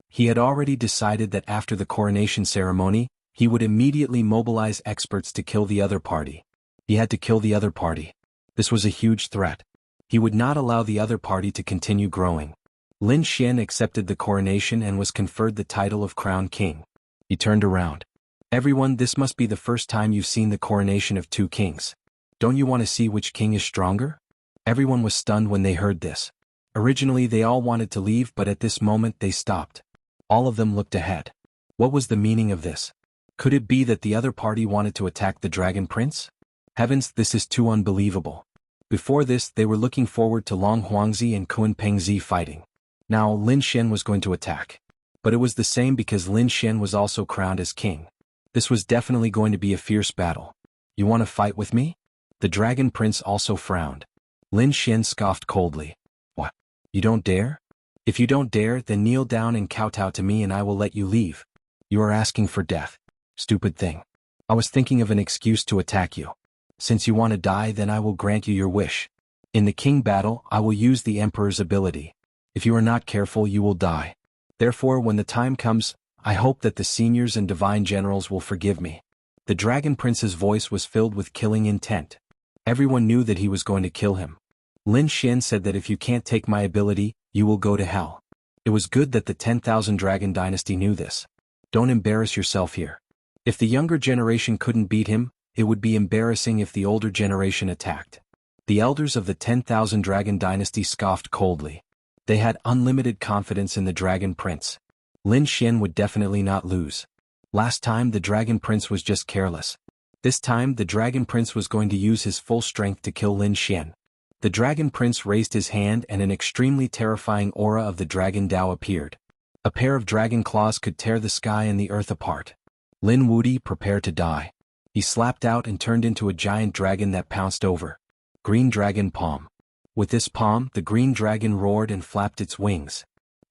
He had already decided that after the coronation ceremony, he would immediately mobilize experts to kill the other party. He had to kill the other party. This was a huge threat. He would not allow the other party to continue growing. Lin Xian accepted the coronation and was conferred the title of Crown King. He turned around. Everyone, this must be the first time you've seen the coronation of two kings. Don't you want to see which king is stronger? Everyone was stunned when they heard this. Originally they all wanted to leave, but at this moment they stopped. All of them looked ahead. What was the meaning of this? Could it be that the other party wanted to attack the Dragon Prince? Heavens, this is too unbelievable. Before this, they were looking forward to Long Huangzi and Kun Pengzi fighting. Now Lin Xian was going to attack. But it was the same because Lin Xian was also crowned as king. This was definitely going to be a fierce battle. You want to fight with me? The Dragon Prince also frowned. Lin Xian scoffed coldly. What? You don't dare? If you don't dare, then kneel down and kowtow to me and I will let you leave. You are asking for death. Stupid thing. I was thinking of an excuse to attack you. Since you want to die, then I will grant you your wish. In the king battle, I will use the Emperor's ability. If you are not careful, you will die. Therefore, when the time comes, I hope that the seniors and divine generals will forgive me. The Dragon Prince's voice was filled with killing intent. Everyone knew that he was going to kill him. Lin Xian said that if you can't take my ability, you will go to hell. It was good that the 10,000 Dragon Dynasty knew this. Don't embarrass yourself here. If the younger generation couldn't beat him, it would be embarrassing if the older generation attacked. The elders of the 10,000 Dragon Dynasty scoffed coldly. They had unlimited confidence in the Dragon Prince. Lin Xian would definitely not lose. Last time the Dragon Prince was just careless. This time the Dragon Prince was going to use his full strength to kill Lin Xian. The Dragon Prince raised his hand and an extremely terrifying aura of the Dragon Dao appeared. A pair of dragon claws could tear the sky and the earth apart. Lin Wudi prepared to die. He slapped out and turned into a giant dragon that pounced over. Green Dragon Palm. With this palm, the green dragon roared and flapped its wings.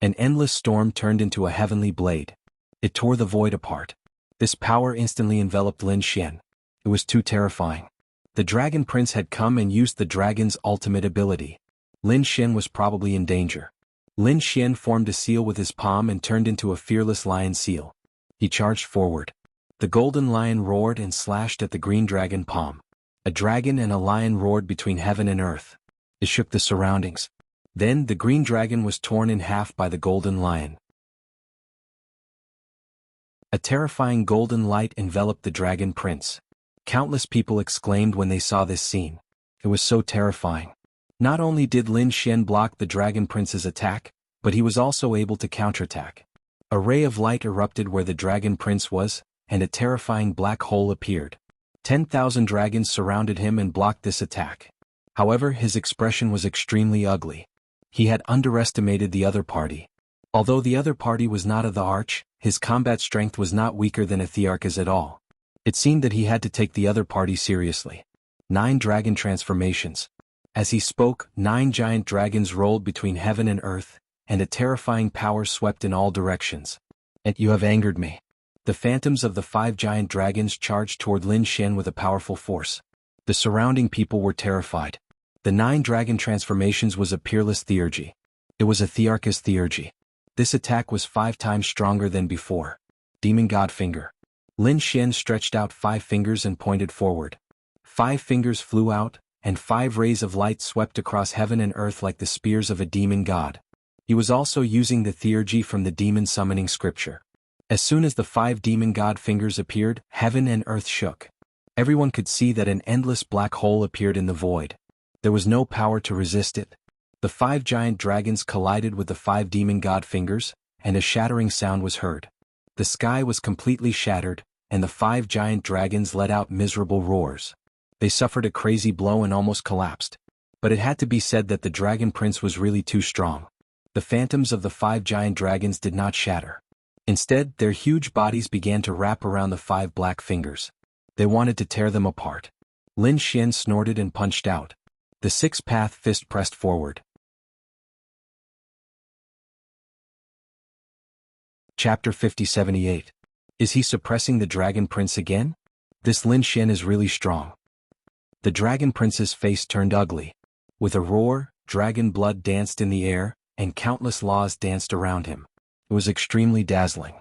An endless storm turned into a heavenly blade. It tore the void apart. This power instantly enveloped Lin Xian. It was too terrifying. The Dragon Prince had come and used the dragon's ultimate ability. Lin Xian was probably in danger. Lin Xian formed a seal with his palm and turned into a fearless lion seal. He charged forward. The golden lion roared and slashed at the green dragon palm. A dragon and a lion roared between heaven and earth. It shook the surroundings. Then the green dragon was torn in half by the golden lion. A terrifying golden light enveloped the Dragon Prince. Countless people exclaimed when they saw this scene. It was so terrifying. Not only did Lin Xian block the Dragon Prince's attack, but he was also able to counterattack. A ray of light erupted where the Dragon Prince was, and a terrifying black hole appeared. 10,000 dragons surrounded him and blocked this attack. However, his expression was extremely ugly. He had underestimated the other party. Although the other party was not of the Arch, his combat strength was not weaker than a Thearch's at all. It seemed that he had to take the other party seriously. 9 dragon transformations. As he spoke, 9 giant dragons rolled between heaven and earth, and a terrifying power swept in all directions. "And you have angered me." The phantoms of the 5 giant dragons charged toward Lin Xian with a powerful force. The surrounding people were terrified. The 9 dragon transformations was a peerless theurgy. It was a Thearch's theurgy. This attack was 5 times stronger than before. Demon God Finger. Lin Xian stretched out 5 fingers and pointed forward. 5 fingers flew out, and 5 rays of light swept across heaven and earth like the spears of a demon god. He was also using the theurgy from the demon summoning scripture. As soon as the 5 demon god fingers appeared, heaven and earth shook. Everyone could see that an endless black hole appeared in the void. There was no power to resist it. The 5 giant dragons collided with the 5 demon god fingers, and a shattering sound was heard. The sky was completely shattered, and the 5 giant dragons let out miserable roars. They suffered a crazy blow and almost collapsed. But it had to be said that the Dragon Prince was really too strong. The phantoms of the 5 giant dragons did not shatter. Instead, their huge bodies began to wrap around the 5 black fingers. They wanted to tear them apart. Lin Xian snorted and punched out. The 6-path fist pressed forward. Chapter 5078. Is he suppressing the Dragon Prince again? This Lin Xian is really strong. The Dragon Prince's face turned ugly. With a roar, dragon blood danced in the air, and countless laws danced around him. It was extremely dazzling.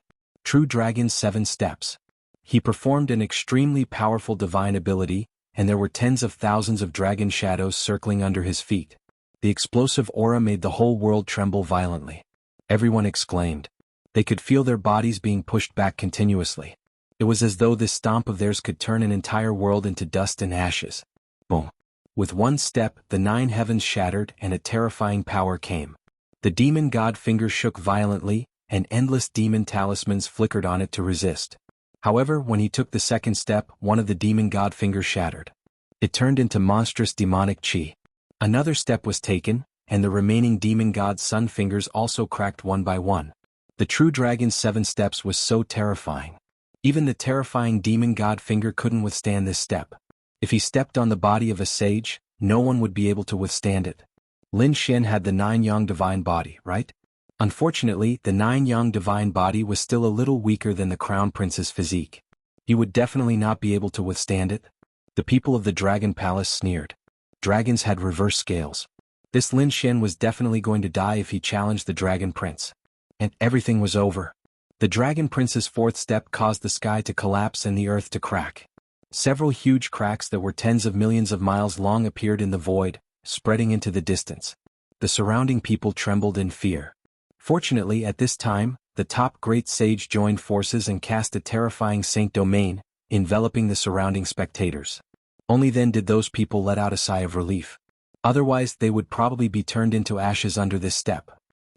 True Dragon's 7 steps. He performed an extremely powerful divine ability, and there were tens of thousands of dragon shadows circling under his feet. The explosive aura made the whole world tremble violently. Everyone exclaimed. They could feel their bodies being pushed back continuously. It was as though this stomp of theirs could turn an entire world into dust and ashes. Boom. With one step, the 9 heavens shattered and a terrifying power came. The demon god finger shook violently, and endless demon talismans flickered on it to resist. However, when he took the second step, one of the demon god fingers shattered. It turned into monstrous demonic chi. Another step was taken, and the remaining demon god sun fingers also cracked one by one. The true dragon's 7 steps was so terrifying. Even the terrifying demon god finger couldn't withstand this step. If he stepped on the body of a sage, no one would be able to withstand it. Lin Xian had the 9 yang divine body, right? Unfortunately, the 9 yang divine body was still a little weaker than the crown prince's physique. He would definitely not be able to withstand it. The people of the Dragon Palace sneered. Dragons had reverse scales. This Lin Xian was definitely going to die if he challenged the Dragon Prince. And everything was over. The Dragon Prince's 4th step caused the sky to collapse and the earth to crack. Several huge cracks that were tens of millions of miles long appeared in the void, spreading into the distance. The surrounding people trembled in fear. Fortunately, at this time, the top great sage joined forces and cast a terrifying Saint Domain, enveloping the surrounding spectators. Only then did those people let out a sigh of relief. Otherwise, they would probably be turned into ashes under this step.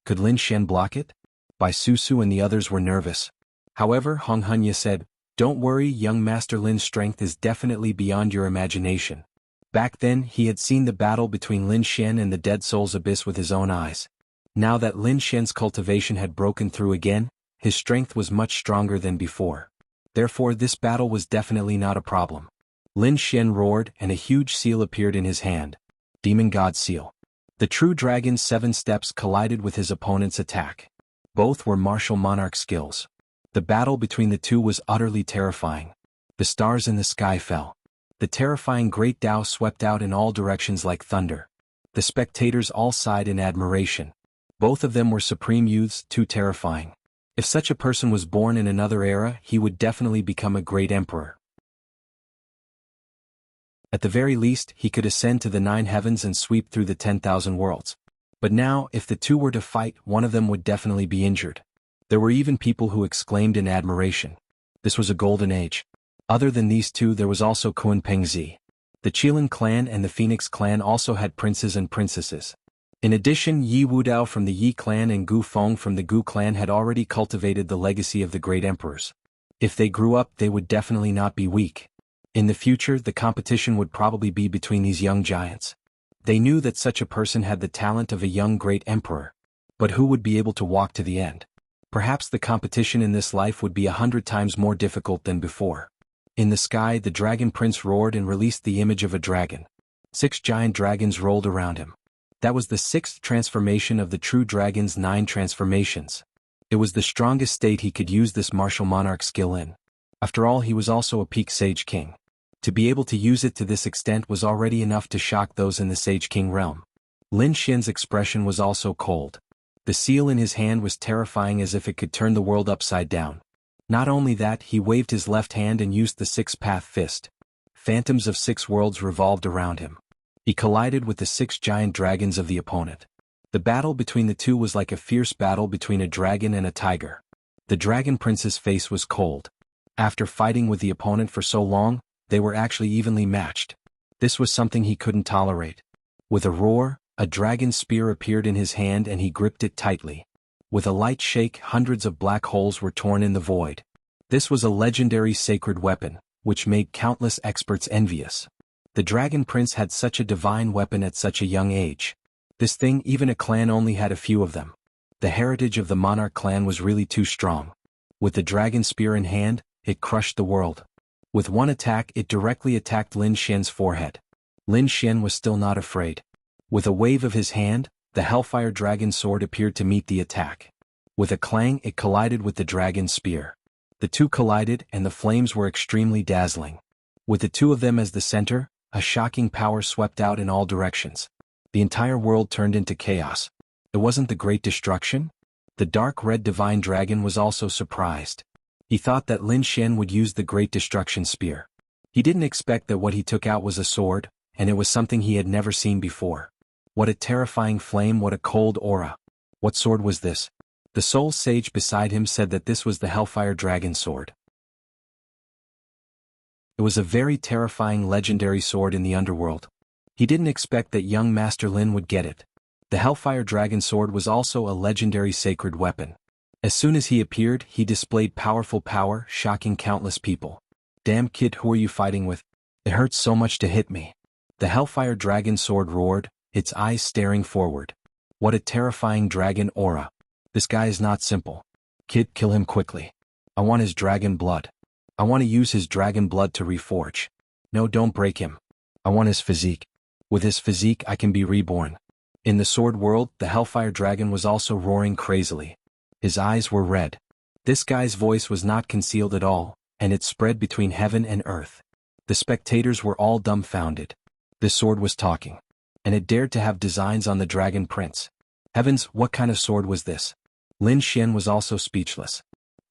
Could Lin Xian block it? Bai Susu and the others were nervous. However, Hong Hunya said, "Don't worry, young Master Lin's strength is definitely beyond your imagination." Back then, he had seen the battle between Lin Xian and the Dead Soul's Abyss with his own eyes. Now that Lin Xian's cultivation had broken through again, his strength was much stronger than before. Therefore, this battle was definitely not a problem. Lin Xian roared and a huge seal appeared in his hand. Demon God Seal. The true dragon's 7 steps collided with his opponent's attack. Both were martial monarch skills. The battle between the two was utterly terrifying. The stars in the sky fell. The terrifying great Tao swept out in all directions like thunder. The spectators all sighed in admiration. Both of them were supreme youths, too terrifying. If such a person was born in another era, he would definitely become a great emperor. At the very least, he could ascend to the 9 heavens and sweep through the 10,000 worlds. But now, if the two were to fight, one of them would definitely be injured. There were even people who exclaimed in admiration. This was a golden age. Other than these two, there was also Kun Pengzi. The Qilin clan and the Phoenix clan also had princes and princesses. In addition, Yi Wudao from the Yi clan and Gu Feng from the Gu clan had already cultivated the legacy of the great emperors. If they grew up, they would definitely not be weak. In the future, the competition would probably be between these young giants. They knew that such a person had the talent of a young great emperor. But who would be able to walk to the end? Perhaps the competition in this life would be 100 times more difficult than before. In the sky, the dragon prince roared and released the image of a dragon. 6 giant dragons rolled around him. That was the 6th transformation of the true dragon's 9 transformations. It was the strongest state he could use this martial monarch skill in. After all, he was also a peak Sage King. To be able to use it to this extent was already enough to shock those in the Sage King realm. Lin Xian's expression was also cold. The seal in his hand was terrifying, as if it could turn the world upside down. Not only that, he waved his left hand and used the 6-path fist. Phantoms of 6 worlds revolved around him. He collided with the 6 giant dragons of the opponent. The battle between the two was like a fierce battle between a dragon and a tiger. The dragon prince's face was cold. After fighting with the opponent for so long, they were actually evenly matched. This was something he couldn't tolerate. With a roar, a dragon spear appeared in his hand and he gripped it tightly. With a light shake, hundreds of black holes were torn in the void. This was a legendary sacred weapon, which made countless experts envious. The dragon prince had such a divine weapon at such a young age. This thing, even a clan only had a few of them. The heritage of the monarch clan was really too strong. With the dragon spear in hand, it crushed the world. With one attack, it directly attacked Lin Xian's forehead. Lin Xian was still not afraid. With a wave of his hand, the Hellfire Dragon sword appeared to meet the attack. With a clang, it collided with the dragon's spear. The two collided, and the flames were extremely dazzling. With the two of them as the center, a shocking power swept out in all directions. The entire world turned into chaos. It wasn't the Great Destruction? The dark red divine dragon was also surprised. He thought that Lin Xian would use the Great Destruction spear. He didn't expect that what he took out was a sword, and it was something he had never seen before. What a terrifying flame, what a cold aura. What sword was this? The soul sage beside him said that this was the Hellfire Dragon sword. It was a very terrifying legendary sword in the underworld. He didn't expect that young Master Lin would get it. The Hellfire Dragon sword was also a legendary sacred weapon. As soon as he appeared, he displayed powerful power, shocking countless people. Damn kid, who are you fighting with? It hurts so much to hit me. The Hellfire Dragon sword roared, its eyes staring forward. What a terrifying dragon aura. This guy is not simple. Kid, kill him quickly. I want his dragon blood. I want to use his dragon blood to reforge. No, don't break him. I want his physique. With his physique I can be reborn. In the sword world, the Hellfire Dragon was also roaring crazily. His eyes were red. This guy's voice was not concealed at all, and it spread between heaven and earth. The spectators were all dumbfounded. This sword was talking. And it dared to have designs on the Dragon Prince. Heavens, what kind of sword was this? Lin Xian was also speechless.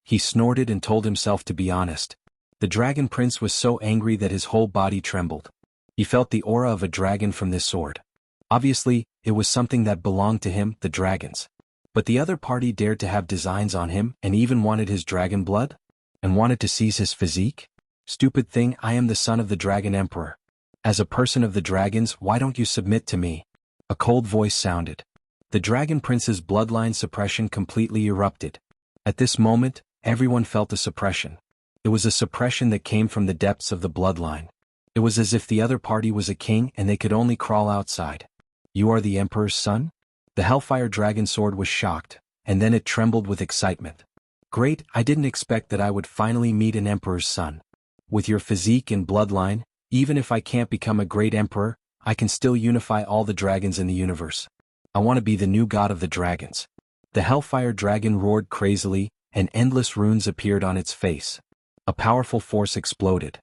He snorted and told himself to be honest. The Dragon Prince was so angry that his whole body trembled. He felt the aura of a dragon from this sword. Obviously, it was something that belonged to him, the dragons. But the other party dared to have designs on him and even wanted his dragon blood? And wanted to seize his physique? Stupid thing, I am the son of the Dragon Emperor. As a person of the dragons, why don't you submit to me? A cold voice sounded. The Dragon Prince's bloodline suppression completely erupted. At this moment, everyone felt a suppression. It was a suppression that came from the depths of the bloodline. It was as if the other party was a king and they could only crawl outside. You are the Emperor's son? The Hellfire Dragon sword was shocked, and then it trembled with excitement. Great, I didn't expect that I would finally meet an Emperor's son. With your physique and bloodline, even if I can't become a great emperor, I can still unify all the dragons in the universe. I want to be the new god of the dragons. The Hellfire Dragon roared crazily, and endless runes appeared on its face. A powerful force exploded.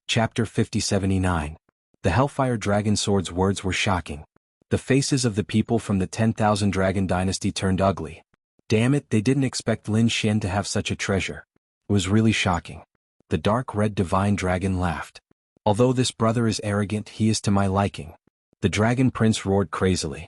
Chapter 5079. The Hellfire Dragon Sword's words were shocking. The faces of the people from the 10,000 Dragon Dynasty turned ugly. Damn it, they didn't expect Lin Xian to have such a treasure. It was really shocking. The dark red divine dragon laughed. Although this brother is arrogant, he is to my liking. The Dragon Prince roared crazily.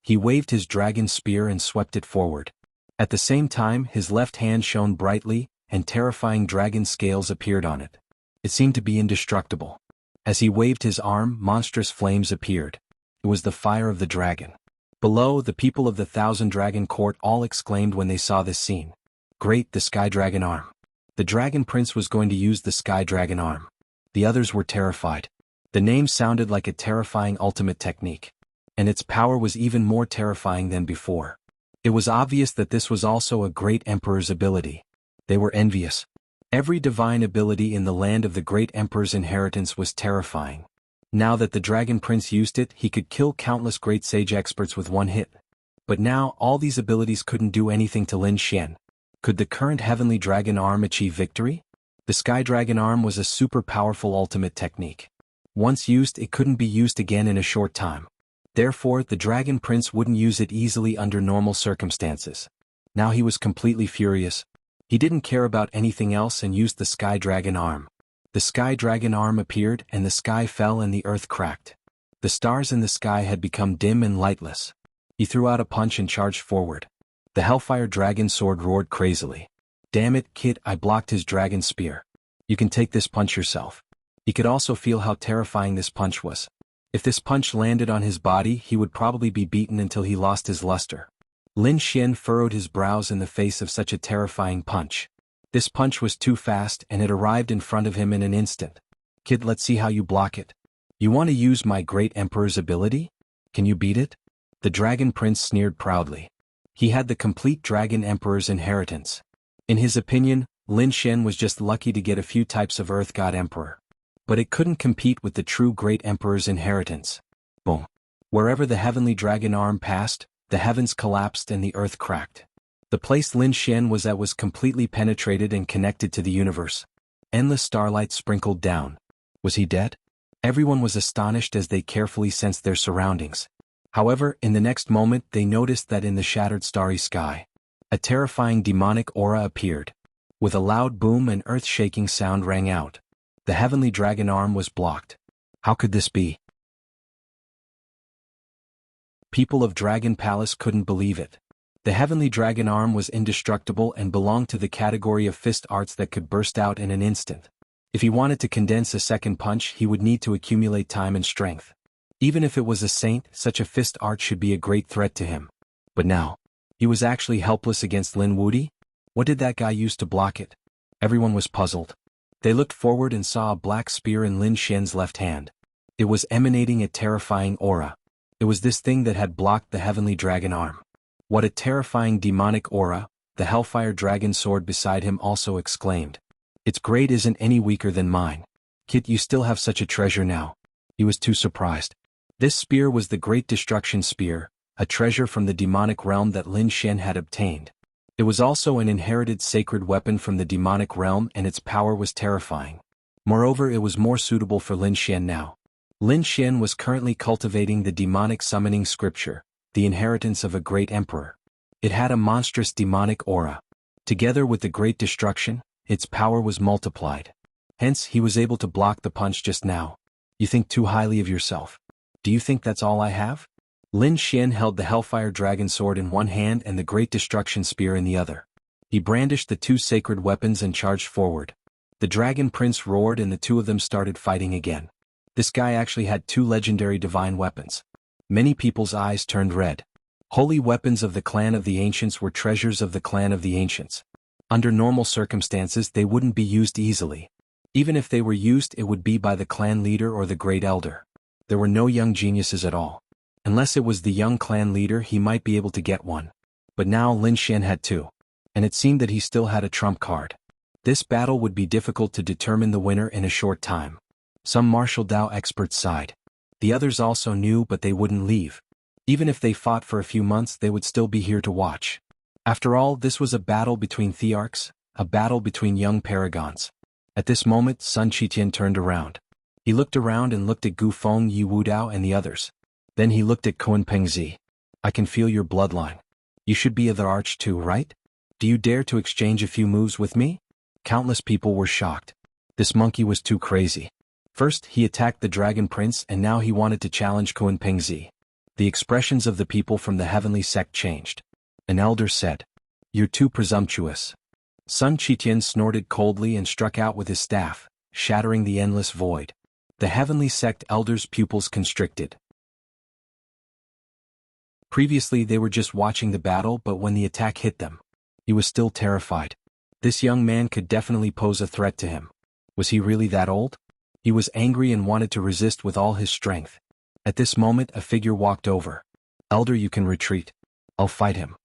He waved his dragon spear and swept it forward. At the same time, his left hand shone brightly, and terrifying dragon scales appeared on it. It seemed to be indestructible. As he waved his arm, monstrous flames appeared. It was the fire of the dragon. Below, the people of the 1,000 Dragon Court all exclaimed when they saw this scene. Great, the Sky Dragon Arm. The Dragon Prince was going to use the Sky Dragon Arm. The others were terrified. The name sounded like a terrifying ultimate technique. And its power was even more terrifying than before. It was obvious that this was also a great emperor's ability. They were envious. Every divine ability in the land of the great emperor's inheritance was terrifying. Now that the Dragon Prince used it, he could kill countless great sage experts with one hit. But now, all these abilities couldn't do anything to Lin Xian. Could the current Heavenly Dragon Arm achieve victory? The Sky Dragon Arm was a super powerful ultimate technique. Once used, it couldn't be used again in a short time. Therefore, the Dragon Prince wouldn't use it easily under normal circumstances. Now he was completely furious. He didn't care about anything else and used the Sky Dragon Arm. The Sky Dragon Arm appeared, and the sky fell and the earth cracked. The stars in the sky had become dim and lightless. He threw out a punch and charged forward. The Hellfire Dragon Sword roared crazily. Damn it, kid, I blocked his dragon spear. You can take this punch yourself. He could also feel how terrifying this punch was. If this punch landed on his body, he would probably be beaten until he lost his luster. Lin Xian furrowed his brows in the face of such a terrifying punch. This punch was too fast and it arrived in front of him in an instant. Kid, let's see how you block it. You want to use my great emperor's ability? Can you beat it? The Dragon Prince sneered proudly. He had the complete Dragon Emperor's inheritance. In his opinion, Lin Xian was just lucky to get a few types of Earth God Emperor. But it couldn't compete with the true Great Emperor's inheritance. Boom. Wherever the Heavenly Dragon Arm passed, the heavens collapsed and the earth cracked. The place Lin Xian was at was completely penetrated and connected to the universe. Endless starlight sprinkled down. Was he dead? Everyone was astonished as they carefully sensed their surroundings. However, in the next moment they noticed that in the shattered starry sky, a terrifying demonic aura appeared. With a loud boom, an earth-shaking sound rang out. The Heavenly Dragon Arm was blocked. How could this be? People of Dragon Palace couldn't believe it. The Heavenly Dragon Arm was indestructible and belonged to the category of fist arts that could burst out in an instant. If he wanted to condense a second punch, he would need to accumulate time and strength. Even if it was a saint, such a fist art should be a great threat to him. But now, he was actually helpless against Lin Wudi? What did that guy use to block it? Everyone was puzzled. They looked forward and saw a black spear in Lin Xian's left hand. It was emanating a terrifying aura. It was this thing that had blocked the Heavenly Dragon Arm. What a terrifying demonic aura, the Hellfire Dragon Sword beside him also exclaimed. Its grade isn't any weaker than mine. Kit, you still have such a treasure now. He was too surprised. This spear was the Great Destruction Spear, a treasure from the demonic realm that Lin Xian had obtained. It was also an inherited sacred weapon from the demonic realm, and its power was terrifying. Moreover, it was more suitable for Lin Xian now. Lin Xian was currently cultivating the demonic summoning scripture, the inheritance of a great emperor. It had a monstrous demonic aura. Together with the Great Destruction, its power was multiplied. Hence, he was able to block the punch just now. You think too highly of yourself. Do you think that's all I have? Lin Xian held the Hellfire Dragon Sword in one hand and the Great Destruction Spear in the other. He brandished the two sacred weapons and charged forward. The Dragon Prince roared and the two of them started fighting again. This guy actually had two legendary divine weapons. Many people's eyes turned red. Holy weapons of the clan of the Ancients were treasures of the clan of the Ancients. Under normal circumstances they wouldn't be used easily. Even if they were used, it would be by the clan leader or the great elder. There were no young geniuses at all. Unless it was the young clan leader, he might be able to get one. But now Lin Xian had two. And it seemed that he still had a trump card. This battle would be difficult to determine the winner in a short time. Some martial Dao experts sighed. The others also knew, but they wouldn't leave. Even if they fought for a few months, they would still be here to watch. After all, this was a battle between Thearchs, a battle between young paragons. At this moment, Sun Qitian turned around. He looked around and looked at Gu Feng, Yi Wudao and the others. Then he looked at Kun Pengzi. I can feel your bloodline. You should be of the arch too, right? Do you dare to exchange a few moves with me? Countless people were shocked. This monkey was too crazy. First, he attacked the Dragon Prince, and now he wanted to challenge Kun Pengzi. The expressions of the people from the heavenly sect changed. An elder said, "You're too presumptuous." Sun Qitian snorted coldly and struck out with his staff, shattering the endless void. The heavenly sect elder's pupils constricted. Previously they were just watching the battle, but when the attack hit them, he was still terrified. This young man could definitely pose a threat to him. Was he really that old? He was angry and wanted to resist with all his strength. At this moment a figure walked over. "Elder, you can retreat. I'll fight him."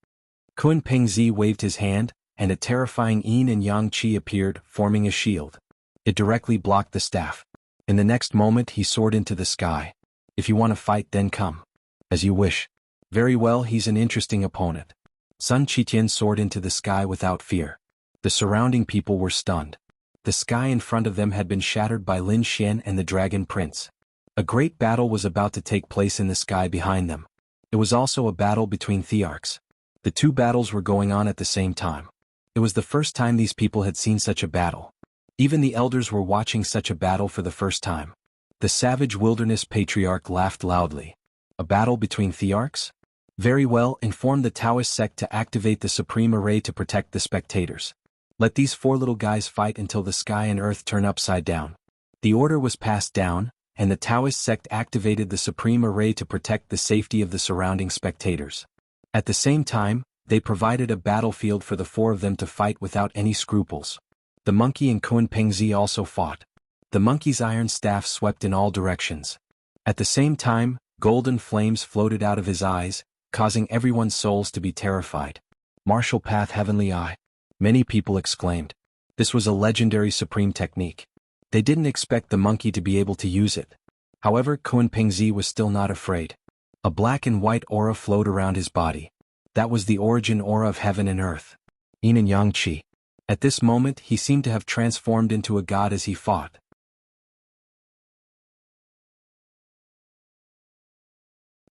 Kun Pengzi waved his hand, and a terrifying yin and yang qi appeared, forming a shield. It directly blocked the staff. In the next moment he soared into the sky. "If you want to fight, then come. As you wish." "Very well, he's an interesting opponent." Sun Qitian soared into the sky without fear. The surrounding people were stunned. The sky in front of them had been shattered by Lin Xian and the Dragon Prince. A great battle was about to take place in the sky behind them. It was also a battle between Thearchs. The two battles were going on at the same time. It was the first time these people had seen such a battle. Even the elders were watching such a battle for the first time. The savage wilderness patriarch laughed loudly. A battle between Thearchs? Very well, inform the Taoist sect to activate the supreme array to protect the spectators. Let these four little guys fight until the sky and earth turn upside down. The order was passed down, and the Taoist sect activated the supreme array to protect the safety of the surrounding spectators. At the same time, they provided a battlefield for the four of them to fight without any scruples. The monkey and Kun Pengzi also fought. The monkey's iron staff swept in all directions. At the same time, golden flames floated out of his eyes, causing everyone's souls to be terrified. "Martial Path Heavenly Eye." Many people exclaimed. This was a legendary supreme technique. They didn't expect the monkey to be able to use it. However, Kun Pengzi was still not afraid. A black and white aura flowed around his body. That was the origin aura of heaven and earth. Yin and Yang Qi. At this moment he seemed to have transformed into a god as he fought.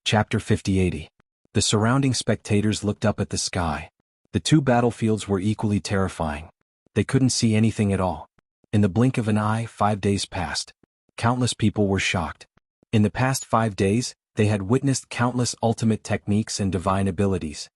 Chapter 50-80. The surrounding spectators looked up at the sky. The two battlefields were equally terrifying. They couldn't see anything at all. In the blink of an eye, 5 days passed. Countless people were shocked. In the past 5 days, they had witnessed countless ultimate techniques and divine abilities.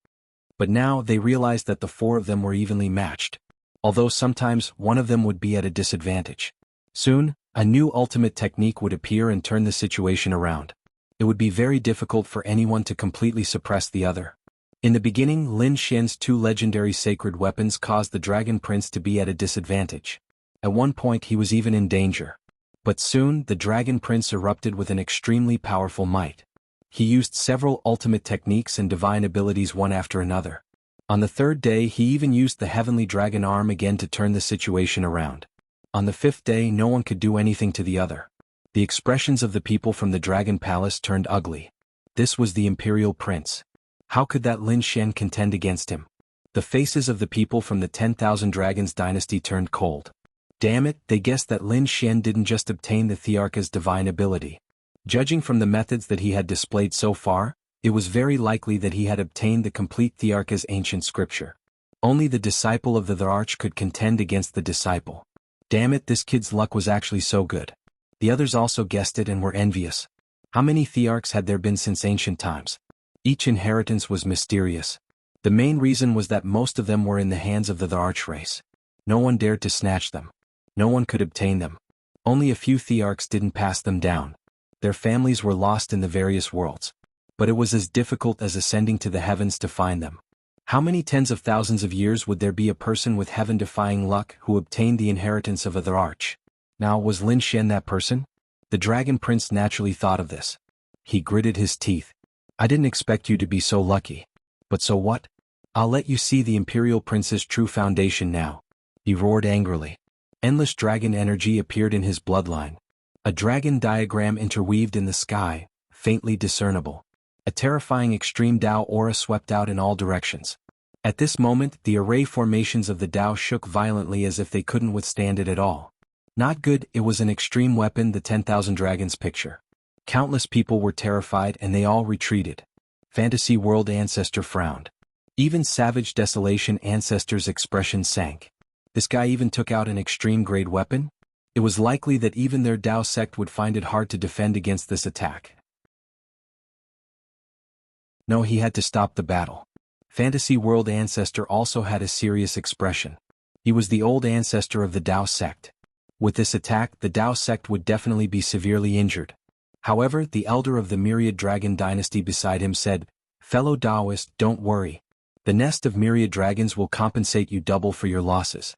But now they realized that the four of them were evenly matched. Although sometimes one of them would be at a disadvantage. Soon, a new ultimate technique would appear and turn the situation around. It would be very difficult for anyone to completely suppress the other. In the beginning, Lin Xian's two legendary sacred weapons caused the Dragon Prince to be at a disadvantage. At one point he was even in danger. But soon, the Dragon Prince erupted with an extremely powerful might. He used several ultimate techniques and divine abilities one after another. On the third day he even used the heavenly dragon arm again to turn the situation around. On the fifth day no one could do anything to the other. The expressions of the people from the Dragon Palace turned ugly. This was the Imperial Prince. How could that Lin Xian contend against him? The faces of the people from the 10,000 Dragons dynasty turned cold. Damn it, they guessed that Lin Xian didn't just obtain the Thearcha's divine ability. Judging from the methods that he had displayed so far, it was very likely that he had obtained the complete Thearcha's ancient scripture. Only the disciple of the Thearch could contend against the disciple. Damn it, this kid's luck was actually so good. The others also guessed it and were envious. How many Thearchs had there been since ancient times? Each inheritance was mysterious. The main reason was that most of them were in the hands of the Thearch race. No one dared to snatch them. No one could obtain them. Only a few Thearchs didn't pass them down. Their families were lost in the various worlds. But it was as difficult as ascending to the heavens to find them. How many tens of thousands of years would there be a person with heaven-defying luck who obtained the inheritance of a Thearch? Now, was Lin Xian that person? The Dragon Prince naturally thought of this. He gritted his teeth. I didn't expect you to be so lucky. But so what? I'll let you see the Imperial Prince's true foundation now. He roared angrily. Endless dragon energy appeared in his bloodline. A dragon diagram interweaved in the sky, faintly discernible. A terrifying extreme Dao aura swept out in all directions. At this moment, the array formations of the Dao shook violently as if they couldn't withstand it at all. Not good, it was an extreme weapon, the 10,000 Dragons picture. Countless people were terrified and they all retreated. Fantasy World Ancestor frowned. Even Savage Desolation Ancestor's expression sank. This guy even took out an extreme grade weapon? It was likely that even their Dao sect would find it hard to defend against this attack. No, he had to stop the battle. Fantasy World Ancestor also had a serious expression. He was the old ancestor of the Dao sect. With this attack, the Dao sect would definitely be severely injured. However, the elder of the Myriad Dragon dynasty beside him said, "Fellow Daoist, don't worry. The nest of Myriad Dragons will compensate you double for your losses."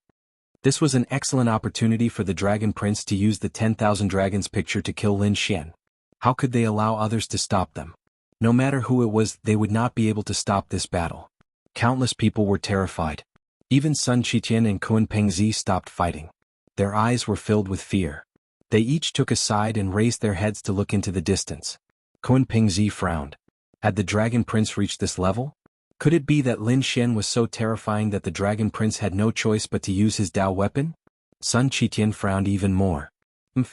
This was an excellent opportunity for the Dragon Prince to use the 10,000 Dragons picture to kill Lin Xian. How could they allow others to stop them? No matter who it was, they would not be able to stop this battle. Countless people were terrified. Even Sun Qitian and Kun Pengzi stopped fighting. Their eyes were filled with fear. They each took a side and raised their heads to look into the distance. Kun Pengzi frowned. Had the Dragon Prince reached this level? Could it be that Lin Xian was so terrifying that the Dragon Prince had no choice but to use his Dao weapon? Sun Qitian frowned even more.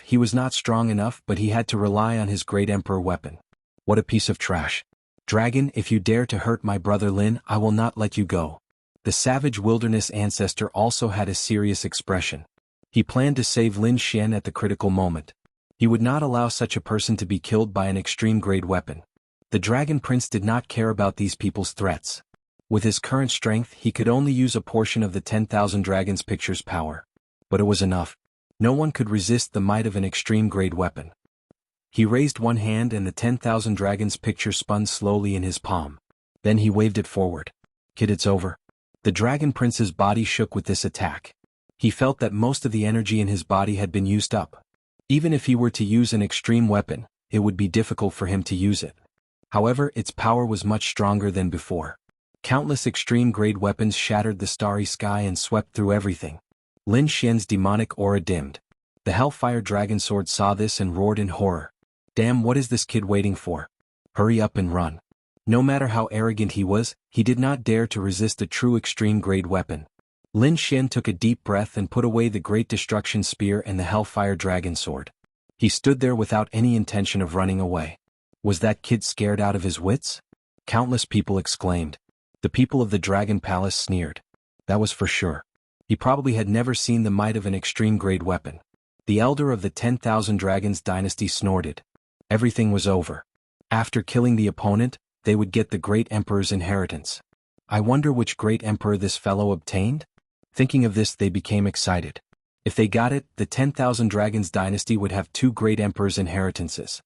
He was not strong enough, but he had to rely on his Great Emperor weapon. What a piece of trash. Dragon, if you dare to hurt my brother Lin, I will not let you go. The Savage Wilderness Ancestor also had a serious expression. He planned to save Lin Xian at the critical moment. He would not allow such a person to be killed by an extreme-grade weapon. The Dragon Prince did not care about these people's threats. With his current strength, he could only use a portion of the 10,000 Dragons picture's power. But it was enough. No one could resist the might of an extreme-grade weapon. He raised one hand and the 10,000 Dragons picture spun slowly in his palm. Then he waved it forward. "Kid, it's over." The Dragon Prince's body shook with this attack. He felt that most of the energy in his body had been used up. Even if he were to use an extreme weapon, it would be difficult for him to use it. However, its power was much stronger than before. Countless extreme-grade weapons shattered the starry sky and swept through everything. Lin Xian's demonic aura dimmed. The Hellfire Dragon Sword saw this and roared in horror. "Damn, what is this kid waiting for? Hurry up and run." No matter how arrogant he was, he did not dare to resist a true extreme-grade weapon. Lin Xian took a deep breath and put away the Great Destruction Spear and the Hellfire Dragon Sword. He stood there without any intention of running away. Was that kid scared out of his wits? Countless people exclaimed. The people of the Dragon Palace sneered. That was for sure. He probably had never seen the might of an extreme-grade weapon. The elder of the 10,000 Dragons dynasty snorted. Everything was over. After killing the opponent, they would get the Great Emperor's inheritance. I wonder which Great Emperor this fellow obtained? Thinking of this, they became excited. If they got it, the 10,000 Dragons dynasty would have 2 Great Emperor's inheritances.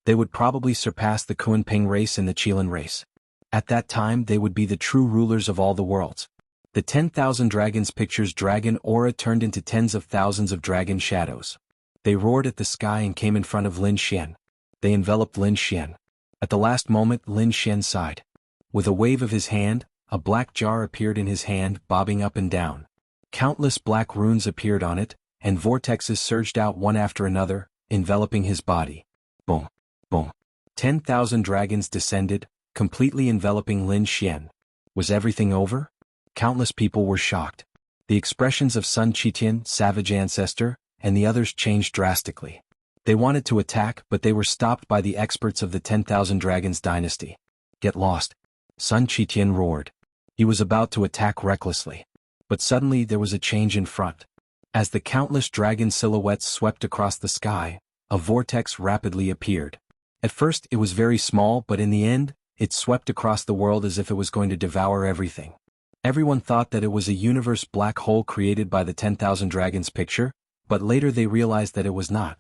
They would probably surpass the Kunping race and the Qilin race. At that time, they would be the true rulers of all the worlds. The 10,000 Dragons picture's dragon aura turned into tens of thousands of dragon shadows. They roared at the sky and came in front of Lin Xian. They enveloped Lin Xian. At the last moment, Lin Xian sighed. With a wave of his hand, a black jar appeared in his hand, bobbing up and down. Countless black runes appeared on it, and vortexes surged out one after another, enveloping his body. Boom. Boom. 10,000 dragons descended, completely enveloping Lin Xian. Was everything over? Countless people were shocked. The expressions of Sun Qitian, Savage Ancestor, and the others changed drastically. They wanted to attack, but they were stopped by the experts of the 10,000 Dragons dynasty. Get lost. Sun Qitian roared. He was about to attack recklessly. But suddenly there was a change in front. As the countless dragon silhouettes swept across the sky, a vortex rapidly appeared. At first it was very small, but in the end, it swept across the world as if it was going to devour everything. Everyone thought that it was a universe black hole created by the 10,000 Dragons picture, but later they realized that it was not.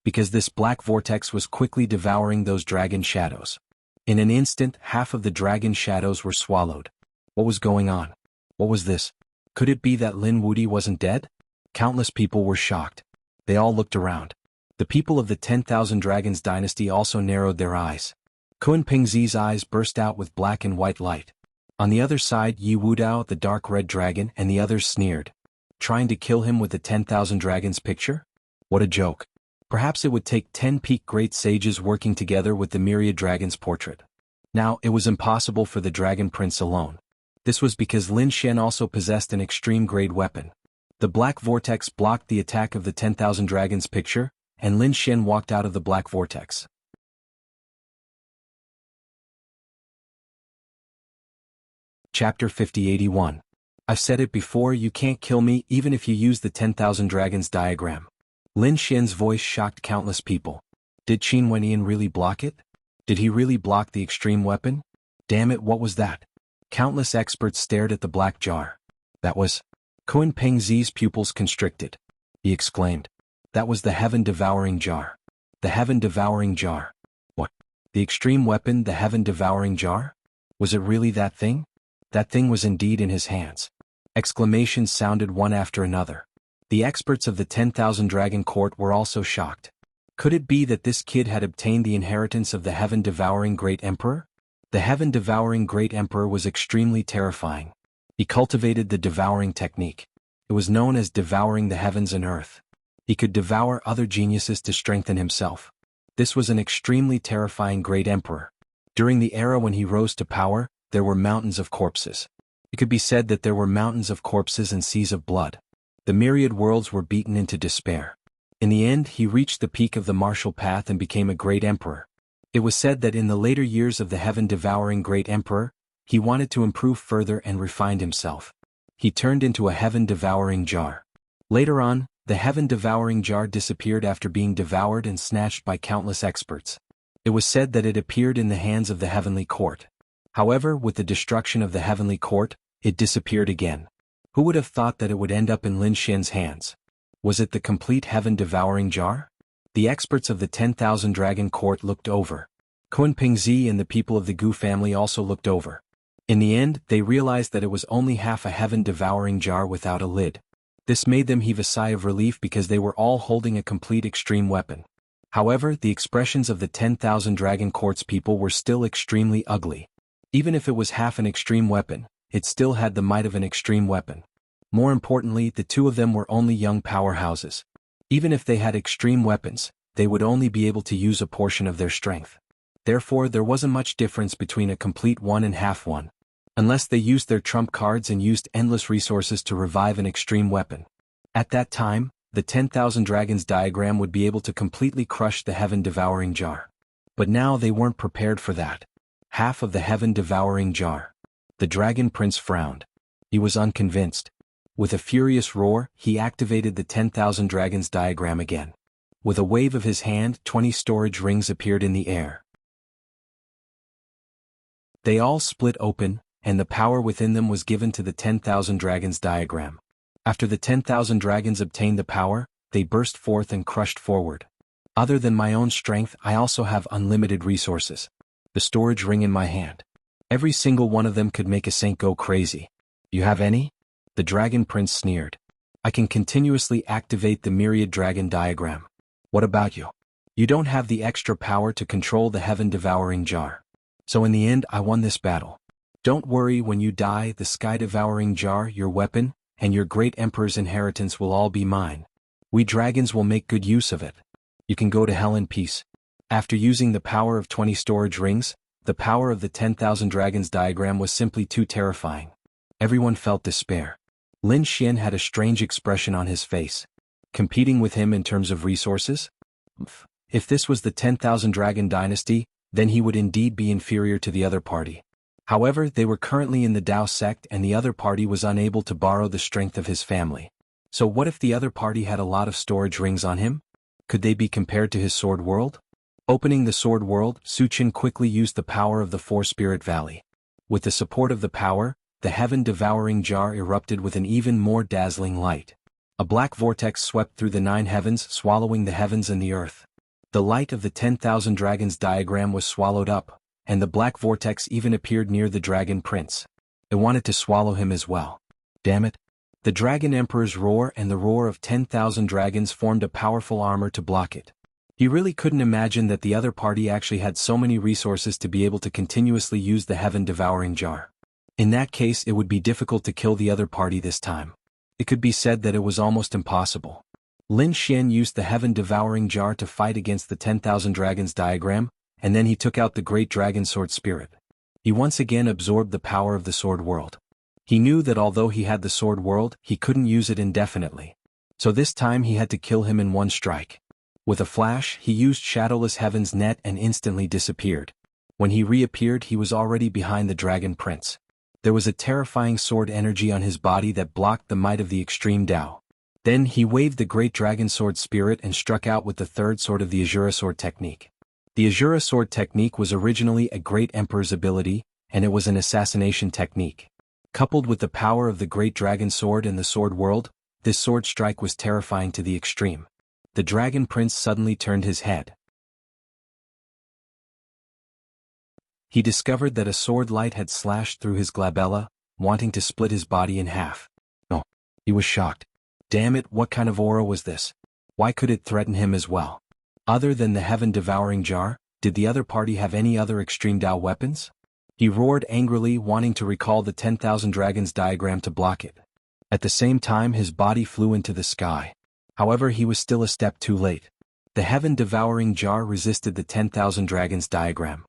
Because this black vortex was quickly devouring those dragon shadows. In an instant, half of the dragon shadows were swallowed. What was going on? What was this? Could it be that Lin Wudi wasn't dead? Countless people were shocked. They all looked around. The people of the 10,000 Dragons dynasty also narrowed their eyes. Kun Pingzi's eyes burst out with black and white light. On the other side, Yi Wudao, the dark red dragon, and the others sneered. trying to kill him with the 10,000 dragons picture? What a joke. Perhaps it would take 10 peak great sages working together with the myriad dragons portrait. Now, it was impossible for the Dragon Prince alone. This was because Lin Xian also possessed an extreme-grade weapon. The Black Vortex blocked the attack of the 10,000 dragons picture, and Lin Xian walked out of the Black Vortex. Chapter 5081. I've said it before, you can't kill me even if you use the 10,000 dragons diagram. Lin Xian's voice shocked countless people. Did Qin Wenyan really block it? Did he really block the extreme weapon? Damn it, what was that? Countless experts stared at the black jar. That was... Kun Pengzi's pupils constricted. He exclaimed. That was the heaven-devouring jar. The heaven-devouring jar. What? The extreme weapon, the heaven-devouring jar? Was it really that thing? That thing was indeed in his hands. Exclamations sounded one after another. The experts of the 10,000 Dragon Court were also shocked. Could it be that this kid had obtained the inheritance of the heaven-devouring Great Emperor? The heaven-devouring Great Emperor was extremely terrifying. He cultivated the devouring technique. It was known as devouring the heavens and earth. He could devour other geniuses to strengthen himself. This was an extremely terrifying Great Emperor. During the era when he rose to power, there were mountains of corpses. It could be said that there were mountains of corpses and seas of blood. The myriad worlds were beaten into despair. In the end, he reached the peak of the martial path and became a great emperor. It was said that in the later years of the heaven-devouring Great Emperor, he wanted to improve further and refined himself. He turned into a heaven-devouring jar. Later on, the heaven-devouring jar disappeared after being devoured and snatched by countless experts. It was said that it appeared in the hands of the heavenly court. However, with the destruction of the heavenly court, it disappeared again. Who would have thought that it would end up in Lin Xian's hands? Was it the complete heaven-devouring jar? The experts of the 10,000 Dragon Court looked over. Kun Pengzi and the people of the Gu family also looked over. In the end, they realized that it was only half a heaven-devouring jar without a lid. This made them heave a sigh of relief because they were all holding a complete extreme weapon. However, the expressions of the 10,000 Dragon Court's people were still extremely ugly. Even if it was half an extreme weapon, it still had the might of an extreme weapon. More importantly, the two of them were only young powerhouses. Even if they had extreme weapons, they would only be able to use a portion of their strength. Therefore, there wasn't much difference between a complete one and half one. Unless they used their trump cards and used endless resources to revive an extreme weapon. At that time, the 10,000 dragons diagram would be able to completely crush the heaven-devouring jar. But now they weren't prepared for that. Half of the heaven-devouring jar. The Dragon Prince frowned. He was unconvinced. With a furious roar, he activated the 10,000 dragons diagram again. With a wave of his hand, 20 storage rings appeared in the air. They all split open, and the power within them was given to the 10,000 dragons diagram. After the 10,000 dragons obtained the power, they burst forth and crushed forward. Other than my own strength, I also have unlimited resources. The storage ring in my hand. Every single one of them could make a saint go crazy. You have any? The Dragon Prince sneered. I can continuously activate the myriad dragon diagram. What about you? You don't have the extra power to control the heaven-devouring jar. So in the end, I won this battle. Don't worry, when you die, the sky-devouring jar, your weapon, and your great emperor's inheritance will all be mine. We dragons will make good use of it. You can go to hell in peace. After using the power of 20 storage rings, the power of the 10,000 dragons diagram was simply too terrifying. Everyone felt despair. Lin Xian had a strange expression on his face. Competing with him in terms of resources? If this was the 10,000 dragon dynasty, then he would indeed be inferior to the other party. However, they were currently in the Dao sect and the other party was unable to borrow the strength of his family. So what if the other party had a lot of storage rings on him? Could they be compared to his sword world? Opening the sword world, Su Qin quickly used the power of the Four-Spirit Valley. With the support of the power, the heaven-devouring jar erupted with an even more dazzling light. A black vortex swept through the 9 heavens, swallowing the heavens and the earth. The light of the 10,000 dragons diagram was swallowed up, and the black vortex even appeared near the Dragon Prince. It wanted to swallow him as well. Damn it. The Dragon Emperor's roar and the roar of 10,000 dragons formed a powerful armor to block it. He really couldn't imagine that the other party actually had so many resources to be able to continuously use the heaven-devouring jar. In that case, it would be difficult to kill the other party this time. It could be said that it was almost impossible. Lin Xian used the heaven-devouring jar to fight against the 10,000 dragons diagram, and then he took out the great dragon sword spirit. He once again absorbed the power of the sword world. He knew that although he had the sword world, he couldn't use it indefinitely. So this time he had to kill him in one strike. With a flash, he used Shadowless Heaven's net and instantly disappeared. When he reappeared, he was already behind the Dragon Prince. There was a terrifying sword energy on his body that blocked the might of the extreme Tao. Then he waved the great dragon sword spirit and struck out with the third sword of the Azura sword technique. The Azura sword technique was originally a great emperor's ability, and it was an assassination technique. Coupled with the power of the great dragon sword and the sword world, this sword strike was terrifying to the extreme. The Dragon Prince suddenly turned his head. He discovered that a sword light had slashed through his glabella, wanting to split his body in half. Oh, he was shocked. Damn it, what kind of aura was this? Why could it threaten him as well? Other than the heaven-devouring jar, did the other party have any other extreme Tao weapons? He roared angrily, wanting to recall the 10,000 dragons diagram to block it. At the same time, his body flew into the sky. However, he was still a step too late. The heaven-devouring jar resisted the 10,000 dragons diagram.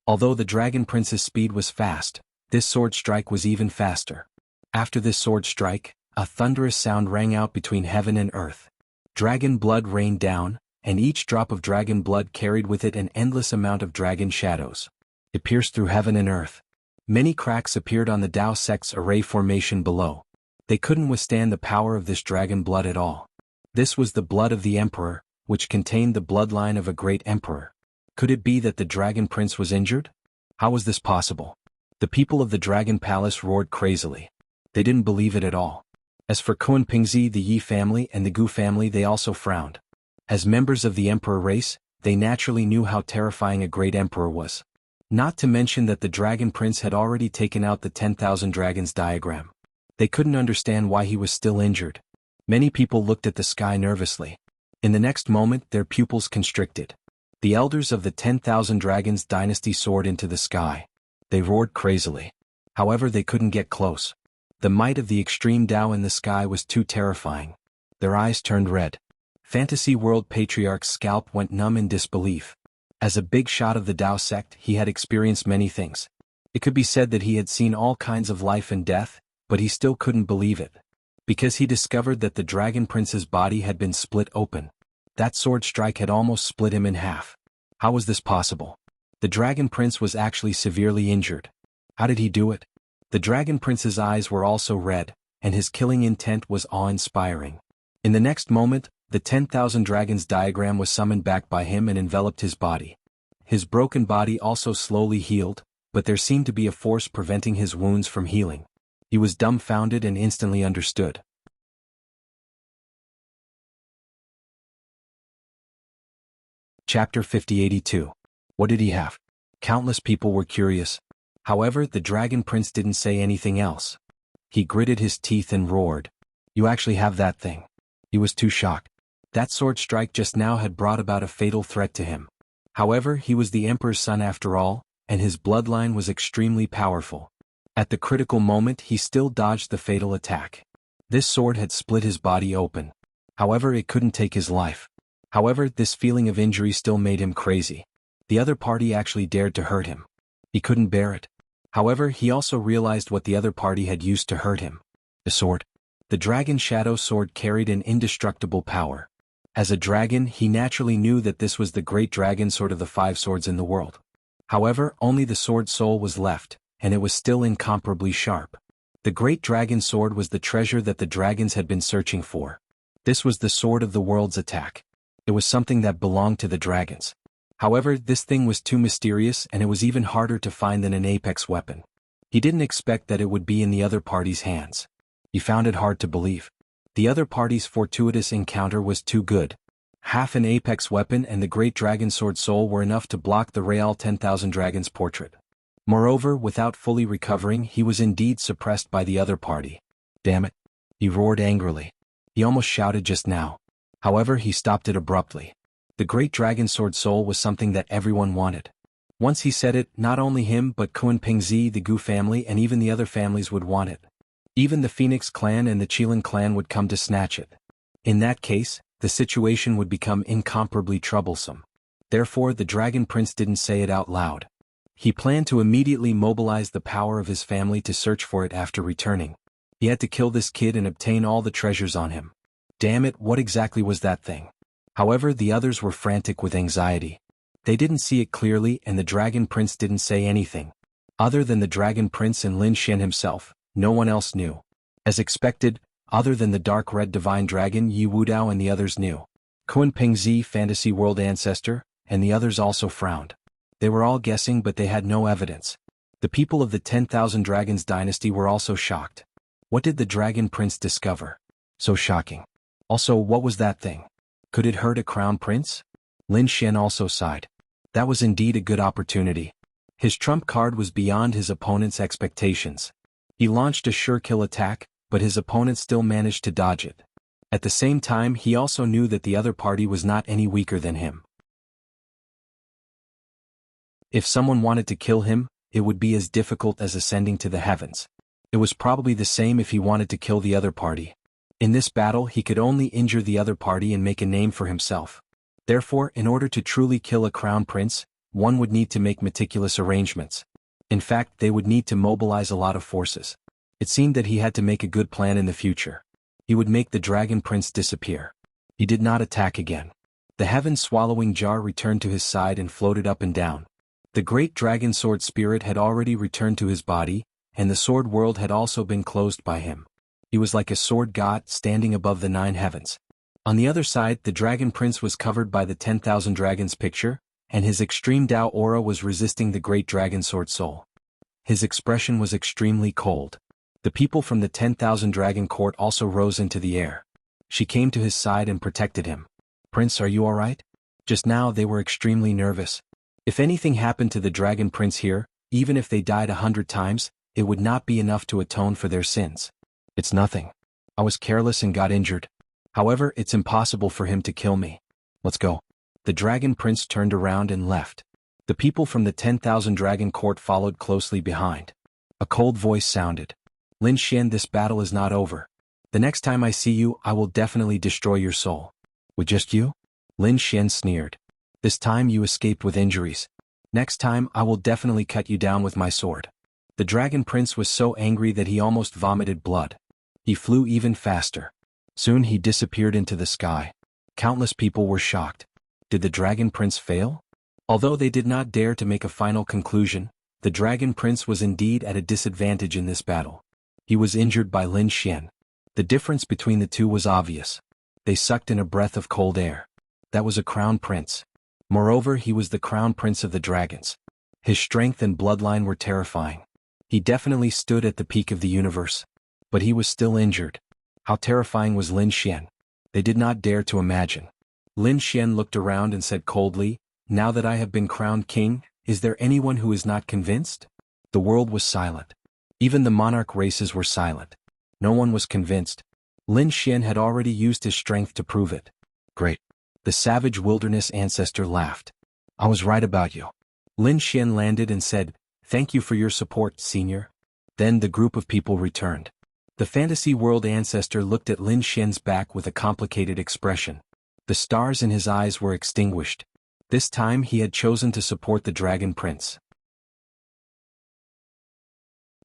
Although the Dragon Prince's speed was fast, this sword strike was even faster. After this sword strike, a thunderous sound rang out between heaven and earth. Dragon blood rained down, and each drop of dragon blood carried with it an endless amount of dragon shadows. It pierced through heaven and earth. Many cracks appeared on the Tao sect's array formation below. They couldn't withstand the power of this dragon blood at all. This was the blood of the emperor, which contained the bloodline of a great emperor. Could it be that the Dragon Prince was injured? How was this possible? The people of the Dragon Palace roared crazily. They didn't believe it at all. As for Kun Pingzi, the Yi family, and the Gu family, they also frowned. As members of the emperor race, they naturally knew how terrifying a great emperor was. Not to mention that the Dragon Prince had already taken out the 10,000 dragons diagram. They couldn't understand why he was still injured. Many people looked at the sky nervously. In the next moment, their pupils constricted. The elders of the 10,000 dragons dynasty soared into the sky. They roared crazily. However, they couldn't get close. The might of the extreme Tao in the sky was too terrifying. Their eyes turned red. Fantasy World Patriarch's scalp went numb in disbelief. As a big shot of the Tao sect, he had experienced many things. It could be said that he had seen all kinds of life and death, but he still couldn't believe it. Because he discovered that the Dragon Prince's body had been split open. That sword strike had almost split him in half. How was this possible? The Dragon Prince was actually severely injured. How did he do it? The Dragon Prince's eyes were also red, and his killing intent was awe-inspiring. In the next moment, the 10,000 dragons diagram was summoned back by him and enveloped his body. His broken body also slowly healed, but there seemed to be a force preventing his wounds from healing. He was dumbfounded and instantly understood. Chapter 5082. What did he have? Countless people were curious. However, the Dragon Prince didn't say anything else. He gritted his teeth and roared. You actually have that thing. He was too shocked. That sword strike just now had brought about a fatal threat to him. However, he was the Emperor's son after all, and his bloodline was extremely powerful. At the critical moment, he still dodged the fatal attack. This sword had split his body open. However, it couldn't take his life. However, this feeling of injury still made him crazy. The other party actually dared to hurt him. He couldn't bear it. However, he also realized what the other party had used to hurt him. The sword. The Dragon Shadow Sword carried an indestructible power. As a dragon, he naturally knew that this was the great dragon sword of the 5 swords in the world. However, only the sword soul was left, and it was still incomparably sharp. The great dragon sword was the treasure that the dragons had been searching for. This was the sword of the world's attack. It was something that belonged to the dragons. However, this thing was too mysterious and it was even harder to find than an apex weapon. He didn't expect that it would be in the other party's hands. He found it hard to believe. The other party's fortuitous encounter was too good. Half an apex weapon and the great dragon sword soul were enough to block the Real 10,000 dragons portrait. Moreover, without fully recovering, he was indeed suppressed by the other party. Damn it! He roared angrily. He almost shouted just now. However, he stopped it abruptly. The great dragon sword soul was something that everyone wanted. Once he said it, not only him but Kun Pingzi, the Gu family, and even the other families would want it. Even the Phoenix clan and the Qilin clan would come to snatch it. In that case, the situation would become incomparably troublesome. Therefore, the Dragon Prince didn't say it out loud. He planned to immediately mobilize the power of his family to search for it after returning. He had to kill this kid and obtain all the treasures on him. Damn it, what exactly was that thing? However, the others were frantic with anxiety. They didn't see it clearly, and the Dragon Prince didn't say anything. Other than the Dragon Prince and Lin Xian himself, no one else knew. As expected, other than the dark red divine dragon Yi Wudao and the others knew. Kun Pengzi, fantasy world ancestor, and the others also frowned. They were all guessing, but they had no evidence. The people of the 10,000 Dragons dynasty were also shocked. What did the Dragon Prince discover? So shocking. Also, what was that thing? Could it hurt a crown prince? Lin Xian also sighed. That was indeed a good opportunity. His trump card was beyond his opponent's expectations. He launched a sure kill attack, but his opponent still managed to dodge it. At the same time, he also knew that the other party was not any weaker than him. If someone wanted to kill him, it would be as difficult as ascending to the heavens. It was probably the same if he wanted to kill the other party. In this battle, he could only injure the other party and make a name for himself. Therefore, in order to truly kill a crown prince, one would need to make meticulous arrangements. In fact, they would need to mobilize a lot of forces. It seemed that he had to make a good plan in the future. He would make the Dragon Prince disappear. He did not attack again. The heaven-swallowing jar returned to his side and floated up and down. The great dragon sword spirit had already returned to his body, and the sword world had also been closed by him. He was like a sword god standing above the 9 heavens. On the other side, the Dragon Prince was covered by the 10,000 dragons picture, and his extreme Dao aura was resisting the great dragon sword soul. His expression was extremely cold. The people from the 10,000 dragon court also rose into the air. She came to his side and protected him. Prince, are you alright? Just now they were extremely nervous. If anything happened to the Dragon Prince here, even if they died 100 times, it would not be enough to atone for their sins. It's nothing. I was careless and got injured. However, it's impossible for him to kill me. Let's go. The Dragon Prince turned around and left. The people from the 10,000 dragon court followed closely behind. A cold voice sounded. Lin Xian, this battle is not over. The next time I see you, I will definitely destroy your soul. With just you? Lin Xian sneered. This time you escaped with injuries. Next time I will definitely cut you down with my sword. The Dragon Prince was so angry that he almost vomited blood. He flew even faster. Soon he disappeared into the sky. Countless people were shocked. Did the Dragon Prince fail? Although they did not dare to make a final conclusion, the Dragon Prince was indeed at a disadvantage in this battle. He was injured by Lin Xian. The difference between the two was obvious. They sucked in a breath of cold air. That was a crown prince. Moreover, he was the crown prince of the dragons. His strength and bloodline were terrifying. He definitely stood at the peak of the universe. But he was still injured. How terrifying was Lin Xian? They did not dare to imagine. Lin Xian looked around and said coldly, "Now that I have been crowned king, is there anyone who is not convinced?" The world was silent. Even the monarch races were silent. No one was convinced. Lin Xian had already used his strength to prove it. Great. The savage wilderness ancestor laughed. I was right about you. Lin Xian landed and said, "Thank you for your support, senior." Then the group of people returned. The fantasy world ancestor looked at Lin Xian's back with a complicated expression. The stars in his eyes were extinguished. This time he had chosen to support the Dragon Prince.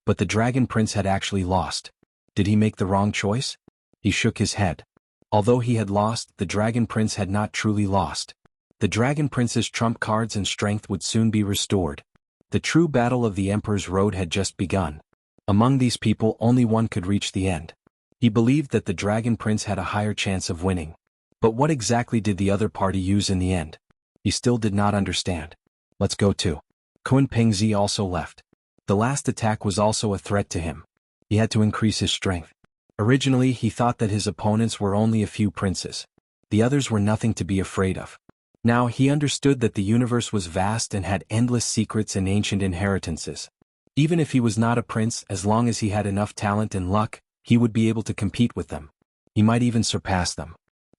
But the Dragon Prince had actually lost. Did he make the wrong choice? He shook his head. Although he had lost, the Dragon Prince had not truly lost. The Dragon Prince's trump cards and strength would soon be restored. The true battle of the Emperor's Road had just begun. Among these people, only one could reach the end. He believed that the Dragon Prince had a higher chance of winning. But what exactly did the other party use in the end? He still did not understand. Let's go too. Kun Pengzi also left. The last attack was also a threat to him. He had to increase his strength. Originally, he thought that his opponents were only a few princes. The others were nothing to be afraid of. Now he understood that the universe was vast and had endless secrets and ancient inheritances. Even if he was not a prince, as long as he had enough talent and luck, he would be able to compete with them. He might even surpass them.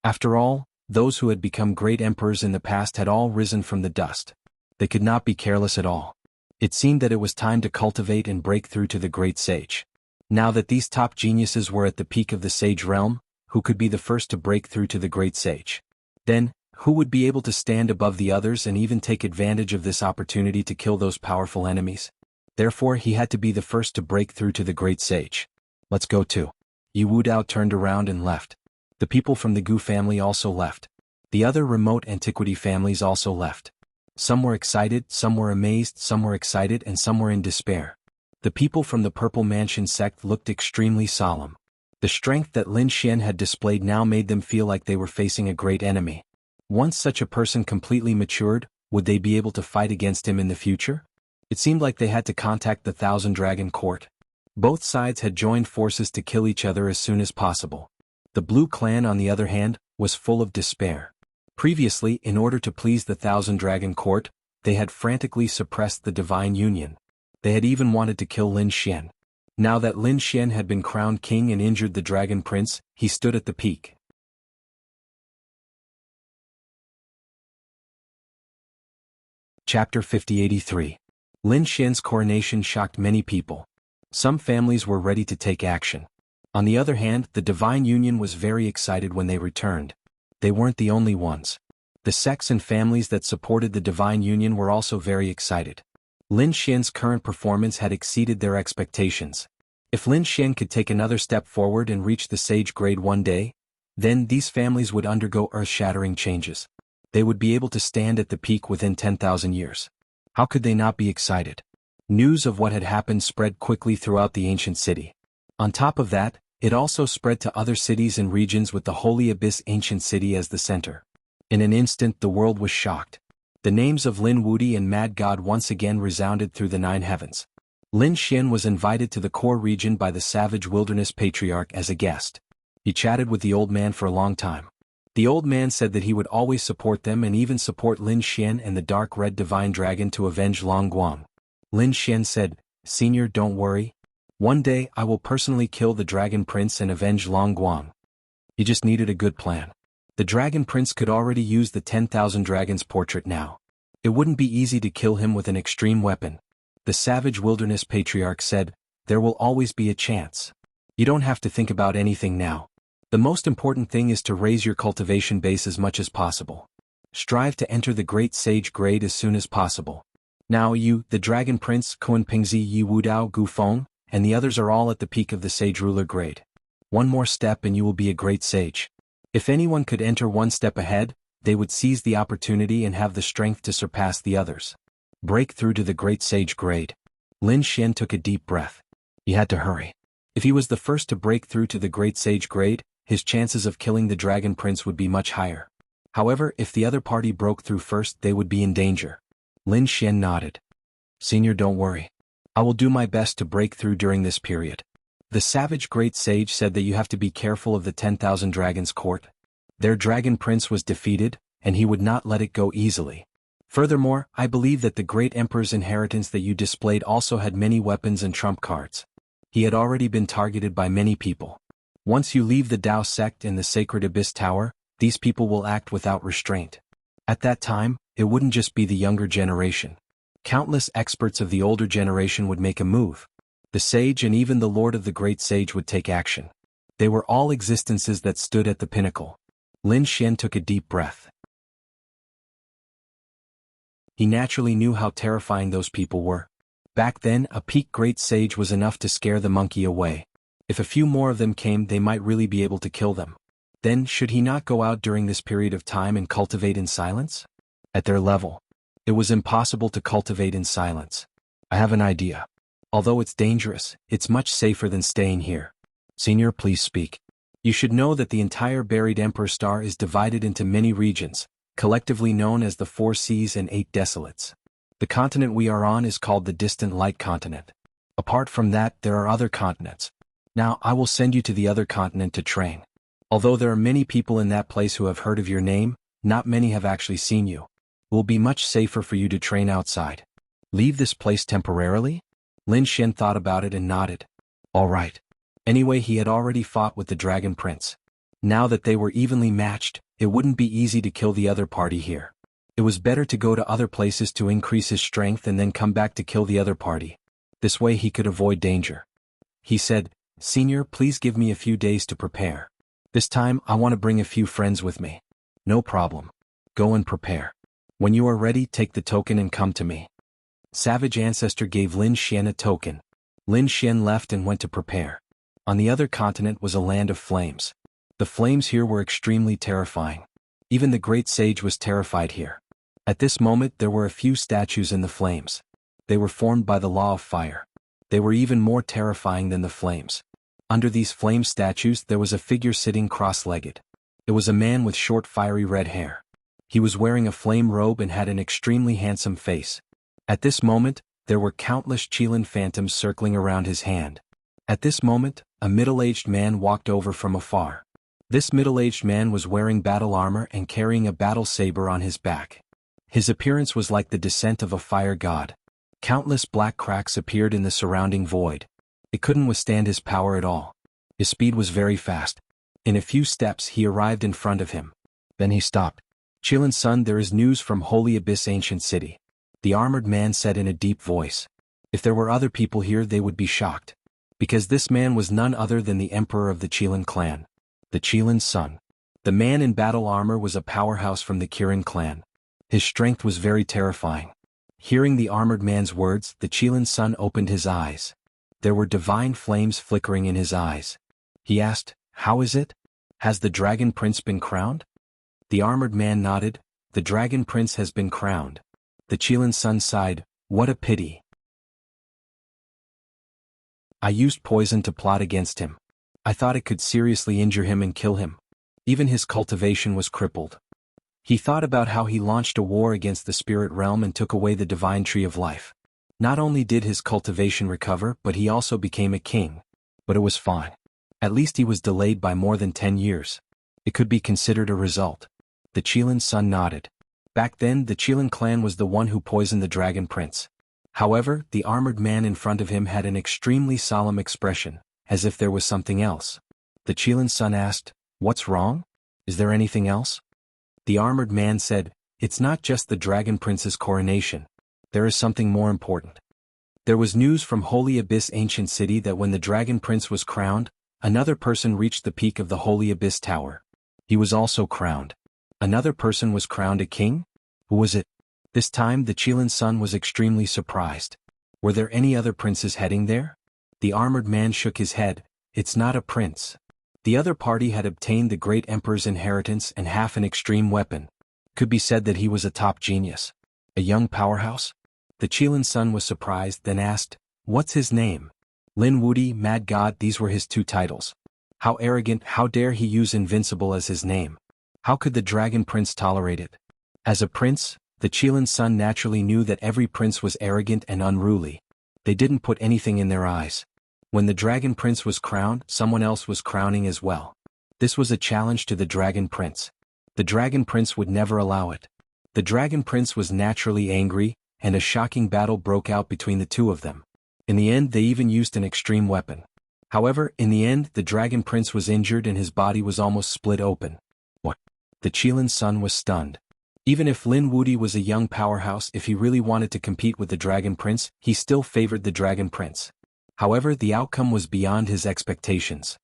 After all, those who had become great emperors in the past had all risen from the dust. They could not be careless at all. It seemed that it was time to cultivate and break through to the great sage. Now that these top geniuses were at the peak of the sage realm, who could be the first to break through to the great sage? Then, who would be able to stand above the others and even take advantage of this opportunity to kill those powerful enemies? Therefore he had to be the first to break through to the great sage. Let's go too. Yi Wudao turned around and left. The people from the Gu family also left. The other remote antiquity families also left. Some were excited, some were amazed, some were excited, and some were in despair. The people from the Purple Mansion sect looked extremely solemn. The strength that Lin Xian had displayed now made them feel like they were facing a great enemy. Once such a person completely matured, would they be able to fight against him in the future? It seemed like they had to contact the Thousand Dragon Court. Both sides had joined forces to kill each other as soon as possible. The Blue Clan, on the other hand, was full of despair. Previously, in order to please the Thousand Dragon Court, they had frantically suppressed the Divine Union. They had even wanted to kill Lin Xian. Now that Lin Xian had been crowned king and injured the Dragon Prince, he stood at the peak. Chapter 5083. Lin Xian's coronation shocked many people. Some families were ready to take action. On the other hand, the Divine Union was very excited when they returned. They weren't the only ones. The sects and families that supported the Divine Union were also very excited. Lin Xian's current performance had exceeded their expectations. If Lin Xian could take another step forward and reach the Sage grade one day, then these families would undergo earth-shattering changes. They would be able to stand at the peak within 10,000 years. How could they not be excited? News of what had happened spread quickly throughout the ancient city. On top of that, it also spread to other cities and regions with the Holy Abyss ancient city as the center. In an instant the world was shocked. The names of Lin Wudi and Mad God once again resounded through the 9 heavens. Lin Xian was invited to the core region by the Savage Wilderness Patriarch as a guest. He chatted with the old man for a long time. The old man said that he would always support them and even support Lin Xian and the Dark Red Divine Dragon to avenge Long Guang. Lin Xian said, "Senior, don't worry. One day I will personally kill the Dragon Prince and avenge Long Guang." He just needed a good plan. The Dragon Prince could already use the 10,000 Dragons portrait now. It wouldn't be easy to kill him with an extreme weapon. The Savage Wilderness Patriarch said, "There will always be a chance. You don't have to think about anything now. The most important thing is to raise your cultivation base as much as possible. Strive to enter the Great Sage grade as soon as possible. Now you, the Dragon Prince, Kuan Pingzi, Yi Wudao, Gu Feng, and the others are all at the peak of the Sage Ruler grade. One more step and you will be a great sage. If anyone could enter one step ahead, they would seize the opportunity and have the strength to surpass the others. Break through to the Great Sage grade." Lin Xian took a deep breath. He had to hurry. If he was the first to break through to the Great Sage grade, his chances of killing the Dragon Prince would be much higher. However, if the other party broke through first, they would be in danger. Lin Xian nodded. "Senior, don't worry. I will do my best to break through during this period." The Savage Great Sage said that you have to be careful of the 10,000 Dragons court. Their Dragon Prince was defeated, and he would not let it go easily. Furthermore, I believe that the Great Emperor's inheritance that you displayed also had many weapons and trump cards. He had already been targeted by many people. Once you leave the Dao sect in the Sacred Abyss Tower, these people will act without restraint. At that time, it wouldn't just be the younger generation. Countless experts of the older generation would make a move. The sage and even the Lord of the Great Sage would take action. They were all existences that stood at the pinnacle. Lin Xian took a deep breath. He naturally knew how terrifying those people were. Back then, a peak great sage was enough to scare the monkey away. If a few more of them came, they might really be able to kill them. Then, should he not go out during this period of time and cultivate in silence? At their level, it was impossible to cultivate in silence. I have an idea. Although it's dangerous, it's much safer than staying here. Senior, please speak. You should know that the entire buried Emperor Star is divided into many regions, collectively known as the 4 Seas and 8 Desolates. The continent we are on is called the Distant Light Continent. Apart from that, there are other continents. Now, I will send you to the other continent to train. Although there are many people in that place who have heard of your name, not many have actually seen you. It will be much safer for you to train outside. Leave this place temporarily? Lin Xian thought about it and nodded. All right. Anyway, he had already fought with the Dragon Prince. Now that they were evenly matched, it wouldn't be easy to kill the other party here. It was better to go to other places to increase his strength and then come back to kill the other party. This way he could avoid danger. He said, Senior, please give me a few days to prepare. This time, I want to bring a few friends with me. No problem. Go and prepare. When you are ready, take the token and come to me. Savage Ancestor gave Lin Xian a token. Lin Xian left and went to prepare. On the other continent was a land of flames. The flames here were extremely terrifying. Even the great sage was terrified here. At this moment there were a few statues in the flames. They were formed by the law of fire. They were even more terrifying than the flames. Under these flame statues there was a figure sitting cross-legged. It was a man with short fiery red hair. He was wearing a flame robe and had an extremely handsome face. At this moment, there were countless Qilin phantoms circling around his hand. At this moment, a middle-aged man walked over from afar. This middle-aged man was wearing battle armor and carrying a battle saber on his back. His appearance was like the descent of a fire god. Countless black cracks appeared in the surrounding void. It couldn't withstand his power at all. His speed was very fast. In a few steps he arrived in front of him. Then he stopped. Qilin's son, there is news from Holy Abyss Ancient City. The armored man said in a deep voice. If there were other people here they would be shocked. Because this man was none other than the emperor of the Qilin clan. The Qilin's son. The man in battle armor was a powerhouse from the Kirin clan. His strength was very terrifying. Hearing the armored man's words, the Qilin's son opened his eyes. There were divine flames flickering in his eyes. He asked, "How is it? Has the Dragon Prince been crowned?" The armored man nodded. "The Dragon Prince has been crowned." The Qilin's son sighed, "What a pity. I used poison to plot against him. I thought it could seriously injure him and kill him. Even his cultivation was crippled." He thought about how he launched a war against the spirit realm and took away the divine tree of life. Not only did his cultivation recover, but he also became a king. But it was fine. At least he was delayed by more than 10 years. It could be considered a result. The Qilin's son nodded. Back then, the Qilin clan was the one who poisoned the Dragon Prince. However, the armored man in front of him had an extremely solemn expression, as if there was something else. The Qilin's son asked, "What's wrong? Is there anything else?" The armored man said, "It's not just the Dragon Prince's coronation. There is something more important." There was news from Holy Abyss Ancient City that when the Dragon Prince was crowned, another person reached the peak of the Holy Abyss Tower. He was also crowned. Another person was crowned a king? Who was it? This time the Qilin's son was extremely surprised. Were there any other princes heading there? The armored man shook his head. "It's not a prince. The other party had obtained the great emperor's inheritance and half an extreme weapon. Could be said that he was a top genius. A young powerhouse?" The Qilin's son was surprised, then asked, "What's his name?" Lin Wudi, Mad God, these were his two titles. How arrogant, how dare he use invincible as his name? How could the Dragon Prince tolerate it? As a prince, the Qilin's son naturally knew that every prince was arrogant and unruly. They didn't put anything in their eyes. When the Dragon Prince was crowned, someone else was crowning as well. This was a challenge to the Dragon Prince. The Dragon Prince would never allow it. The Dragon Prince was naturally angry, and a shocking battle broke out between the two of them. In the end, they even used an extreme weapon. However, in the end, the Dragon Prince was injured and his body was almost split open. What? The Qilin's son was stunned. Even if Lin Wudi was a young powerhouse, if he really wanted to compete with the Dragon Prince, he still favored the Dragon Prince. However, the outcome was beyond his expectations.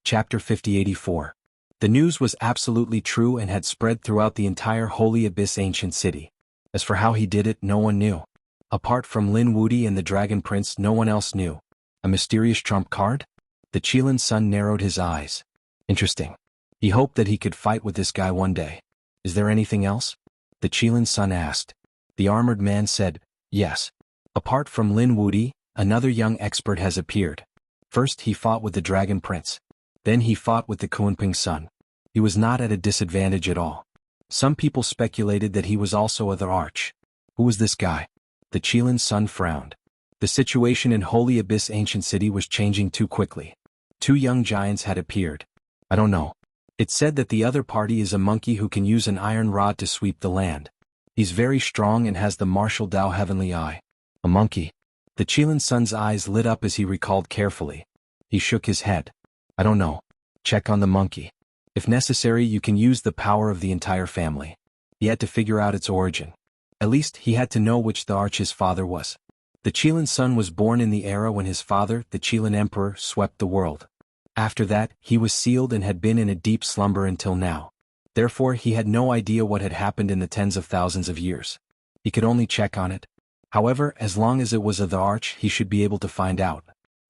Chapter 5084. The news was absolutely true and had spread throughout the entire Holy Abyss Ancient City. As for how he did it, no one knew. Apart from Lin Wudi and the Dragon Prince, no one else knew. A mysterious trump card? The Qilin's son narrowed his eyes. Interesting. He hoped that he could fight with this guy one day. Is there anything else? The Qilin's son asked. The armored man said, "Yes. Apart from Lin Wudi, another young expert has appeared. First he fought with the Dragon Prince. Then he fought with the Kunping's son. He was not at a disadvantage at all. Some people speculated that he was also the Arch. Who was this guy?" The Qilin's son frowned. The situation in Holy Abyss Ancient City was changing too quickly. Two young giants had appeared. "I don't know. It's said that the other party is a monkey who can use an iron rod to sweep the land. He's very strong and has the martial Dao heavenly eye." A monkey? The Qilin's son's eyes lit up as he recalled carefully. He shook his head. "I don't know. Check on the monkey. If necessary, you can use the power of the entire family." He had to figure out its origin. At least he had to know which the arch his father was. The Qilin son was born in the era when his father, the Qilin emperor, swept the world. After that, he was sealed and had been in a deep slumber until now. Therefore he had no idea what had happened in the tens of thousands of years. He could only check on it. However, as long as it was of the arch, he should be able to find out.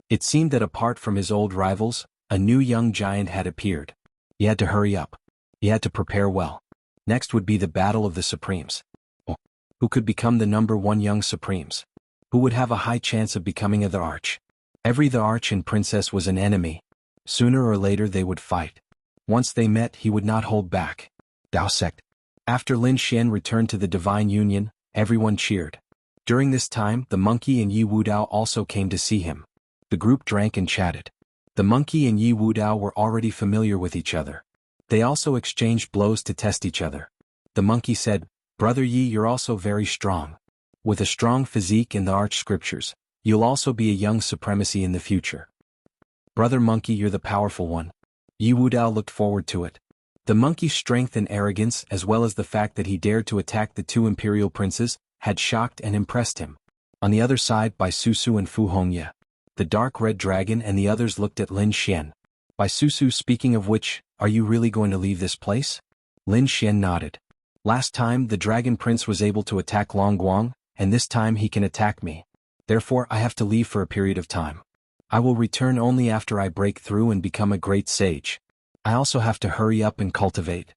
It seemed that apart from his old rivals, a new young giant had appeared. He had to hurry up. He had to prepare well. Next would be the battle of the Supremes. Who could become the #1 young Supremes? Who would have a high chance of becoming of the arch? Every the arch and princess was an enemy. Sooner or later they would fight. Once they met, he would not hold back. Dao sect. After Lin Xian returned to the Divine Union, everyone cheered. During this time, the monkey and Yi Wudao also came to see him. The group drank and chatted. The monkey and Yi Wudao were already familiar with each other. They also exchanged blows to test each other. The monkey said, "Brother Yi, you're also very strong. With a strong physique in the arch scriptures, you'll also be a young supremacy in the future. Brother monkey, you're the powerful one." Yi Wudao looked forward to it. The monkey's strength and arrogance, as well as the fact that he dared to attack the 2 imperial princes, had shocked and impressed him. On the other side, Bai Susu and Fu Hongye, the dark red dragon and the others looked at Lin Xian. Bai Susu, speaking of which, are you really going to leave this place? Lin Xian nodded. Last time the dragon prince was able to attack Long Guang, and this time he can attack me. Therefore I have to leave for a period of time. I will return only after I break through and become a great sage. I also have to hurry up and cultivate.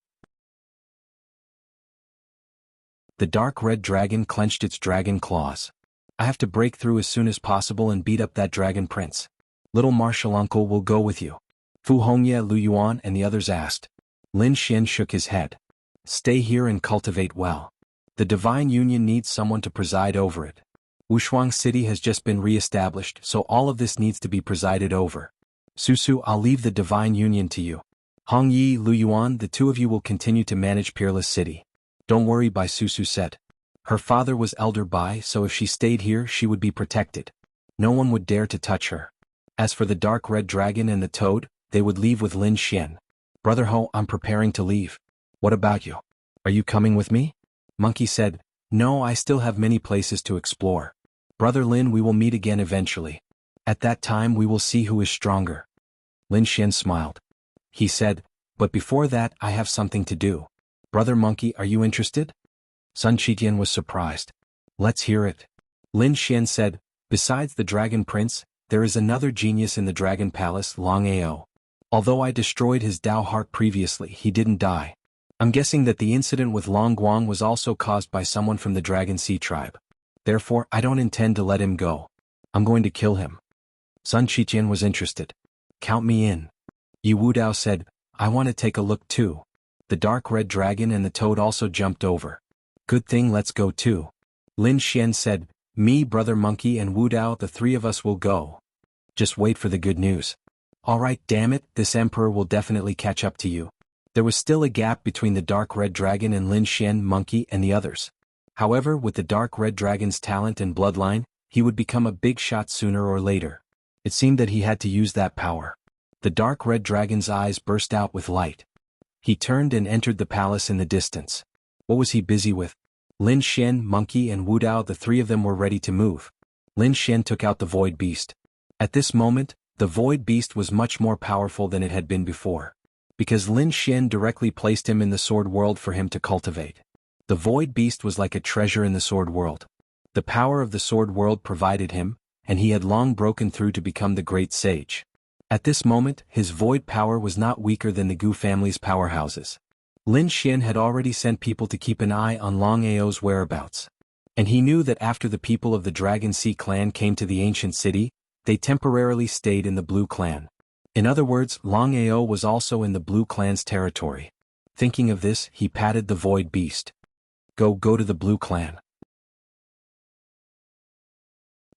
The dark red dragon clenched its dragon claws. I have to break through as soon as possible and beat up that dragon prince. Little martial uncle will go with you. Fu Hongye, Lu Yuan and the others asked. Lin Xian shook his head. Stay here and cultivate well. The Divine Union needs someone to preside over it. Wushuang City has just been re-established, so all of this needs to be presided over. Susu, I'll leave the Divine Union to you. Hong Yi, Lu Yuan, the 2 of you will continue to manage Peerless City. Don't worry, Bai Susu said. Her father was Elder Bai, so if she stayed here she would be protected. No one would dare to touch her. As for the dark red dragon and the toad, they would leave with Lin Xian. Brother Ho, I'm preparing to leave. What about you? Are you coming with me? Monkey said, No, I still have many places to explore. Brother Lin, we will meet again eventually. At that time we will see who is stronger. Lin Xian smiled. He said, but before that I have something to do. Brother Monkey, are you interested? Sun Qitian was surprised. Let's hear it. Lin Xian said, besides the Dragon Prince, there is another genius in the Dragon Palace, Long Ao. Although I destroyed his Dao heart previously, he didn't die. I'm guessing that the incident with Long Guang was also caused by someone from the Dragon Sea tribe. Therefore, I don't intend to let him go. I'm going to kill him. Sun Qitian was interested. Count me in. Yi Wudao said, I want to take a look too. The dark red dragon and the toad also jumped over. Good thing, let's go too. Lin Xian said, me, Brother Monkey and Wudao, the 3 of us will go. Just wait for the good news. Alright, damn it, this emperor will definitely catch up to you. There was still a gap between the dark red dragon and Lin Xian, Monkey and the others. However, with the dark red dragon's talent and bloodline, he would become a big shot sooner or later. It seemed that he had to use that power. The dark red dragon's eyes burst out with light. He turned and entered the palace in the distance. What was he busy with? Lin Xian, Monkey and Wudao, the 3 of them were ready to move. Lin Xian took out the void beast. At this moment, the void beast was much more powerful than it had been before. Because Lin Xian directly placed him in the sword world for him to cultivate. The void beast was like a treasure in the sword world. The power of the sword world provided him, and he had long broken through to become the great sage. At this moment, his void power was not weaker than the Gu family's powerhouses. Lin Xian had already sent people to keep an eye on Long Ao's whereabouts. And he knew that after the people of the Dragon Sea clan came to the ancient city, they temporarily stayed in the Blue clan. In other words, Long Ao was also in the Blue clan's territory. Thinking of this, he patted the void beast. Go to the Blue clan.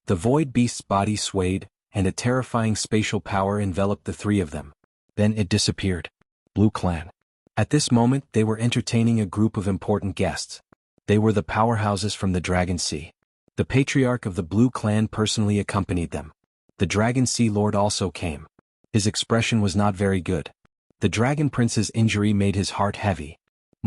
The void beast's body swayed, and a terrifying spatial power enveloped the 3 of them. Then it disappeared. Blue clan. At this moment, they were entertaining a group of important guests. They were the powerhouses from the Dragon Sea. The patriarch of the Blue clan personally accompanied them. The Dragon Sea Lord also came. His expression was not very good. The Dragon Prince's injury made his heart heavy.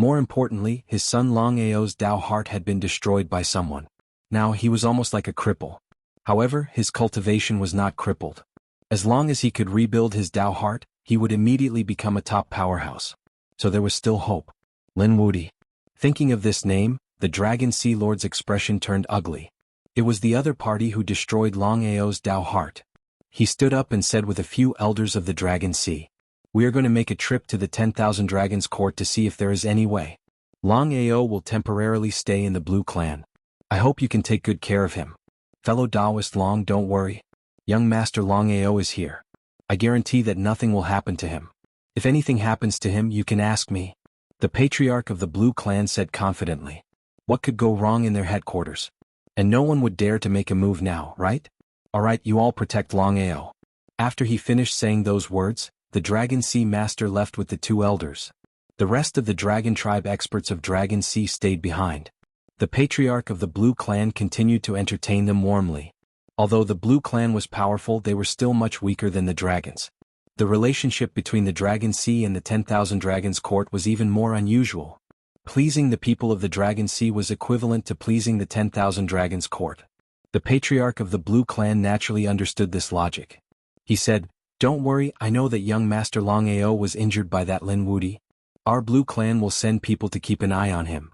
More importantly, his son Long Ao's Dao heart had been destroyed by someone. Now he was almost like a cripple. However, his cultivation was not crippled. As long as he could rebuild his Dao heart, he would immediately become a top powerhouse. So there was still hope. Lin Wudi. Thinking of this name, the Dragon Sea Lord's expression turned ugly. It was the other party who destroyed Long Ao's Dao heart. He stood up and said with a few elders of the Dragon Sea, "We are going to make a trip to the 10,000 Dragons Court to see if there is any way. Long Ao will temporarily stay in the Blue Clan. I hope you can take good care of him. Fellow Taoist Long, don't worry. Young Master Long Ao is here. I guarantee that nothing will happen to him. If anything happens to him, you can ask me." The Patriarch of the Blue Clan said confidently. What could go wrong in their headquarters? And no one would dare to make a move now, right? Alright, you all protect Long Ao. After he finished saying those words, the Dragon Sea Master left with the two elders. The rest of the Dragon Tribe experts of Dragon Sea stayed behind. The Patriarch of the Blue Clan continued to entertain them warmly. Although the Blue Clan was powerful, they were still much weaker than the dragons. The relationship between the Dragon Sea and the 10,000 Dragons Court was even more unusual. Pleasing the people of the Dragon Sea was equivalent to pleasing the 10,000 Dragons Court. The Patriarch of the Blue Clan naturally understood this logic. He said, "Don't worry, I know that young Master Long Ao was injured by that Lin Wudi. Our Blue Clan will send people to keep an eye on him."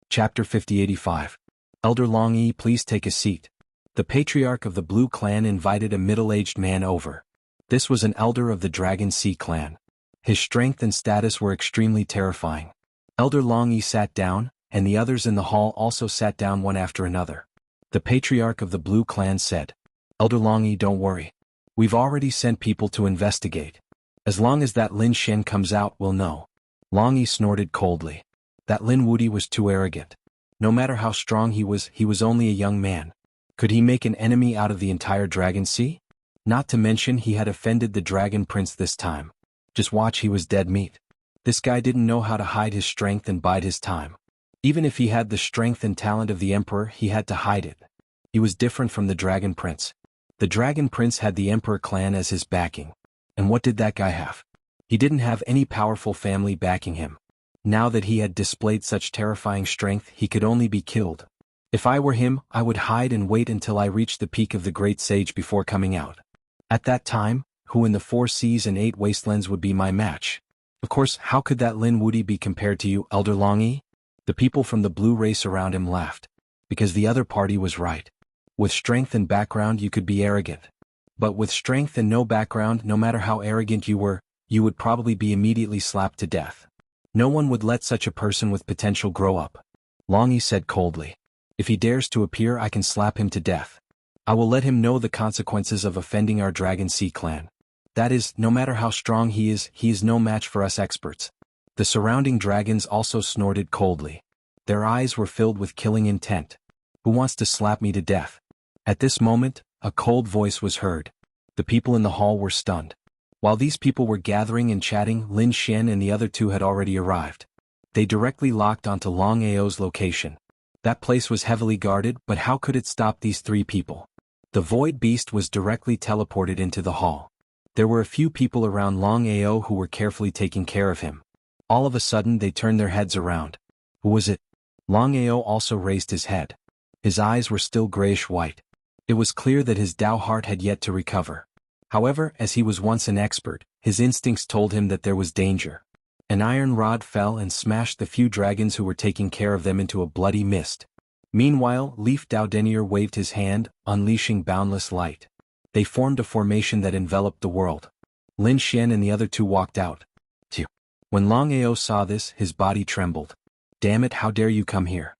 Chapter 5085. Elder Long Yi, please take a seat. The Patriarch of the Blue Clan invited a middle-aged man over. This was an elder of the Dragon Sea clan. His strength and status were extremely terrifying. Elder Long Yi sat down, and the others in the hall also sat down one after another. The Patriarch of the Blue Clan said, "Elder Long Yi, don't worry. We've already sent people to investigate. As long as that Lin Shen comes out, we'll know." Long Yi snorted coldly. That Lin Wudi was too arrogant. No matter how strong he was only a young man. Could he make an enemy out of the entire Dragon Sea? Not to mention he had offended the Dragon Prince this time. Just watch, he was dead meat. This guy didn't know how to hide his strength and bide his time. Even if he had the strength and talent of the Emperor, he had to hide it. He was different from the Dragon Prince. The Dragon Prince had the Emperor clan as his backing. And what did that guy have? He didn't have any powerful family backing him. Now that he had displayed such terrifying strength, he could only be killed. If I were him, I would hide and wait until I reached the peak of the Great Sage before coming out. At that time, who in the 4 seas and 8 wastelands would be my match? Of course, how could that Lin Wudi be compared to you, Elder Long Yi? The people from the blue race around him laughed. Because the other party was right. With strength and background you could be arrogant. But with strength and no background, no matter how arrogant you were, you would probably be immediately slapped to death. No one would let such a person with potential grow up. Long Yi said coldly. If he dares to appear, I can slap him to death. I will let him know the consequences of offending our Dragon Sea clan. That is, no matter how strong he is no match for us experts. The surrounding dragons also snorted coldly. Their eyes were filled with killing intent. Who wants to slap me to death? At this moment, a cold voice was heard. The people in the hall were stunned. While these people were gathering and chatting, Lin Shen and the other two had already arrived. They directly locked onto Long Ao's location. That place was heavily guarded, but how could it stop these 3 people? The Void Beast was directly teleported into the hall. There were a few people around Long Ao who were carefully taking care of him. All of a sudden they turned their heads around. Who was it? Long Ao also raised his head. His eyes were still grayish-white. It was clear that his Dao heart had yet to recover. However, as he was once an expert, his instincts told him that there was danger. An iron rod fell and smashed the few dragons who were taking care of them into a bloody mist. Meanwhile, Leaf Dao Denier waved his hand, unleashing boundless light. They formed a formation that enveloped the world. Lin Shen and the other two walked out. Phew. When Long Ao saw this, his body trembled. Damn it, how dare you come here?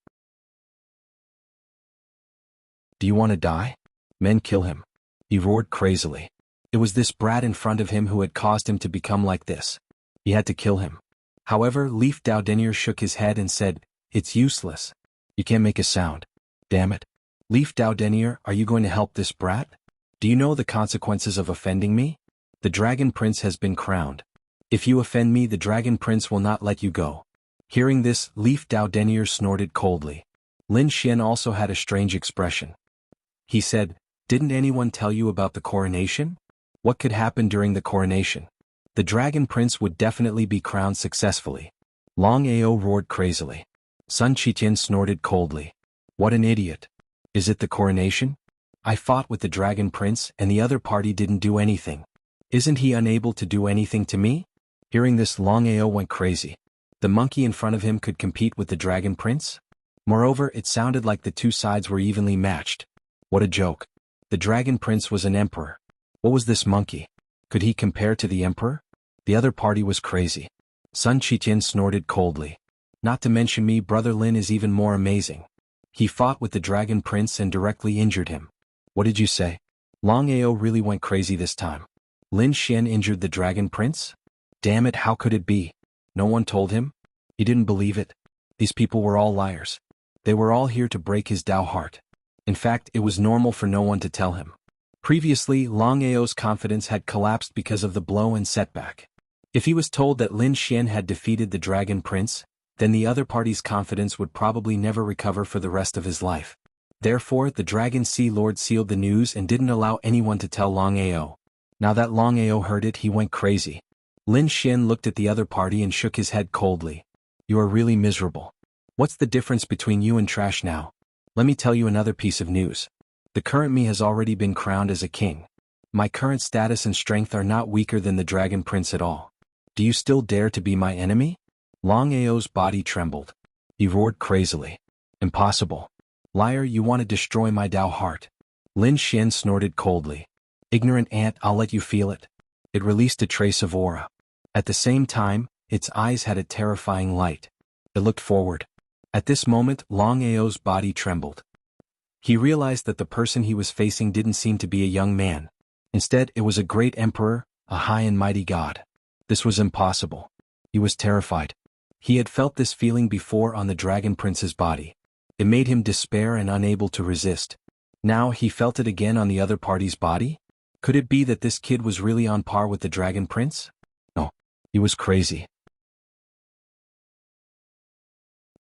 Do you want to die? Men, kill him. He roared crazily. It was this brat in front of him who had caused him to become like this. He had to kill him. However, Leaf Dao Denier shook his head and said, "It's useless. You can't make a sound. Damn it. Leaf Dao Denier, are you going to help this brat? Do you know the consequences of offending me? The Dragon Prince has been crowned. If you offend me, the Dragon Prince will not let you go." Hearing this, Leaf Dao Denier snorted coldly. Lin Shen also had a strange expression. He said, "Didn't anyone tell you about the coronation? What could happen during the coronation? The Dragon Prince would definitely be crowned successfully. Long Ao roared crazily. Sun Qiqian snorted coldly. What an idiot. Is it the coronation? I fought with the Dragon Prince and the other party didn't do anything. Isn't he unable to do anything to me? Hearing this, Long Ao went crazy. The monkey in front of him could compete with the Dragon Prince? Moreover, it sounded like the two sides were evenly matched. What a joke. The Dragon Prince was an emperor. What was this monkey? Could he compare to the emperor? The other party was crazy. Sun Qiqian snorted coldly. Not to mention me, Brother Lin is even more amazing. He fought with the Dragon Prince and directly injured him. What did you say? Long Ao really went crazy this time. Lin Xian injured the Dragon Prince? Damn it, how could it be? No one told him? He didn't believe it? These people were all liars. They were all here to break his Dao heart. In fact, it was normal for no one to tell him. Previously, Long Ao's confidence had collapsed because of the blow and setback. If he was told that Lin Xian had defeated the Dragon Prince, then the other party's confidence would probably never recover for the rest of his life. Therefore, the Dragon Sea Lord sealed the news and didn't allow anyone to tell Long Ao. Now that Long Ao heard it, he went crazy. Lin Xian looked at the other party and shook his head coldly. You are really miserable. What's the difference between you and trash now? Let me tell you another piece of news. The current me has already been crowned as a king. My current status and strength are not weaker than the Dragon Prince at all. Do you still dare to be my enemy? Long Ao's body trembled. He roared crazily. Impossible. Liar, you want to destroy my Dao heart. Lin Xian snorted coldly. Ignorant ant, I'll let you feel it. It released a trace of aura. At the same time, its eyes had a terrifying light. It looked forward. At this moment, Long Ao's body trembled. He realized that the person he was facing didn't seem to be a young man. Instead, it was a great emperor, a high and mighty god. This was impossible. He was terrified. He had felt this feeling before on the Dragon Prince's body. It made him despair and unable to resist. Now he felt it again on the other party's body? Could it be that this kid was really on par with the Dragon Prince? No. He was crazy.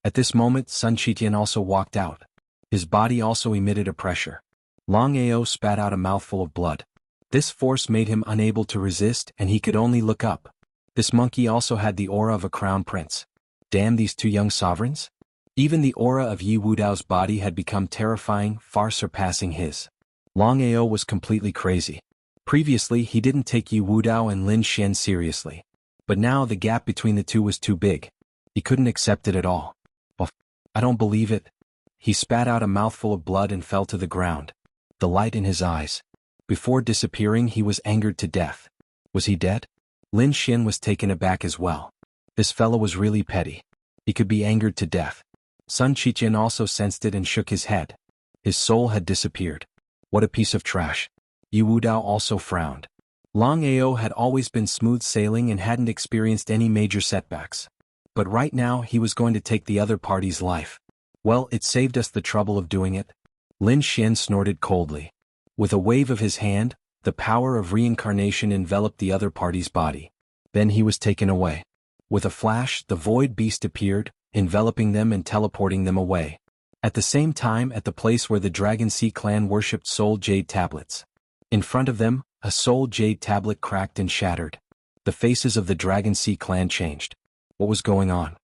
At this moment, Sun Qiqian also walked out. His body also emitted a pressure. Long Ao spat out a mouthful of blood. This force made him unable to resist and he could only look up. This monkey also had the aura of a crown prince. Damn these two young sovereigns. Even the aura of Yi Wudao's body had become terrifying, far surpassing his. Long Ao was completely crazy. Previously, he didn't take Yi Wudao and Lin Xian seriously. But now the gap between the two was too big. He couldn't accept it at all. Well, I don't believe it. He spat out a mouthful of blood and fell to the ground. The light in his eyes. Before disappearing, he was angered to death. Was he dead? Lin Xian was taken aback as well. This fellow was really petty. He could be angered to death. Sun Qiqian also sensed it and shook his head. His soul had disappeared. What a piece of trash. Yi Wudao also frowned. Long Ao had always been smooth sailing and hadn't experienced any major setbacks. But right now he was going to take the other party's life. Well, it saved us the trouble of doing it. Lin Xian snorted coldly. With a wave of his hand, the power of reincarnation enveloped the other party's body. Then he was taken away. With a flash, the void beast appeared, enveloping them and teleporting them away. At the same time, at the place where the Dragon Sea clan worshipped soul jade tablets. In front of them, a soul jade tablet cracked and shattered. The faces of the Dragon Sea clan changed. What was going on?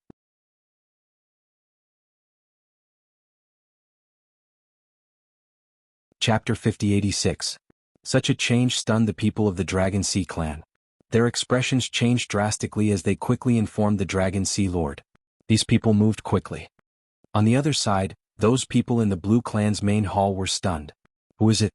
Chapter 5086. Such a change stunned the people of the Dragon Sea clan. Their expressions changed drastically as they quickly informed the Dragon Sea Lord. These people moved quickly. On the other side, those people in the Blue clan's main hall were stunned. Who is it?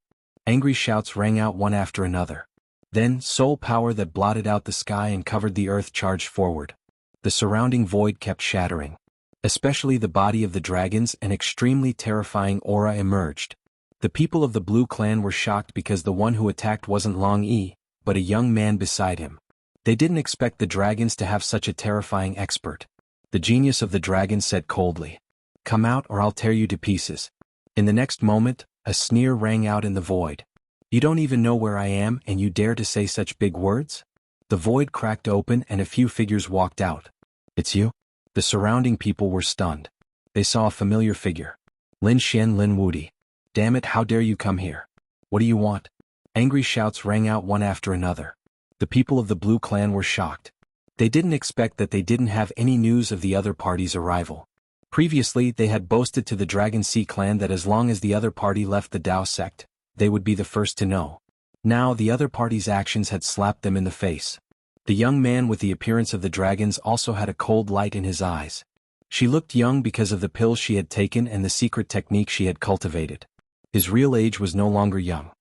Angry shouts rang out one after another. Then, soul power that blotted out the sky and covered the earth charged forward. The surrounding void kept shattering. Especially the body of the dragons, an extremely terrifying aura emerged. The people of the Blue clan were shocked because the one who attacked wasn't Long Yi, but a young man beside him. They didn't expect the dragons to have such a terrifying expert. The genius of the dragon said coldly, "Come out or I'll tear you to pieces." In the next moment, a sneer rang out in the void. "You don't even know where I am and you dare to say such big words?" The void cracked open and a few figures walked out. "It's you?" The surrounding people were stunned. They saw a familiar figure. Lin Xian, Lin Wudi. "Damn it, how dare you come here? What do you want?" Angry shouts rang out one after another. The people of the Blue Clan were shocked. They didn't expect that they didn't have any news of the other party's arrival. Previously, they had boasted to the Dragon Sea clan that as long as the other party left the Dao sect, they would be the first to know. Now the other party's actions had slapped them in the face. The young man with the appearance of the dragons also had a cold light in his eyes. She looked young because of the pills she had taken and the secret technique she had cultivated. His real age was no longer young.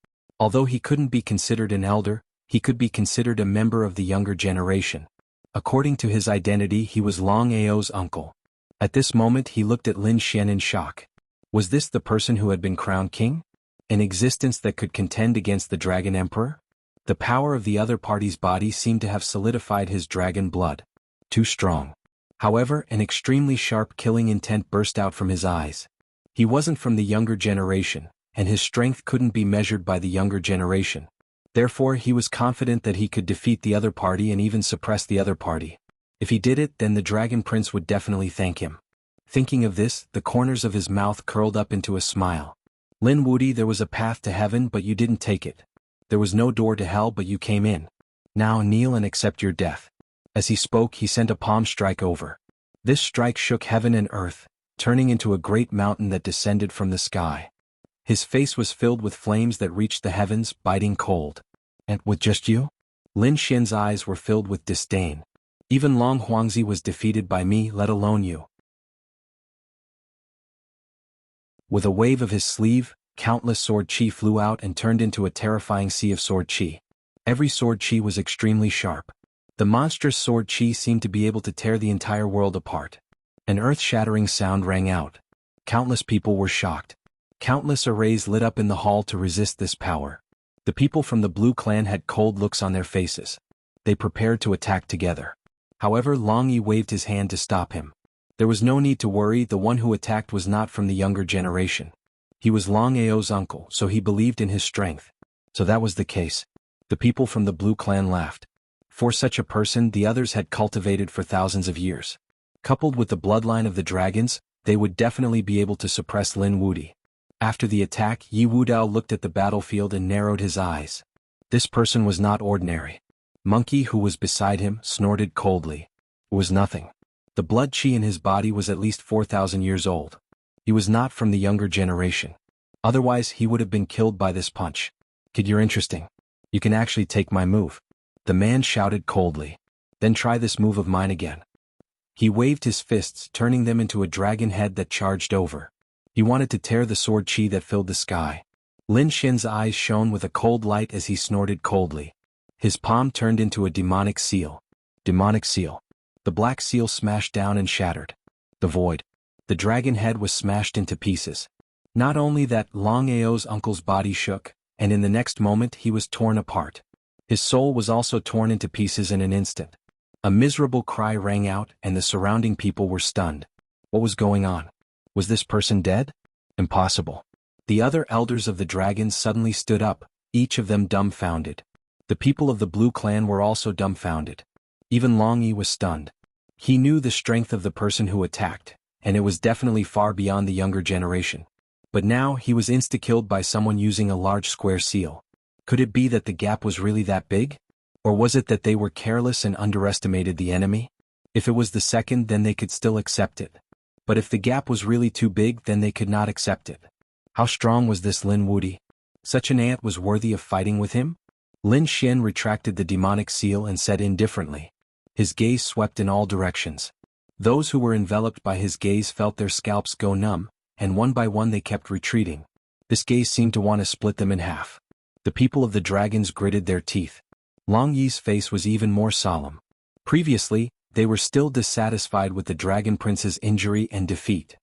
Although he couldn't be considered an elder, he could be considered a member of the younger generation. According to his identity, he was Long Ao's uncle. At this moment he looked at Lin Xian in shock. Was this the person who had been crowned king? An existence that could contend against the Dragon Emperor? The power of the other party's body seemed to have solidified his dragon blood. Too strong. However, an extremely sharp killing intent burst out from his eyes. He wasn't from the younger generation, and his strength couldn't be measured by the younger generation. Therefore, he was confident that he could defeat the other party and even suppress the other party. If he did it, then the Dragon Prince would definitely thank him. Thinking of this, the corners of his mouth curled up into a smile. Lin Wuti, there was a path to heaven, but you didn't take it. There was no door to hell, but you came in. Now kneel and accept your death. As he spoke, he sent a palm strike over. This strike shook heaven and earth, turning into a great mountain that descended from the sky. His face was filled with flames that reached the heavens, biting cold. And with just you? Lin Xian's eyes were filled with disdain. Even Long Huangzi was defeated by me, let alone you. With a wave of his sleeve, countless sword chi flew out and turned into a terrifying sea of sword chi. Every sword chi was extremely sharp. The monstrous sword chi seemed to be able to tear the entire world apart. An earth-shattering sound rang out. Countless people were shocked. Countless arrays lit up in the hall to resist this power. The people from the Blue Clan had cold looks on their faces. They prepared to attack together. However, Long Yi waved his hand to stop him. There was no need to worry, the one who attacked was not from the younger generation. He was Long Ao's uncle, so he believed in his strength. So that was the case. The people from the Blue Clan laughed. For such a person, the others had cultivated for thousands of years. Coupled with the bloodline of the dragons, they would definitely be able to suppress Lin Wuti. After the attack, Yi Wudao looked at the battlefield and narrowed his eyes. This person was not ordinary. Monkey, who was beside him, snorted coldly. It was nothing. The blood chi in his body was at least 4,000 years old. He was not from the younger generation. Otherwise, he would have been killed by this punch. Kid, you're interesting. You can actually take my move. The man shouted coldly. Then try this move of mine again. He waved his fists, turning them into a dragon head that charged over. He wanted to tear the sword chi that filled the sky. Lin Xian's eyes shone with a cold light as he snorted coldly. His palm turned into a demonic seal. Demonic seal. The black seal smashed down and shattered. The void. The dragon head was smashed into pieces. Not only that, Long Ao's uncle's body shook, and in the next moment he was torn apart. His soul was also torn into pieces in an instant. A miserable cry rang out, and the surrounding people were stunned. What was going on? Was this person dead? Impossible. The other elders of the dragons suddenly stood up, each of them dumbfounded. The people of the Blue Clan were also dumbfounded. Even Long Yi was stunned. He knew the strength of the person who attacked, and it was definitely far beyond the younger generation. But now he was insta-killed by someone using a large square seal. Could it be that the gap was really that big? Or was it that they were careless and underestimated the enemy? If it was the second, then they could still accept it. But if the gap was really too big, then they could not accept it. How strong was this Lin Wuti? Such an ant was worthy of fighting with him? Lin Xian retracted the demonic seal and said indifferently. His gaze swept in all directions. Those who were enveloped by his gaze felt their scalps go numb, and one by one they kept retreating. This gaze seemed to want to split them in half. The people of the dragons gritted their teeth. Long Yi's face was even more solemn. Previously, they were still dissatisfied with the Dragon Prince's injury and defeat.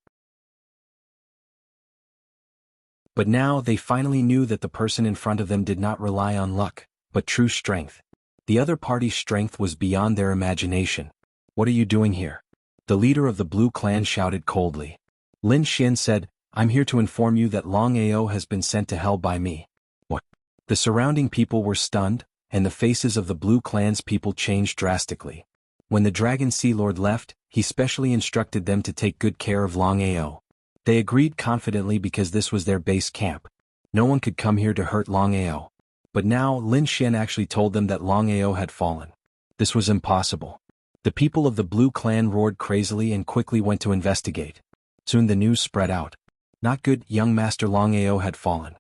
But now they finally knew that the person in front of them did not rely on luck, but true strength. The other party's strength was beyond their imagination. What are you doing here? The leader of the Blue Clan shouted coldly. Lin Xian said, I'm here to inform you that Long Ao has been sent to hell by me. What? The surrounding people were stunned, and the faces of the Blue Clan's people changed drastically. When the Dragon Sea Lord left, he specially instructed them to take good care of Long Ao. They agreed confidently because this was their base camp. No one could come here to hurt Long Ao. But now Lin Xian actually told them that Long Ao had fallen. This was impossible. The people of the Blue Clan roared crazily and quickly went to investigate. Soon the news spread out. Not good, young Master Long Ao had fallen.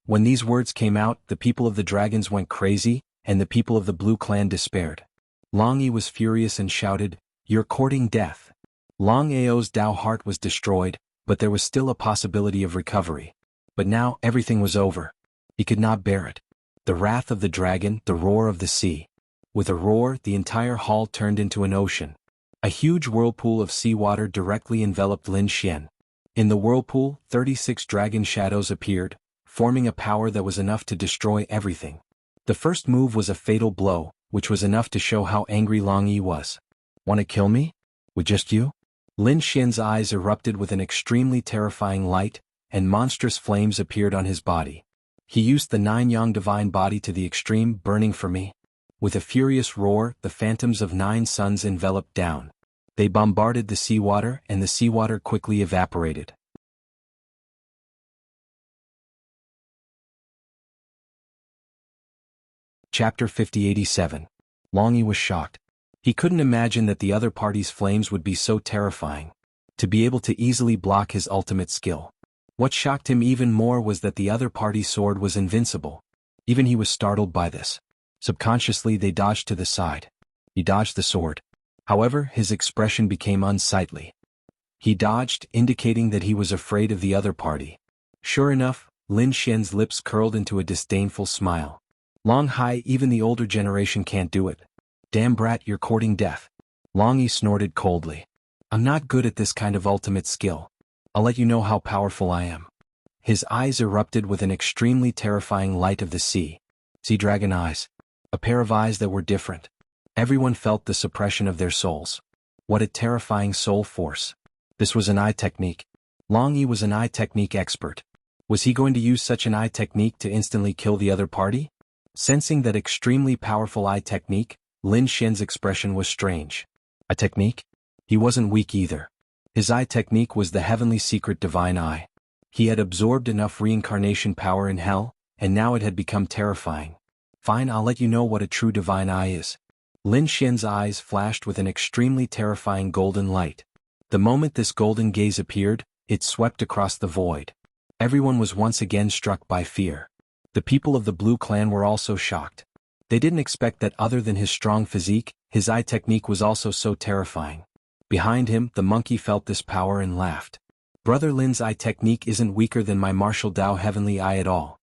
When these words came out, the people of the dragons went crazy, and the people of the Blue Clan despaired. Long Yi was furious and shouted, "You're courting death." Long Ao's Dao heart was destroyed, but there was still a possibility of recovery. But now everything was over. He could not bear it. The wrath of the dragon, the roar of the sea. With a roar, the entire hall turned into an ocean. A huge whirlpool of seawater directly enveloped Lin Xian. In the whirlpool, 36 dragon shadows appeared, forming a power that was enough to destroy everything. The first move was a fatal blow, which was enough to show how angry Long Yi was. "Want to kill me? With just you?" Lin Xian's eyes erupted with an extremely terrifying light, and monstrous flames appeared on his body. He used the 9-yang divine body to the extreme, burning for me. With a furious roar, the phantoms of 9 suns enveloped down. They bombarded the seawater, and the seawater quickly evaporated. Chapter 5087. Long Yi was shocked. He couldn't imagine that the other party's flames would be so terrifying. To be able to easily block his ultimate skill. What shocked him even more was that the other party's sword was invincible. Even he was startled by this. Subconsciously they dodged to the side. He dodged the sword. However, his expression became unsightly. He dodged, indicating that he was afraid of the other party. Sure enough, Lin Xian's lips curled into a disdainful smile. "Long Hai, even the older generation can't do it. Damn brat, you're courting death." Long Yi snorted coldly. "I'm not good at this kind of ultimate skill. I'll let you know how powerful I am." His eyes erupted with an extremely terrifying light of the sea dragon eyes. A pair of eyes that were different. Everyone felt the suppression of their souls. What a terrifying soul force. This was an eye technique. Long Yi was an eye technique expert. Was he going to use such an eye technique to instantly kill the other party? Sensing that extremely powerful eye technique, Lin Xian's expression was strange. A technique? He wasn't weak either. His eye technique was the heavenly secret divine eye. He had absorbed enough reincarnation power in hell, and now it had become terrifying. "Fine, I'll let you know what a true divine eye is." Lin Xian's eyes flashed with an extremely terrifying golden light. The moment this golden gaze appeared, it swept across the void. Everyone was once again struck by fear. The people of the Blue Clan were also shocked. They didn't expect that other than his strong physique, his eye technique was also so terrifying. Behind him, the monkey felt this power and laughed. "Brother Lin's eye technique isn't weaker than my martial Dao heavenly eye at all.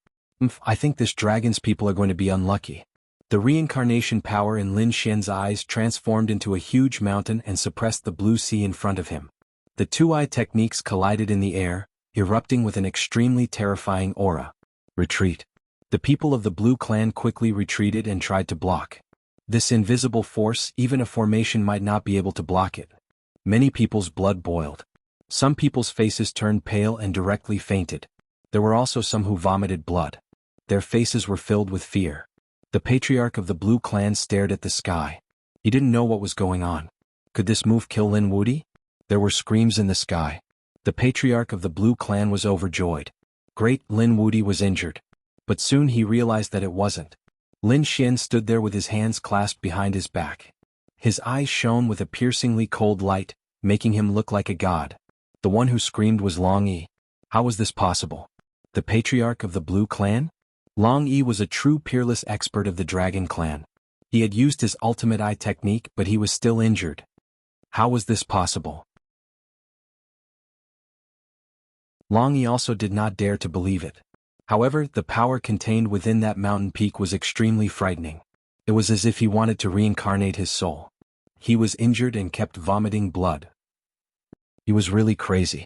I think this dragon's people are going to be unlucky." The reincarnation power in Lin Xian's eyes transformed into a huge mountain and suppressed the blue sea in front of him. The two eye techniques collided in the air, erupting with an extremely terrifying aura. Retreat. The people of the Blue Clan quickly retreated and tried to block. This invisible force, even a formation might not be able to block it. Many people's blood boiled. Some people's faces turned pale and directly fainted. There were also some who vomited blood. Their faces were filled with fear. The patriarch of the Blue Clan stared at the sky. He didn't know what was going on. Could this move kill Lin Wudi? There were screams in the sky. The patriarch of the Blue Clan was overjoyed. Great, Lin Wudi was injured. But soon he realized that it wasn't. Lin Xian stood there with his hands clasped behind his back. His eyes shone with a piercingly cold light, making him look like a god. The one who screamed was Long Yi. How was this possible? The patriarch of the Blue Clan? Long Yi was a true peerless expert of the Dragon Clan. He had used his ultimate eye technique, but he was still injured. How was this possible? Long Yi also did not dare to believe it. However, the power contained within that mountain peak was extremely frightening. It was as if he wanted to reincarnate his soul. He was injured and kept vomiting blood. He was really crazy.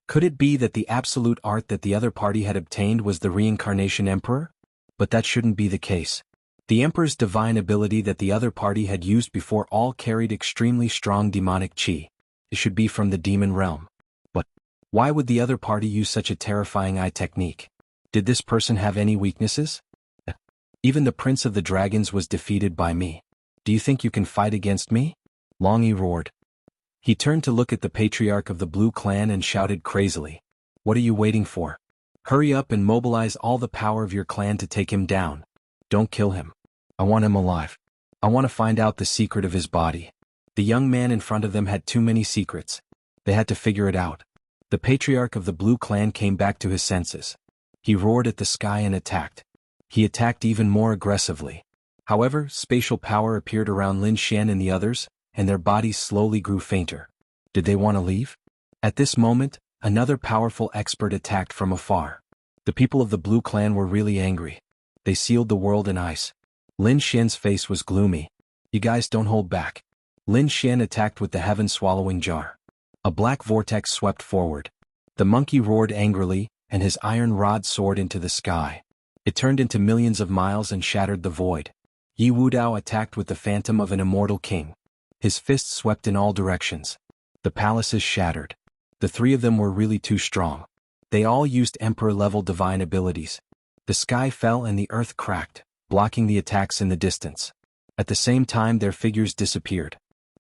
Could it be that the absolute art that the other party had obtained was the reincarnation emperor? But that shouldn't be the case. The emperor's divine ability that the other party had used before all carried extremely strong demonic chi. It should be from the demon realm. But why would the other party use such a terrifying eye technique? Did this person have any weaknesses? Even the prince of the dragons was defeated by me. Do you think you can fight against me? Long Yi roared. He turned to look at the patriarch of the Blue Clan and shouted crazily. What are you waiting for? Hurry up and mobilize all the power of your clan to take him down. Don't kill him. I want him alive. I want to find out the secret of his body. The young man in front of them had too many secrets. They had to figure it out. The patriarch of the Blue Clan came back to his senses. He roared at the sky and attacked. He attacked even more aggressively. However, spatial power appeared around Lin Xian and the others, and their bodies slowly grew fainter. Did they want to leave? At this moment, another powerful expert attacked from afar. The people of the Blue Clan were really angry. They sealed the world in ice. Lin Xian's face was gloomy. You guys don't hold back. Lin Xian attacked with the heaven-swallowing jar. A black vortex swept forward. The monkey roared angrily, and his iron rod soared into the sky. It turned into millions of miles and shattered the void. Yi Wudao attacked with the phantom of an immortal king. His fists swept in all directions. The palaces shattered. The three of them were really too strong. They all used emperor-level divine abilities. The sky fell and the earth cracked, blocking the attacks in the distance. At the same time their figures disappeared.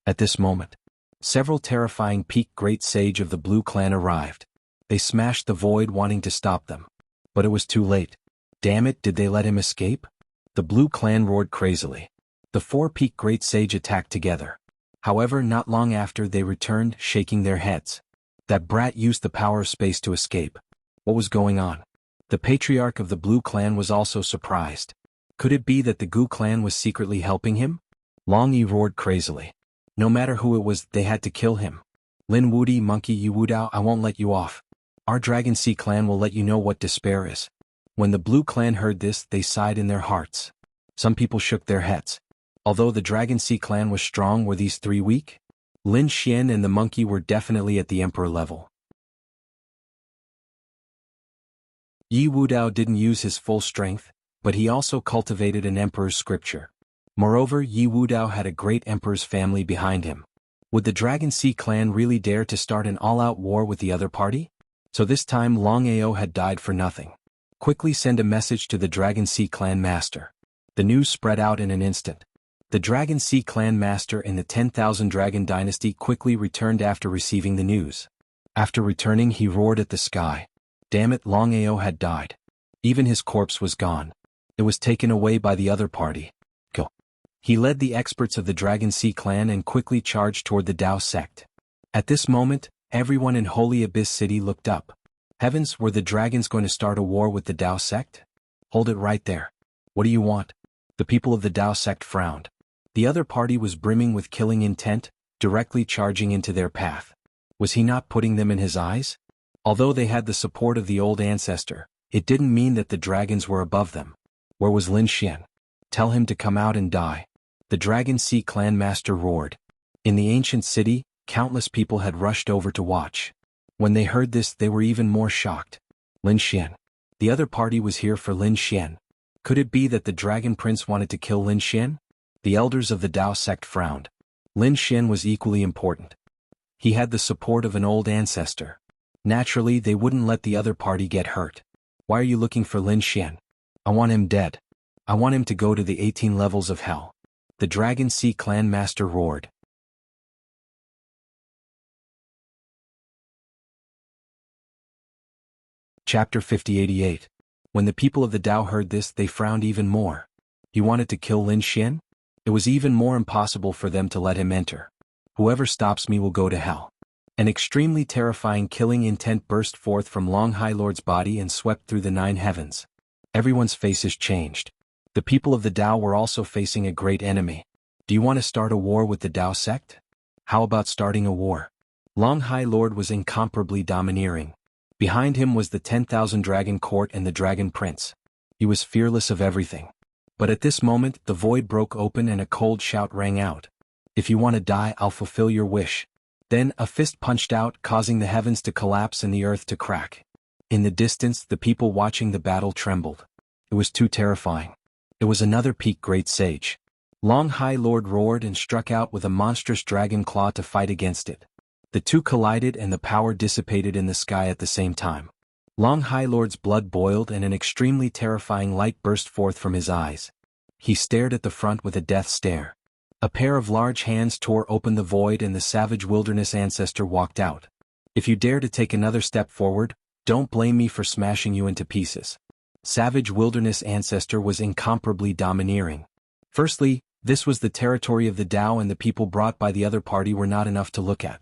At this moment, several terrifying peak great sage of the Blue Clan arrived. They smashed the void wanting to stop them. But it was too late. Damn it, did they let him escape? The Blue Clan roared crazily. The four peak great sage attacked together. However, not long after they returned, shaking their heads. That brat used the power of space to escape. What was going on? The patriarch of the Blue Clan was also surprised. Could it be that the Gu Clan was secretly helping him? Long Yi roared crazily. No matter who it was, they had to kill him. Lin Wudi, monkey Yi Wudao, I won't let you off. Our Dragon Sea clan will let you know what despair is. When the Blue Clan heard this, they sighed in their hearts. Some people shook their heads. Although the Dragon Sea clan was strong, were these three weak? Lin Xian and the monkey were definitely at the emperor level. Yi Wudao didn't use his full strength, but he also cultivated an emperor's scripture. Moreover, Yi Wudao had a great emperor's family behind him. Would the Dragon Sea clan really dare to start an all-out war with the other party? So this time Long Ao had died for nothing. Quickly send a message to the Dragon Sea clan master. The news spread out in an instant. The Dragon Sea clan master in the 10,000 Dragon dynasty quickly returned after receiving the news. After returning, he roared at the sky. Damn it, Long Ao had died. Even his corpse was gone. It was taken away by the other party. Go. He led the experts of the Dragon Sea clan and quickly charged toward the Dao sect. At this moment, everyone in Holy Abyss City looked up. Heavens, were the dragons going to start a war with the Dao sect? Hold it right there. What do you want? The people of the Dao sect frowned. The other party was brimming with killing intent, directly charging into their path. Was he not putting them in his eyes? Although they had the support of the old ancestor, it didn't mean that the dragons were above them. Where was Lin Xian? Tell him to come out and die. The Dragon Sea clan master roared. In the ancient city, countless people had rushed over to watch. When they heard this, they were even more shocked. Lin Xian. The other party was here for Lin Xian. Could it be that the Dragon Prince wanted to kill Lin Xian? The elders of the Dao sect frowned. Lin Xian was equally important. He had the support of an old ancestor. Naturally, they wouldn't let the other party get hurt. Why are you looking for Lin Xian? I want him dead. I want him to go to the 18 levels of hell. The Dragon Sea clan master roared. Chapter 5088. When the people of the Dao heard this, they frowned even more. He wanted to kill Lin Xian? It was even more impossible for them to let him enter. Whoever stops me will go to hell. An extremely terrifying killing intent burst forth from Long High Lord's body and swept through the 9 heavens. Everyone's faces changed. The people of the Dao were also facing a great enemy. Do you want to start a war with the Dao sect? How about starting a war? Long High Lord was incomparably domineering. Behind him was the 10,000 Dragon Court and the Dragon Prince. He was fearless of everything. But at this moment, the void broke open and a cold shout rang out. If you want to die, I'll fulfill your wish. Then, a fist punched out, causing the heavens to collapse and the earth to crack. In the distance, the people watching the battle trembled. It was too terrifying. It was another peak great sage. Long High Lord roared and struck out with a monstrous dragon claw to fight against it. The two collided and the power dissipated in the sky at the same time. Long High Lord's blood boiled and an extremely terrifying light burst forth from his eyes. He stared at the front with a death stare. A pair of large hands tore open the void and the savage wilderness ancestor walked out. If you dare to take another step forward, don't blame me for smashing you into pieces. savage wilderness ancestor was incomparably domineering. Firstly, this was the territory of the Tao, and the people brought by the other party were not enough to look at.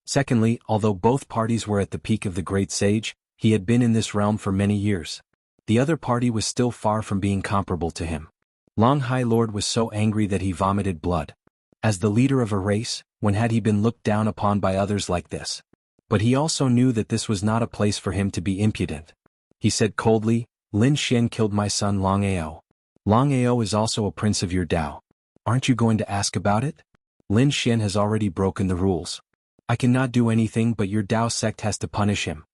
Secondly, although both parties were at the peak of the great sage, he had been in this realm for many years. The other party was still far from being comparable to him. Long High Lord was so angry that he vomited blood. As the leader of a race, when had he been looked down upon by others like this? But he also knew that this was not a place for him to be impudent. He said coldly, Lin Xian killed my son Long Ao. Long Ao is also a prince of your Tao. Aren't you going to ask about it? Lin Xian has already broken the rules. I cannot do anything, but your Tao sect has to punish him.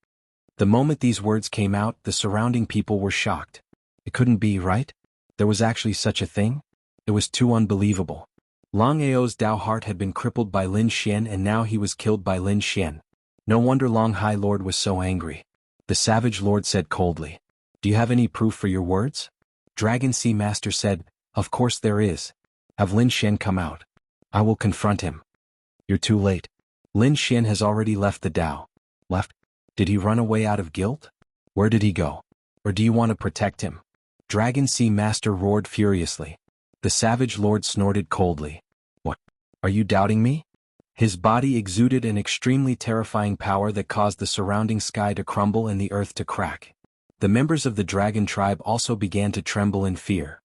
The moment these words came out, the surrounding people were shocked. It couldn't be, right? There was actually such a thing? It was too unbelievable. Long Ao's Tao heart had been crippled by Lin Xian, and now he was killed by Lin Xian. No wonder Long High Lord was so angry. The savage lord said coldly, Do you have any proof for your words? Dragon Sea Master said, Of course there is. Have Lin Xian come out. I will confront him. You're too late. Lin Xian has already left the Tao. Left? Did he run away out of guilt? Where did he go? Or do you want to protect him? Dragon Sea Master roared furiously. The savage lord snorted coldly. What? Are you doubting me? His body exuded an extremely terrifying power that caused the surrounding sky to crumble and the earth to crack. The members of the dragon tribe also began to tremble in fear.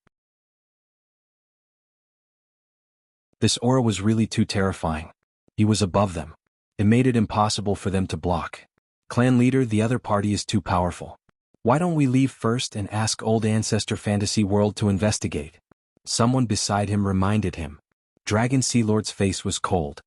This aura was really too terrifying. He was above them. It made it impossible for them to block. Clan leader, the other party is too powerful. Why don't we leave first and ask Old Ancestor Fantasy World to investigate? Someone beside him reminded him. Dragon Sea Lord's face was cold.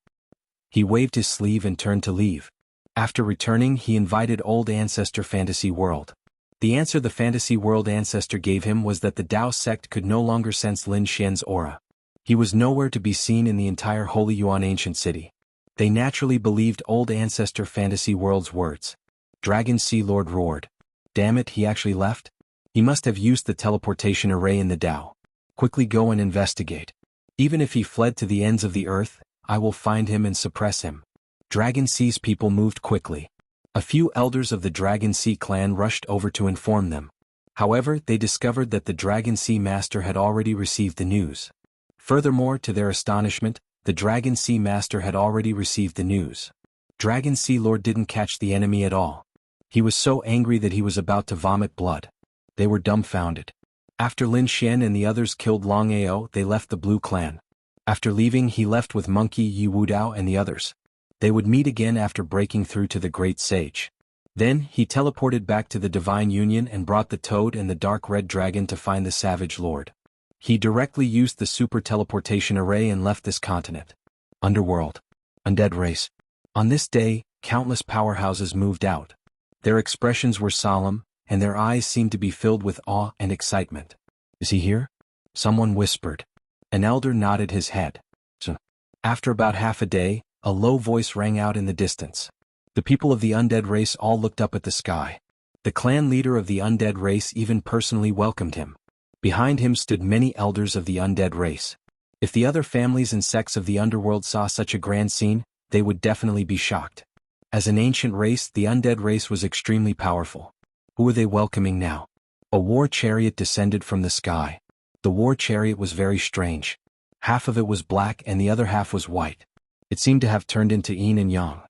He waved his sleeve and turned to leave. After returning, he invited Old Ancestor Fantasy World. The answer the Fantasy World Ancestor gave him was that the Tao sect could no longer sense Lin Xian's aura. He was nowhere to be seen in the entire Holy Yuan ancient city. They naturally believed Old Ancestor Fantasy World's words. Dragon Sea Lord roared. Damn it, he actually left? He must have used the teleportation array in the Tao. Quickly go and investigate. Even if he fled to the ends of the earth, I will find him and suppress him. Dragon Sea's people moved quickly. A few elders of the Dragon Sea clan rushed over to inform them. However, they discovered that the Dragon Sea Master had already received the news. Furthermore, to their astonishment, the Dragon Sea Master had already received the news. Dragon Sea Lord didn't catch the enemy at all. He was so angry that he was about to vomit blood. They were dumbfounded. After Lin Xian and the others killed Long Ao, they left the Blue Clan. After leaving, he left with Monkey Yi Wudao and the others. They would meet again after breaking through to the Great Sage. Then, he teleported back to the Divine Union and brought the Toad and the Dark Red Dragon to find the Savage Lord. He directly used the super teleportation array and left this continent. Underworld. Undead race. On this day, countless powerhouses moved out. Their expressions were solemn, and their eyes seemed to be filled with awe and excitement. Is he here? Someone whispered. An elder nodded his head. So, after about half a day, a low voice rang out in the distance. The people of the undead race all looked up at the sky. The clan leader of the undead race even personally welcomed him. Behind him stood many elders of the undead race. If the other families and sects of the underworld saw such a grand scene, they would definitely be shocked. As an ancient race, the undead race was extremely powerful. Who were they welcoming now? A war chariot descended from the sky. The war chariot was very strange. Half of it was black and the other half was white. It seemed to have turned into yin and yang.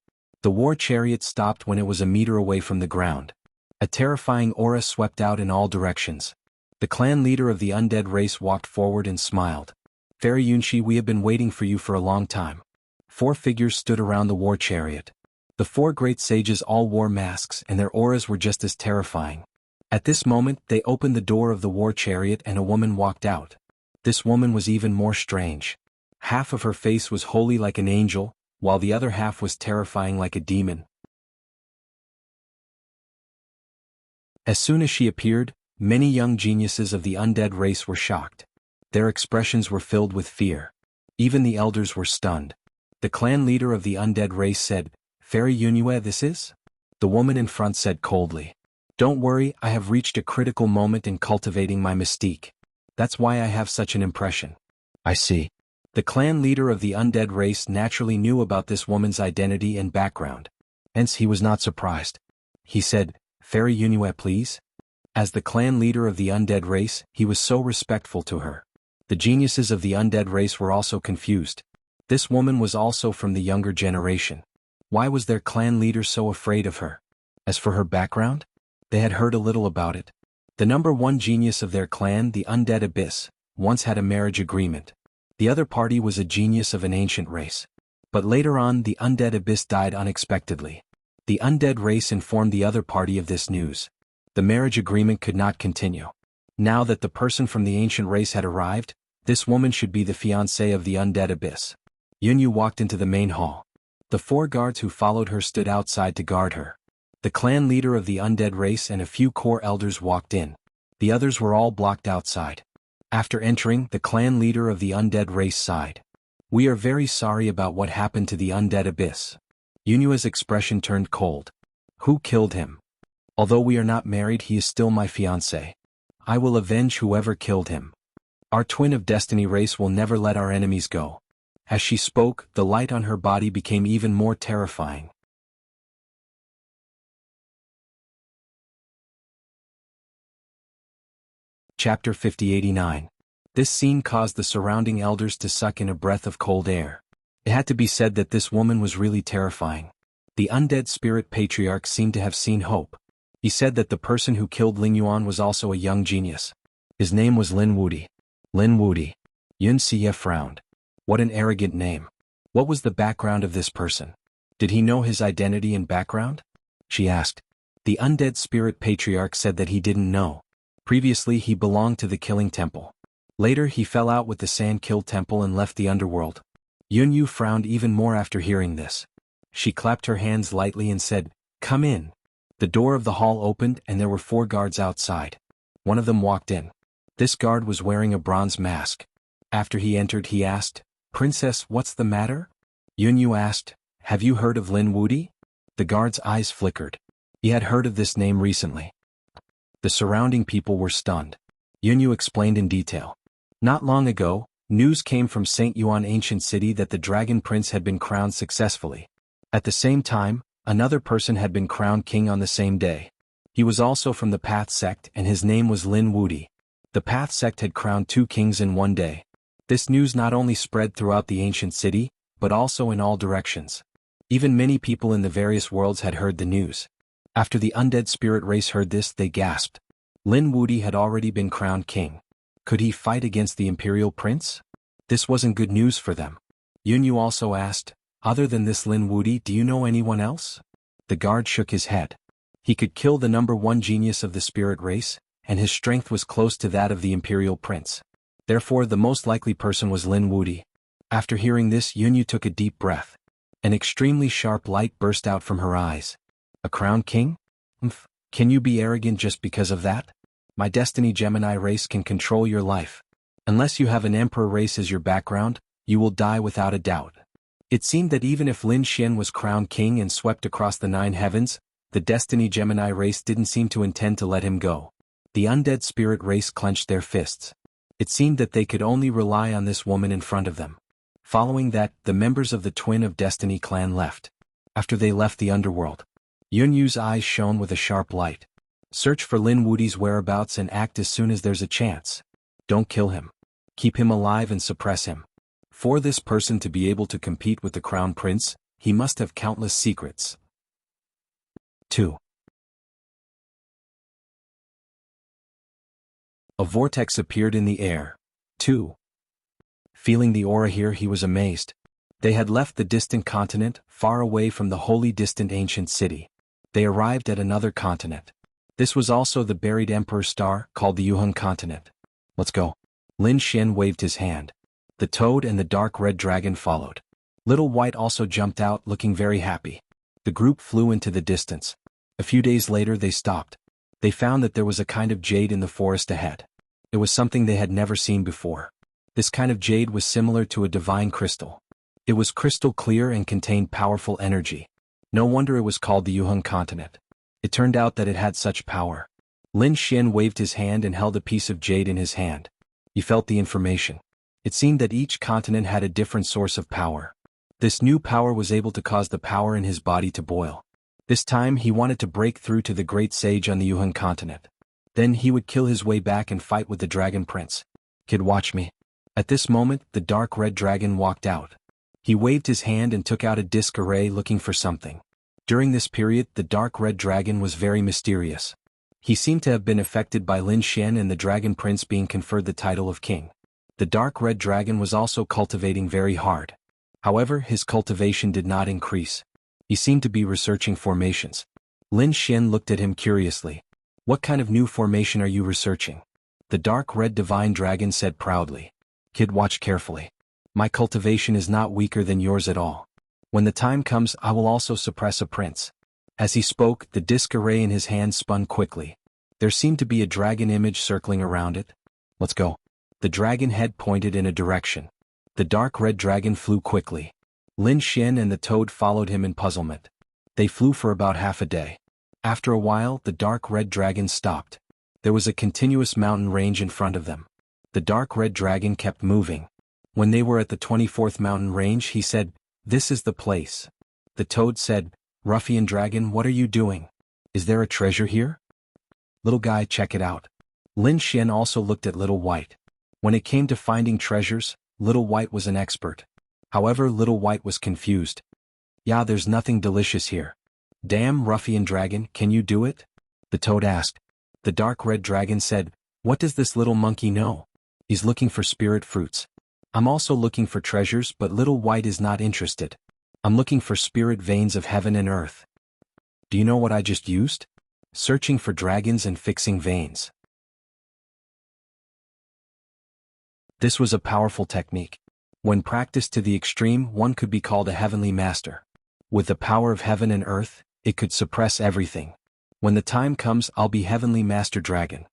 The war chariot stopped when it was a meter away from the ground. A terrifying aura swept out in all directions. The clan leader of the undead race walked forward and smiled. Fairy Yunshi, we have been waiting for you for a long time. 4 figures stood around the war chariot. The 4 great sages all wore masks and their auras were just as terrifying. At this moment, they opened the door of the war chariot and a woman walked out. This woman was even more strange. Half of her face was holy like an angel, while the other half was terrifying like a demon. As soon as she appeared, many young geniuses of the undead race were shocked. Their expressions were filled with fear. Even the elders were stunned. The clan leader of the undead race said, Fairy Yunue, this is? The woman in front said coldly. Don't worry, I have reached a critical moment in cultivating my mystique. That's why I have such an impression. I see. The clan leader of the undead race naturally knew about this woman's identity and background. Hence he was not surprised. He said, Fairy Yunue, please? As the clan leader of the undead race, he was so respectful to her. The geniuses of the undead race were also confused. This woman was also from the younger generation. Why was their clan leader so afraid of her? As for her background, they had heard a little about it. The number one genius of their clan, the Undead Abyss, once had a marriage agreement. The other party was a genius of an ancient race. But later on, the Undead Abyss died unexpectedly. The undead race informed the other party of this news. The marriage agreement could not continue. Now that the person from the ancient race had arrived, this woman should be the fiancée of the Undead Abyss. Yunyu walked into the main hall. The 4 guards who followed her stood outside to guard her. The clan leader of the undead race and a few core elders walked in. The others were all blocked outside. After entering, the clan leader of the undead race sighed. "We are very sorry about what happened to the Undead Abyss." Yunyua's expression turned cold. "Who killed him? Although we are not married, he is still my fiancé. I will avenge whoever killed him. Our twin of destiny race will never let our enemies go." As she spoke, the light on her body became even more terrifying. Chapter 5089. This scene caused the surrounding elders to suck in a breath of cold air. It had to be said that this woman was really terrifying. The undead spirit patriarch seemed to have seen hope. He said that the person who killed Ling Yuan was also a young genius. His name was Lin Wudi. Lin Wudi. Yun Xie frowned. What an arrogant name. What was the background of this person? Did he know his identity and background? She asked. The undead spirit patriarch said that he didn't know. Previously he belonged to the Killing Temple. Later he fell out with the Sand Kill Temple and left the underworld. Yunyu frowned even more after hearing this. She clapped her hands lightly and said, "Come in." The door of the hall opened and there were 4 guards outside. One of them walked in. This guard was wearing a bronze mask. After he entered he asked, "Princess, what's the matter?" Yunyu asked, "Have you heard of Lin Wudi?" The guard's eyes flickered. He had heard of this name recently. The surrounding people were stunned. Yunyu explained in detail. Not long ago, news came from St. Yuan Ancient City that the Dragon Prince had been crowned successfully. At the same time, another person had been crowned king on the same day. He was also from the Path Sect and his name was Lin Wudi. The Path Sect had crowned 2 kings in one day. This news not only spread throughout the ancient city, but also in all directions. Even many people in the various worlds had heard the news. After the undead spirit race heard this, they gasped. Lin Wudi had already been crowned king. Could he fight against the imperial prince? This wasn't good news for them. Yunyu also asked, "Other than this Lin Wudi, do you know anyone else?" The guard shook his head. He could kill the number 1 genius of the spirit race, and his strength was close to that of the imperial prince. Therefore the most likely person was Lin Wudi. After hearing this, Yunyu took a deep breath. An extremely sharp light burst out from her eyes. "A crowned king? Can you be arrogant just because of that? My destiny Gemini race can control your life. Unless you have an emperor race as your background, you will die without a doubt." It seemed that even if Lin Xian was crowned king and swept across the 9 heavens, the destiny Gemini race didn't seem to intend to let him go. The undead spirit race clenched their fists. It seemed that they could only rely on this woman in front of them. Following that, the members of the Twin of Destiny clan left. After they left the underworld, Yunyu's eyes shone with a sharp light. "Search for Lin Wudi's whereabouts and act as soon as there's a chance. Don't kill him. Keep him alive and suppress him. For this person to be able to compete with the Crown Prince, he must have countless secrets." 2. A vortex appeared in the air. 2. Feeling the aura here, he was amazed. They had left the distant continent, far away from the wholly distant ancient city. They arrived at another continent. This was also the buried Emperor Star, called the Yuheng continent. "Let's go." Lin Xian waved his hand. The toad and the dark red dragon followed. Little White also jumped out, looking very happy. The group flew into the distance. A few days later they stopped. They found that there was a kind of jade in the forest ahead. It was something they had never seen before. This kind of jade was similar to a divine crystal. It was crystal clear and contained powerful energy. No wonder it was called the Yuheng continent. It turned out that it had such power. Lin Xian waved his hand and held a piece of jade in his hand. He felt the information. It seemed that each continent had a different source of power. This new power was able to cause the power in his body to boil. This time he wanted to break through to the great sage on the Yuheng continent. Then he would kill his way back and fight with the Dragon Prince. Kid, watch me. At this moment, the dark red dragon walked out. He waved his hand and took out a disc array looking for something. During this period, the dark red dragon was very mysterious. He seemed to have been affected by Lin Xian and the Dragon Prince being conferred the title of king. The dark red dragon was also cultivating very hard. However, his cultivation did not increase. He seemed to be researching formations. Lin Xian looked at him curiously. What kind of new formation are you researching? The dark red divine dragon said proudly. Kid, watch carefully. My cultivation is not weaker than yours at all. When the time comes, I will also suppress a prince. As he spoke, the disc array in his hand spun quickly. There seemed to be a dragon image circling around it. Let's go. The dragon head pointed in a direction. The dark red dragon flew quickly. Lin Xian and the toad followed him in puzzlement. They flew for about half a day. After a while, the dark red dragon stopped. There was a continuous mountain range in front of them. The dark red dragon kept moving. When they were at the 24th mountain range, he said, "This is the place." The toad said, "Ruffian dragon, what are you doing? Is there a treasure here?" "Little guy, check it out." Lin Xian also looked at Little White. When it came to finding treasures, Little White was an expert. However, Little White was confused. "Yeah, there's nothing delicious here." "Damn, ruffian dragon, can you do it?" the toad asked. The dark red dragon said, "What does this little monkey know? He's looking for spirit fruits. I'm also looking for treasures, but Little White is not interested. I'm looking for spirit veins of heaven and earth." "Do you know what I just used? Searching for dragons and fixing veins." This was a powerful technique. When practiced to the extreme, one could be called a heavenly master. With the power of heaven and earth, it could suppress everything. When the time comes, I'll be Heavenly Master Dragon.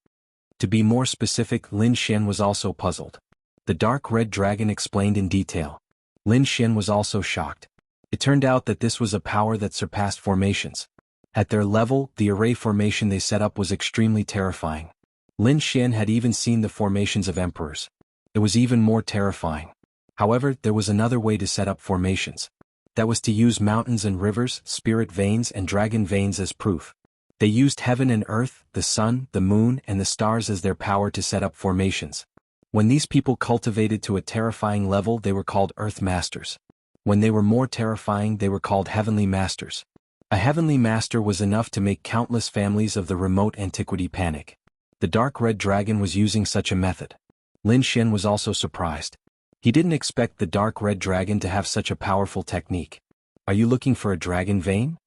To be more specific, Lin Xian was also puzzled. The dark red dragon explained in detail. Lin Xian was also shocked. It turned out that this was a power that surpassed formations. At their level, the array formation they set up was extremely terrifying. Lin Xian had even seen the formations of emperors. It was even more terrifying. However, there was another way to set up formations. That was to use mountains and rivers, spirit veins and dragon veins as proof. They used heaven and earth, the sun, the moon and the stars as their power to set up formations. When these people cultivated to a terrifying level, they were called Earth Masters. When they were more terrifying, they were called Heavenly Masters. A Heavenly Master was enough to make countless families of the remote antiquity panic. The dark red dragon was using such a method. Lin Xian was also surprised. He didn't expect the dark red dragon to have such a powerful technique. "Are you looking for a dragon vein?"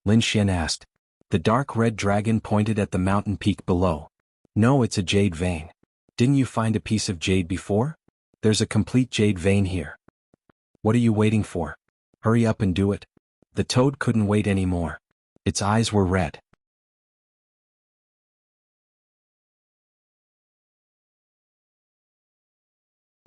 Lin Xian asked. The dark red dragon pointed at the mountain peak below. "No, it's a jade vein. Didn't you find a piece of jade before? There's a complete jade vein here. What are you waiting for? Hurry up and do it." The toad couldn't wait anymore. Its eyes were red.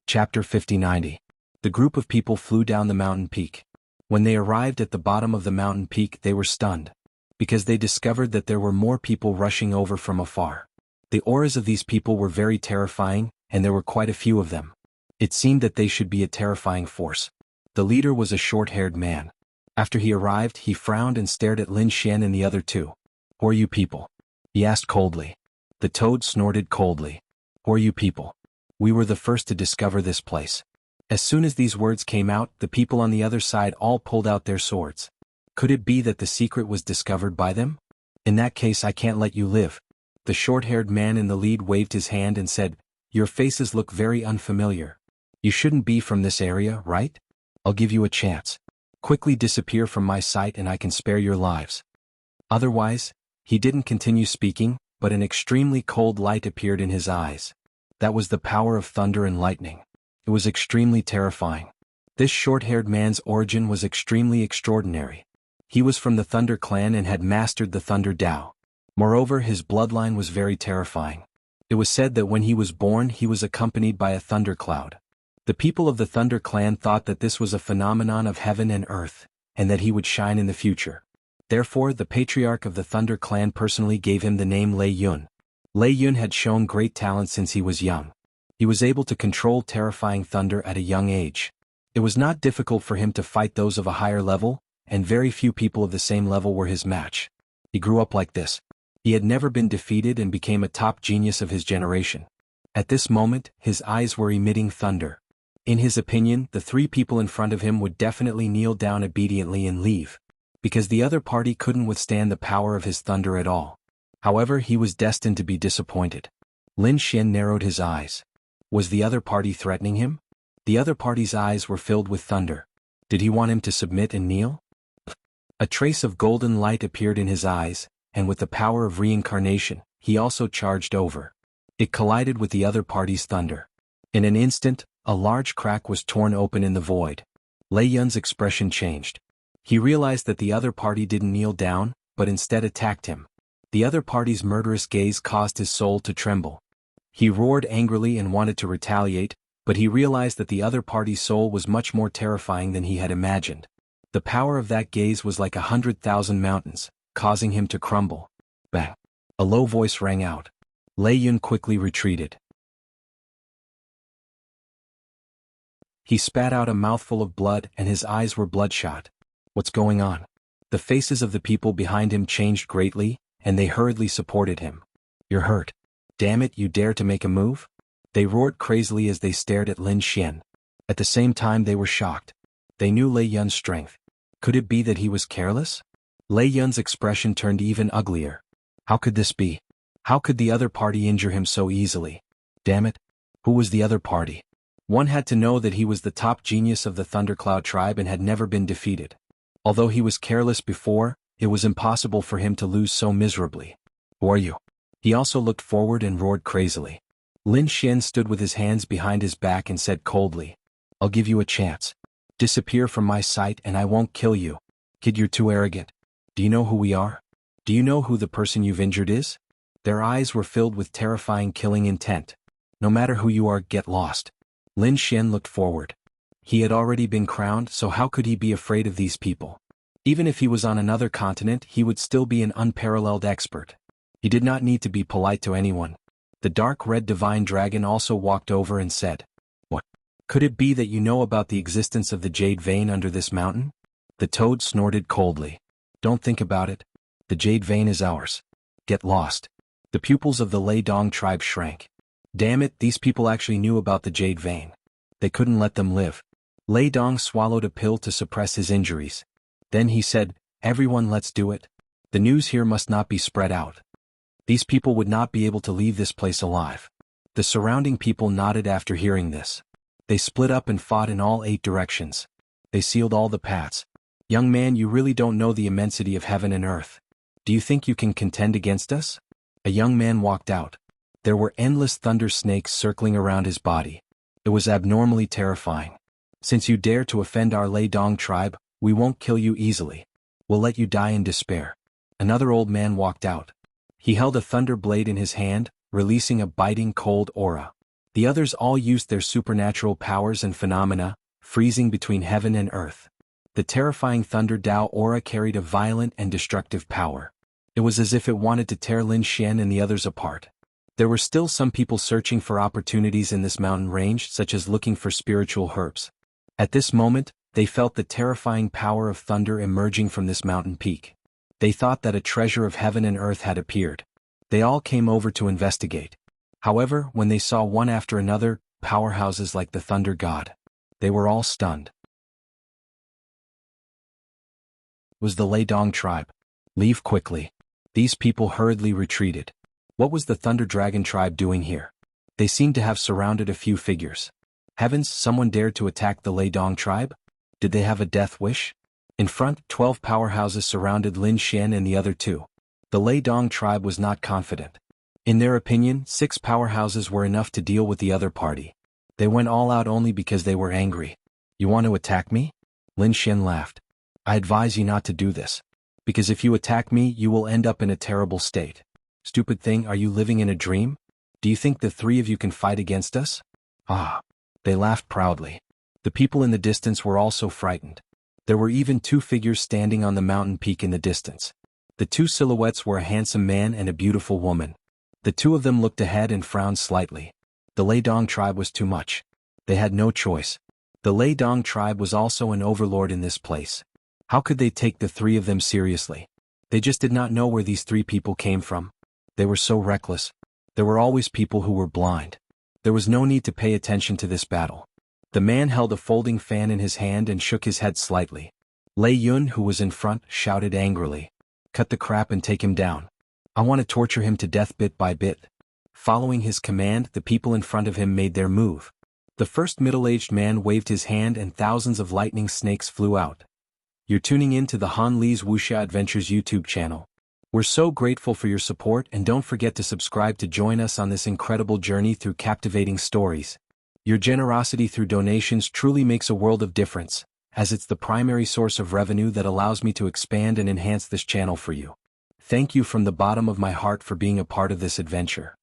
Chapter 5090. The group of people flew down the mountain peak. When they arrived at the bottom of the mountain peak, they were stunned, because they discovered that there were more people rushing over from afar. The auras of these people were very terrifying, and there were quite a few of them. It seemed that they should be a terrifying force. The leader was a short-haired man. After he arrived, he frowned and stared at Lin Xian and the other two. "Who are you people?" he asked coldly. The toad snorted coldly. "Who are you people? We were the first to discover this place." As soon as these words came out, the people on the other side all pulled out their swords. Could it be that the secret was discovered by them? "In that case, I can't let you live." The short-haired man in the lead waved his hand and said, "Your faces look very unfamiliar. You shouldn't be from this area, right? I'll give you a chance. Quickly disappear from my sight and I can spare your lives. Otherwise," he didn't continue speaking, but an extremely cold light appeared in his eyes. That was the power of thunder and lightning. It was extremely terrifying. This short-haired man's origin was extremely extraordinary. He was from the Thunder clan and had mastered the Thunder Dao. Moreover, his bloodline was very terrifying. It was said that when he was born, he was accompanied by a thunder cloud. The people of the Thunder clan thought that this was a phenomenon of heaven and earth, and that he would shine in the future. Therefore, the patriarch of the Thunder clan personally gave him the name Lei Yun. Lei Yun had shown great talent since he was young. He was able to control terrifying thunder at a young age. It was not difficult for him to fight those of a higher level, and very few people of the same level were his match. He grew up like this. He had never been defeated and became a top genius of his generation. At this moment, his eyes were emitting thunder. In his opinion, the three people in front of him would definitely kneel down obediently and leave, because the other party couldn't withstand the power of his thunder at all. However, he was destined to be disappointed. Lin Xian narrowed his eyes. Was the other party threatening him? The other party's eyes were filled with thunder. Did he want him to submit and kneel? A trace of golden light appeared in his eyes, and with the power of reincarnation, he also charged over. It collided with the other party's thunder. In an instant, a large crack was torn open in the void. Lei Yun's expression changed. He realized that the other party didn't kneel down, but instead attacked him. The other party's murderous gaze caused his soul to tremble. He roared angrily and wanted to retaliate, but he realized that the other party's soul was much more terrifying than he had imagined. The power of that gaze was like 100,000 mountains, causing him to crumble. Bang! A low voice rang out. Lei Yun quickly retreated. He spat out a mouthful of blood and his eyes were bloodshot. What's going on? The faces of the people behind him changed greatly, and they hurriedly supported him. You're hurt. Damn it, you dare to make a move? They roared crazily as they stared at Lin Xian. At the same time they were shocked. They knew Lei Yun's strength. Could it be that he was careless? Lei Yun's expression turned even uglier. How could this be? How could the other party injure him so easily? Damn it. Who was the other party? One had to know that he was the top genius of the Thundercloud tribe and had never been defeated. Although he was careless before, it was impossible for him to lose so miserably. Who are you? He also looked forward and roared crazily. Lin Xian stood with his hands behind his back and said coldly, I'll give you a chance. Disappear from my sight and I won't kill you. Kid, you're too arrogant. Do you know who we are? Do you know who the person you've injured is? Their eyes were filled with terrifying killing intent. No matter who you are, get lost. Lin Xian looked forward. He had already been crowned, so how could he be afraid of these people? Even if he was on another continent, he would still be an unparalleled expert. He did not need to be polite to anyone. The dark red divine dragon also walked over and said, What? Could it be that you know about the existence of the jade vein under this mountain? The toad snorted coldly. Don't think about it. The jade vein is ours. Get lost. The pupils of the Lei Dong tribe shrank. Damn it, these people actually knew about the jade vein. They couldn't let them live. Lei Dong swallowed a pill to suppress his injuries. Then he said, Everyone, let's do it. The news here must not be spread out. These people would not be able to leave this place alive. The surrounding people nodded after hearing this. They split up and fought in all 8 directions. They sealed all the paths. Young man, you really don't know the immensity of heaven and earth. Do you think you can contend against us? A young man walked out. There were endless thunder snakes circling around his body. It was abnormally terrifying. Since you dare to offend our Lei Dong tribe, we won't kill you easily. We'll let you die in despair. Another old man walked out. He held a thunder blade in his hand, releasing a biting cold aura. The others all used their supernatural powers and phenomena, freezing between heaven and earth. The terrifying Thunder Dao aura carried a violent and destructive power. It was as if it wanted to tear Lin Xian and the others apart. There were still some people searching for opportunities in this mountain range, such as looking for spiritual herbs. At this moment, they felt the terrifying power of thunder emerging from this mountain peak. They thought that a treasure of heaven and earth had appeared. They all came over to investigate. However, when they saw one after another, powerhouses like the Thunder God, they were all stunned. It was the Lei Dong tribe. Leave quickly. These people hurriedly retreated. What was the Thunder Dragon tribe doing here? They seemed to have surrounded a few figures. Heavens, someone dared to attack the Lei Dong tribe? Did they have a death wish? In front, 12 powerhouses surrounded Lin Xian and the other 2. The Lei Dong tribe was not confident. In their opinion, 6 powerhouses were enough to deal with the other party. They went all out only because they were angry. You want to attack me? Lin Xian laughed. I advise you not to do this. Because if you attack me, you will end up in a terrible state. Stupid thing, are you living in a dream? Do you think the 3 of you can fight against us? Ah. They laughed proudly. The people in the distance were also frightened. There were even 2 figures standing on the mountain peak in the distance. The 2 silhouettes were a handsome man and a beautiful woman. The 2 of them looked ahead and frowned slightly. The Lei Dong tribe was too much. They had no choice. The Lei Dong tribe was also an overlord in this place. How could they take the 3 of them seriously? They just did not know where these 3 people came from. They were so reckless. There were always people who were blind. There was no need to pay attention to this battle. The man held a folding fan in his hand and shook his head slightly. Lei Yun, who was in front, shouted angrily, "Cut the crap and take him down. I want to torture him to death bit by bit." Following his command, the people in front of him made their move. The first middle-aged man waved his hand and thousands of lightning snakes flew out. You're tuning in to the Han Li's Wuxia Adventures YouTube channel. We're so grateful for your support, and don't forget to subscribe to join us on this incredible journey through captivating stories. Your generosity through donations truly makes a world of difference, as it's the primary source of revenue that allows me to expand and enhance this channel for you. Thank you from the bottom of my heart for being a part of this adventure.